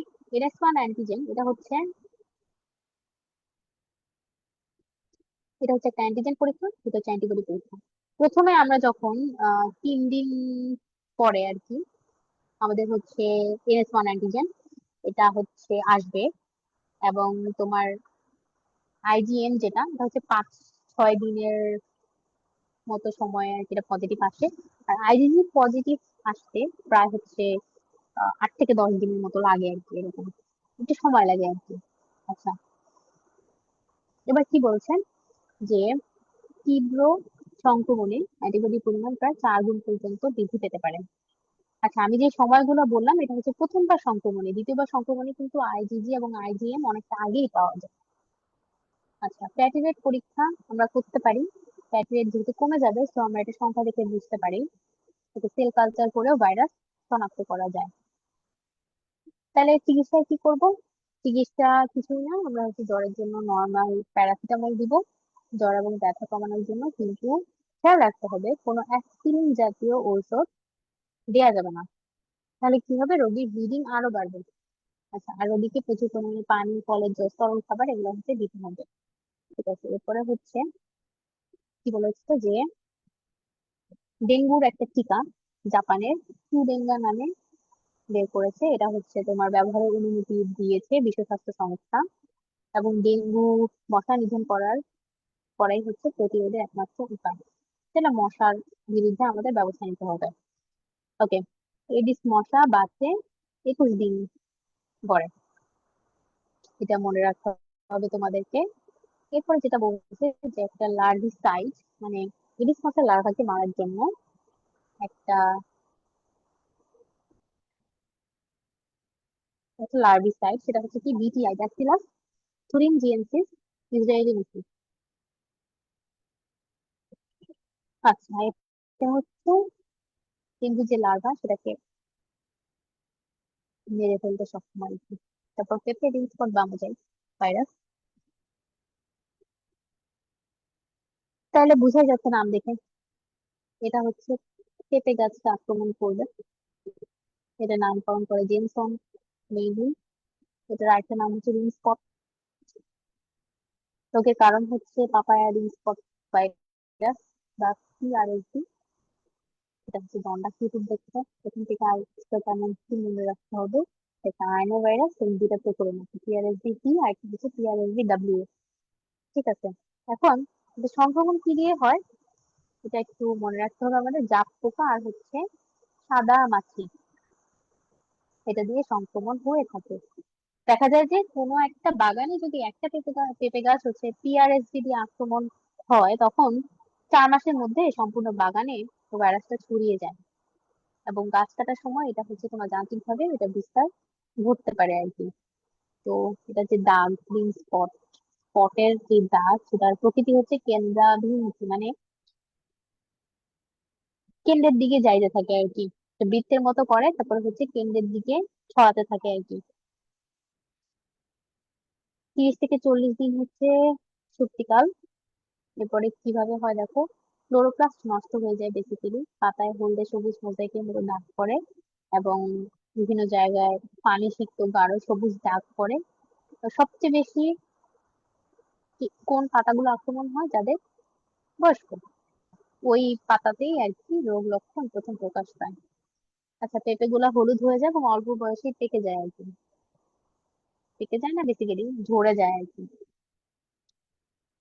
NS1 অ্যান্টিজেন, এটা হচ্ছে একটা অ্যান্টিজেন পরীক্ষা, এটা হচ্ছে অ্যান্টিবডি পরীক্ষা। প্রথমে আমরা যখন 3 দিন পরে আর কি আমাদের হচ্ছে NS1 অ্যান্টিজেন এটা হচ্ছে আসবে, এবং তোমার IgM যেটা, এটা হচ্ছে 5-6 দিনের মতো সময় আর কি এটা পজিটিভ আসে। আর IgG পজিটিভ আসতে প্রায় হচ্ছে 8 থেকে 10 দিনের মতো লাগে আর কি, এরকম একটু সময় লাগে আর কি। আচ্ছা, এবার কি বলছেন যে তীব্র সংক্রমণে অ্যান্টিবডি পরিমাণ প্রায় 4 গুণ পর্যন্ত বৃদ্ধি পেতে পারে। আচ্ছা, আমি যে সময়গুলো বললাম এটা হচ্ছে প্রথমবার সংক্রমণে, দ্বিতীয়বার সংক্রমণে কিন্তু IgG এবং IgM অনেকটা আগেই পাওয়া যায়। আচ্ছা, প্ল্যাটিলেট পরীক্ষা আমরা করতে পারি। প্ল্যাটিলেট যেহেতু কমে যাবে, তো আমরা এটা সংখ্যা দেখে বুঝতে পারি। এটা সেল কালচার করেও ভাইরাস শনাক্ত করা যায়। তাহলে চিকিৎসায় কি করব? চিকিৎসা কিছুই না, আমরা হচ্ছে জ্বরের জন্য নর্মাল প্যারাসিটামল দিব জ্বর এবং ব্যথা কমানোর জন্য, কিন্তু খেয়াল রাখতে হবে কোনো অ্যাসপিরিন জাতীয় ঔষধ দেওয়া যাবে না। তাহলে কি হবে, রোগীর ব্লিডিং আরো বাড়বে। আচ্ছা, আর রোগীকে প্রচুর পরিমাণে পানি, ফলের জল, তরল খাবার এগুলো হচ্ছে দিতে হবে। ঠিক আছে, এরপরে হচ্ছে কি বলেছে যে ডেঙ্গুর একটা টিকা জাপানের ডেঙ্গা নামে বের করেছে। এটা হচ্ছে তোমার ব্যবহারের অনুমতি দিয়েছে বিশ্ব স্বাস্থ্য সংস্থা। এবং ডেঙ্গু মশা নিধন করাই হচ্ছে প্রতিরোধের একমাত্র উপায়। সেটা মশার বিরুদ্ধে আমাদের ব্যবস্থা নিতে হবে। ওকে, এডিস মশা বাঁচে 21 দিন পরে, এটা মনে রাখতে হবে তোমাদেরকে। এরপর যেটা বলছে যে একটা লার্ভিসাইড, মানে এডিস মশার লার্ভাকে মারার জন্য একটা একটা লার্ভিসাইড, সেটা হচ্ছে কি বিটিআই, ব্যাসিলাস থুরিনজিয়েন্সিস ইসরায়েলি মুসি। আচ্ছা, এটা হচ্ছে ডেঙ্গু যে লার্ভা সেটাকে মেরে ফেলতে সক্ষম আর কি। তারপর পেপটিক স্পট বামোজাইট ভাইরাস। তাহলে বোঝাই যাচ্ছে নাম দেখে এটা হচ্ছে পেঁপে গাছকে আক্রমণ করবে। এটা নামকরণ করে জেমসন মেইলি। এটার আরেকটা নাম হচ্ছে রিং স্পট। রোগের কারণ হচ্ছে পাপায়া রিং স্পট ভাইরাস বা PRSV। এটা হচ্ছে দণ্ডাকৃতির দেখতে। এখান থেকে আরেকটা তেমন কি মনে রাখতে হবে, এটা আয়নো ভাইরাস এবং দুটা প্রকরণ আছে, PRSV টি আর একটা হচ্ছে PRSV ডাব্লিউ। ঠিক আছে, এখন এটা সংক্রমণ কি দিয়ে হয় এটা একটু মনে রাখতে হবে আমাদের। জাপ পোকা আর হচ্ছে সাদা মাছি, এটা দিয়ে সংক্রমণ হয়ে থাকে। দেখা যায় যে কোনো একটা বাগানে যদি একটা পেঁপে গাছ হচ্ছে PRSV দিয়ে আক্রমণ হয়, তখন 4 মাসের মধ্যে সম্পূর্ণ বাগানে ভাইরাসটা ছড়িয়ে যায়। এবং গাছ কাটার সময় এটা হচ্ছে তোমার যান্ত্রিক ভাবে এটা বিস্তার ঘটতে পারে আর কি। তো এটা যে দাগ, গ্রিন স্পটের যে দাগ, সেটার প্রকৃতি হচ্ছে কেন্দ্রাভিমুখী, মানে কেন্দ্রের দিকে যাইতে থাকে আর কি। তো বৃত্তের মতো করে তারপরে হচ্ছে কেন্দ্রের দিকে ছড়াতে থাকে আর কি। 30 থেকে 40 দিন হচ্ছে সুপ্তিকাল। এরপরে কিভাবে হয় দেখো, ক্লোরোপ্লাস্ট নষ্ট হয়ে যায় বেসিক্যালি, পাতায় হলদে সবুজ মোজাইকের মতো দাগ পড়ে এবং বিভিন্ন জায়গায় পানি সিক্ত গাঢ় সবুজ দাগ পড়ে। তো সবচেয়ে বেশি কোন পাতাগুলো আক্রমণ হয়, যাদের বয়স্ক, ওই পাতাতেই আর কি রোগ লক্ষণ প্রথম প্রকাশ পায়। আচ্ছা, পেঁপে গুলা হলুদ হয়ে যায় এবং অল্প বয়সেই পেকে যায় আর কি। পেকে যায় না, বেসিক্যালি ঝরে যায় আর কি।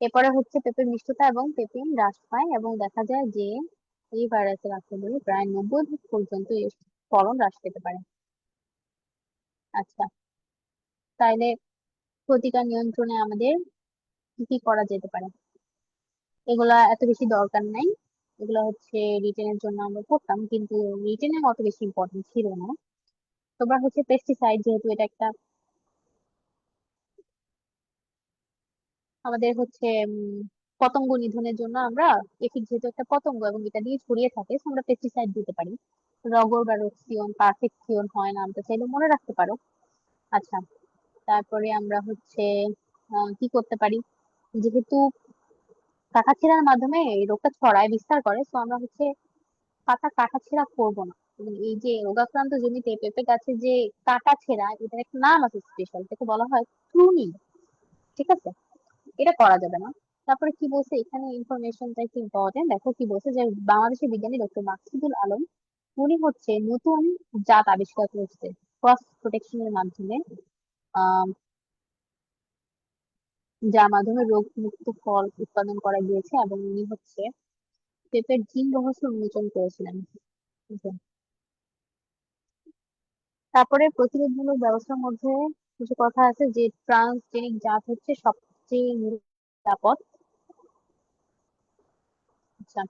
এরপরে হচ্ছে পেঁপের মিষ্টতা এবং পেপিন হ্রাস পায় এবং দেখা যায় যে এই ভাইরাসের আক্রমণে প্রায় 90 ভাগ পর্যন্ত এর ফলন হ্রাস পেতে পারে। আচ্ছা, তাইলে প্রতিকার নিয়ন্ত্রণে আমাদের কি কি করা যেতে পারে? এগুলা এত বেশি দরকার নাই, এগুলা হচ্ছে রিটেনের জন্য আমরা পড়তাম, কিন্তু রিটেনের অত বেশি ইম্পর্টেন্ট ছিল না। তোমরা হচ্ছে পেস্টিসাইড, যেহেতু এটা একটা আমাদের হচ্ছে পতঙ্গ নিধনের জন্য আমরা, এফিড যেহেতু একটা পতঙ্গ এবং এটা দিয়ে ছড়িয়ে থাকে, so আমরা পেস্টিসাইড দিতে পারি। রগর বা রক্সিয়ন, পারফেক্সিয়ন হয়, নামটা চাইলে মনে রাখতে পারো। আচ্ছা, তারপরে আমরা হচ্ছে কি করতে পারি, যেহেতু কাটাছেঁড়ার মাধ্যমে এই রোগটা ছড়ায় বিস্তার করে, তো আমরা হচ্ছে পাতা কাটাছেঁড়া করবো না। এবং এই যে রোগাক্রান্ত জমিতে পেঁপে গাছে যে কাটাছেঁড়া, এটার একটা নাম আছে স্পেশাল, এটাকে বলা হয় প্রুনিং। ঠিক আছে, এটা করা যাবে না। তারপরে কি বলছে এখানে, ইনফরমেশনটা একটু ইম্পর্টেন্ট, দেখো কি বলছে যে বাংলাদেশের বিজ্ঞানী ডক্টর মাকসুদুল আলম, উনি হচ্ছে নতুন জাত আবিষ্কার করছে ক্রস প্রোটেকশনের মাধ্যমে, আহ যার মাধ্যমে রোগ মুক্ত ফল উৎপাদন করা গিয়েছে, এবং উনি হচ্ছে পেঁপের জিন রহস্য উন্মোচন করেছিলেন। বুঝলেন? তারপরে প্রতিরোধমূলক ব্যবস্থার মধ্যে কিছু কথা আছে, যে ট্রান্সজেনিক জাত হচ্ছে সবচেয়ে নিরাপদ। আচ্ছা,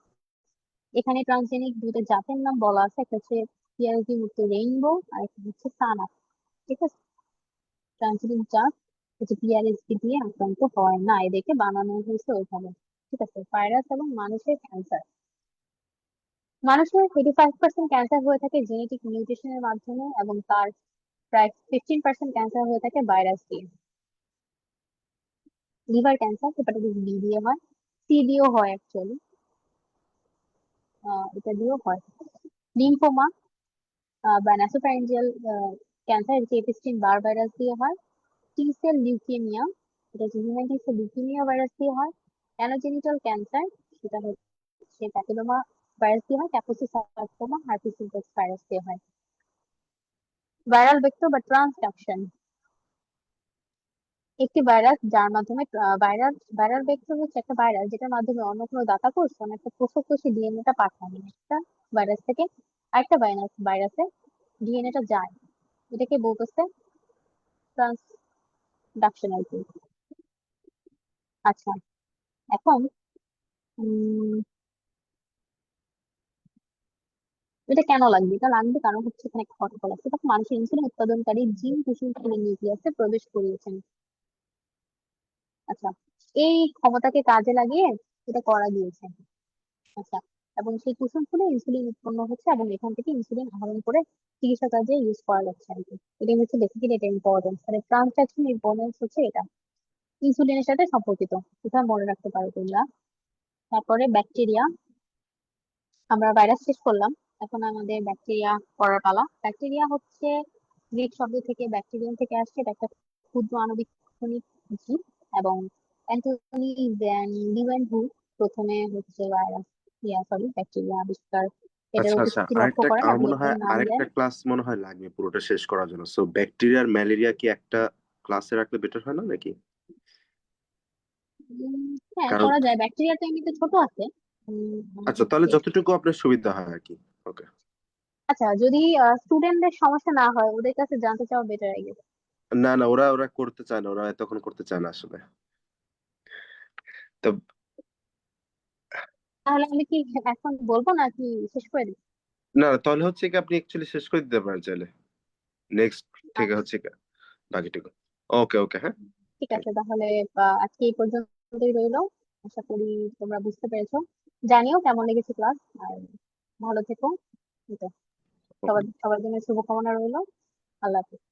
এখানে ট্রান্সজেনিক দুটো জাতের নাম বলা আছে, একটা হচ্ছে পিয়ারজি মুক্ত রেইনবো আর একটা হচ্ছে সানা। ঠিক আছে, ট্রান্সজেনিক জাত হচ্ছে পিআরএসভি দিয়ে আক্রান্ত হয় না, এদেরকে বানানো হয়েছে ওইভাবে। ঠিক আছে, ভাইরাস এবং মানুষের ক্যান্সার। মানুষের 85% ক্যান্সার হয়ে থাকে জেনেটিক মিউটেশনের মাধ্যমে এবং তার প্রায় 15% ক্যান্সার হয়ে থাকে ভাইরাস দিয়ে। লিভার ক্যান্সার হেপাটাইটিস বি দিয়ে হয়, সি দিয়েও হয় অ্যাকচুয়ালি, এটা দিয়েও হয়। লিম্ফোমা বা নাসোফ্যারিঞ্জিয়াল ক্যান্সার, এটি এপিস্টিন বার ভাইরাস দিয়ে হয়। টি সেল লিউকেমিয়া, এটা হচ্ছে হিউম্যান টি সেল লিউকেমিয়া ভাইরাস দিয়ে হয়। অ্যানোজেনিটাল ক্যান্সার, সেটা হচ্ছে প্যাপিলোমা ভাইরাস দিয়ে হয়, কাপোসি সার্কোমা, হার্পিস সিম্পলেক্স ভাইরাস দিয়ে হয়। ভাইরাল ভেক্টর বা ট্রান্সডাকশন, একটি ভাইরাস যার মাধ্যমে ভাইরাল ভেক্টর হচ্ছে একটা ভাইরাস যেটার মাধ্যমে অন্য কোনো দাতা কোষ মানে একটা পোষক কোষে ডিএনএটা পাঠায়, মানে একটা ভাইরাস থেকে আরেকটা ভাইরাসে ডিএনএটা যায়, এটাকে বলতেছে ট্রান্সডাকশন আর কি। আচ্ছা, এখন উম এটা কেন লাগবে? এটা লাগবে কারণ হচ্ছে এখানে একটা প্রটোকল আছে। তখন মানুষের ইনসুলিন উৎপাদনকারী জিন কুসুমগুলো নিউক্লিয়াসে প্রবেশ করিয়েছেন। আচ্ছা, এই ক্ষমতাকে কাজে লাগিয়ে এটা করা গিয়েছে। আচ্ছা, এবং সেই কুসুম ফুলে ইনসুলিন উৎপন্ন হচ্ছে এবং এখান থেকে ইনসুলিন আহরণ করে চিকিৎসা কাজে ইউজ করা যাচ্ছে আর কি। এটাই হচ্ছে বেসিক্যালি এটা ইম্পর্টেন্স, মানে ট্রান্সডাকশন ইম্পর্টেন্স হচ্ছে এটা ইনসুলিনের সাথে সম্পর্কিত। এটা মনে রাখতে পারো তোমরা। তারপরে ব্যাকটেরিয়া, আমরা ভাইরাস শেষ করলাম, এখন আমাদের ব্যাকটেরিয়া পড়ার পালা। ব্যাকটেরিয়া হচ্ছে গ্রিক শব্দ থেকে ব্যাকটেরিয়াম থেকে আসছে, এটা একটা ক্ষুদ্র আণবিক কণিক জীব। এবং অ্যান্টনি ভ্যান লিউয়েনহুই প্রথমে হচ্ছে ব্যাকটেরিয়া আবিষ্কার, এটার আচ্ছা আচ্ছা, উপস্থিতি লক্ষ্য আরেকটা করেন আমার এবং মনে এটার হয় নাম আরেকটা দেন। ক্লাস মনে হয় লাগবে পুরোটা শেষ করার জন্য। সো ব্যাকটেরিয়া আর ম্যালেরিয়া কি একটা ক্লাসে রাখলে বেটার হয় না নাকি? হ্যাঁ, কারণ করা যায়, ব্যাকটেরিয়া তো এমনিতে ছোট আছে। আচ্ছা, তাহলে যতটুকু আপনার সুবিধা হয় আর কি। ওকে। আচ্ছা, যদি স্টুডেন্টদের সমস্যা না হয়, ওদের কাছে জানতে চাওয়া বেটার আই গেস। না না, ওরা ওরা করতে চায় না, ওরা এতক্ষণ করতে চায় না আসলে। তো তাহলে আমি কি এখন বলবো নাকি শেষ করে দিই? না, তাহলে হচ্ছে কি আপনি অ্যাকচুয়ালি শেষ করে দিতে পারেন চাইলে। নেক্সট থেকে আচ্ছা, হচ্ছে কি বাকিটুকু। ওকে ওকে, হ্যাঁ। ঠিক থ্যাংক আছে, তাহলে আজকে এই পর্যন্তই রইলো। আশা করি তোমরা বুঝতে পেরেছো। জানিও কেমন লেগেছে ক্লাস, আর ভালো থেকো। এই তো, ইউ। সবার সবার জন্য শুভকামনা রইলো। আল্লাহ হাফেজ।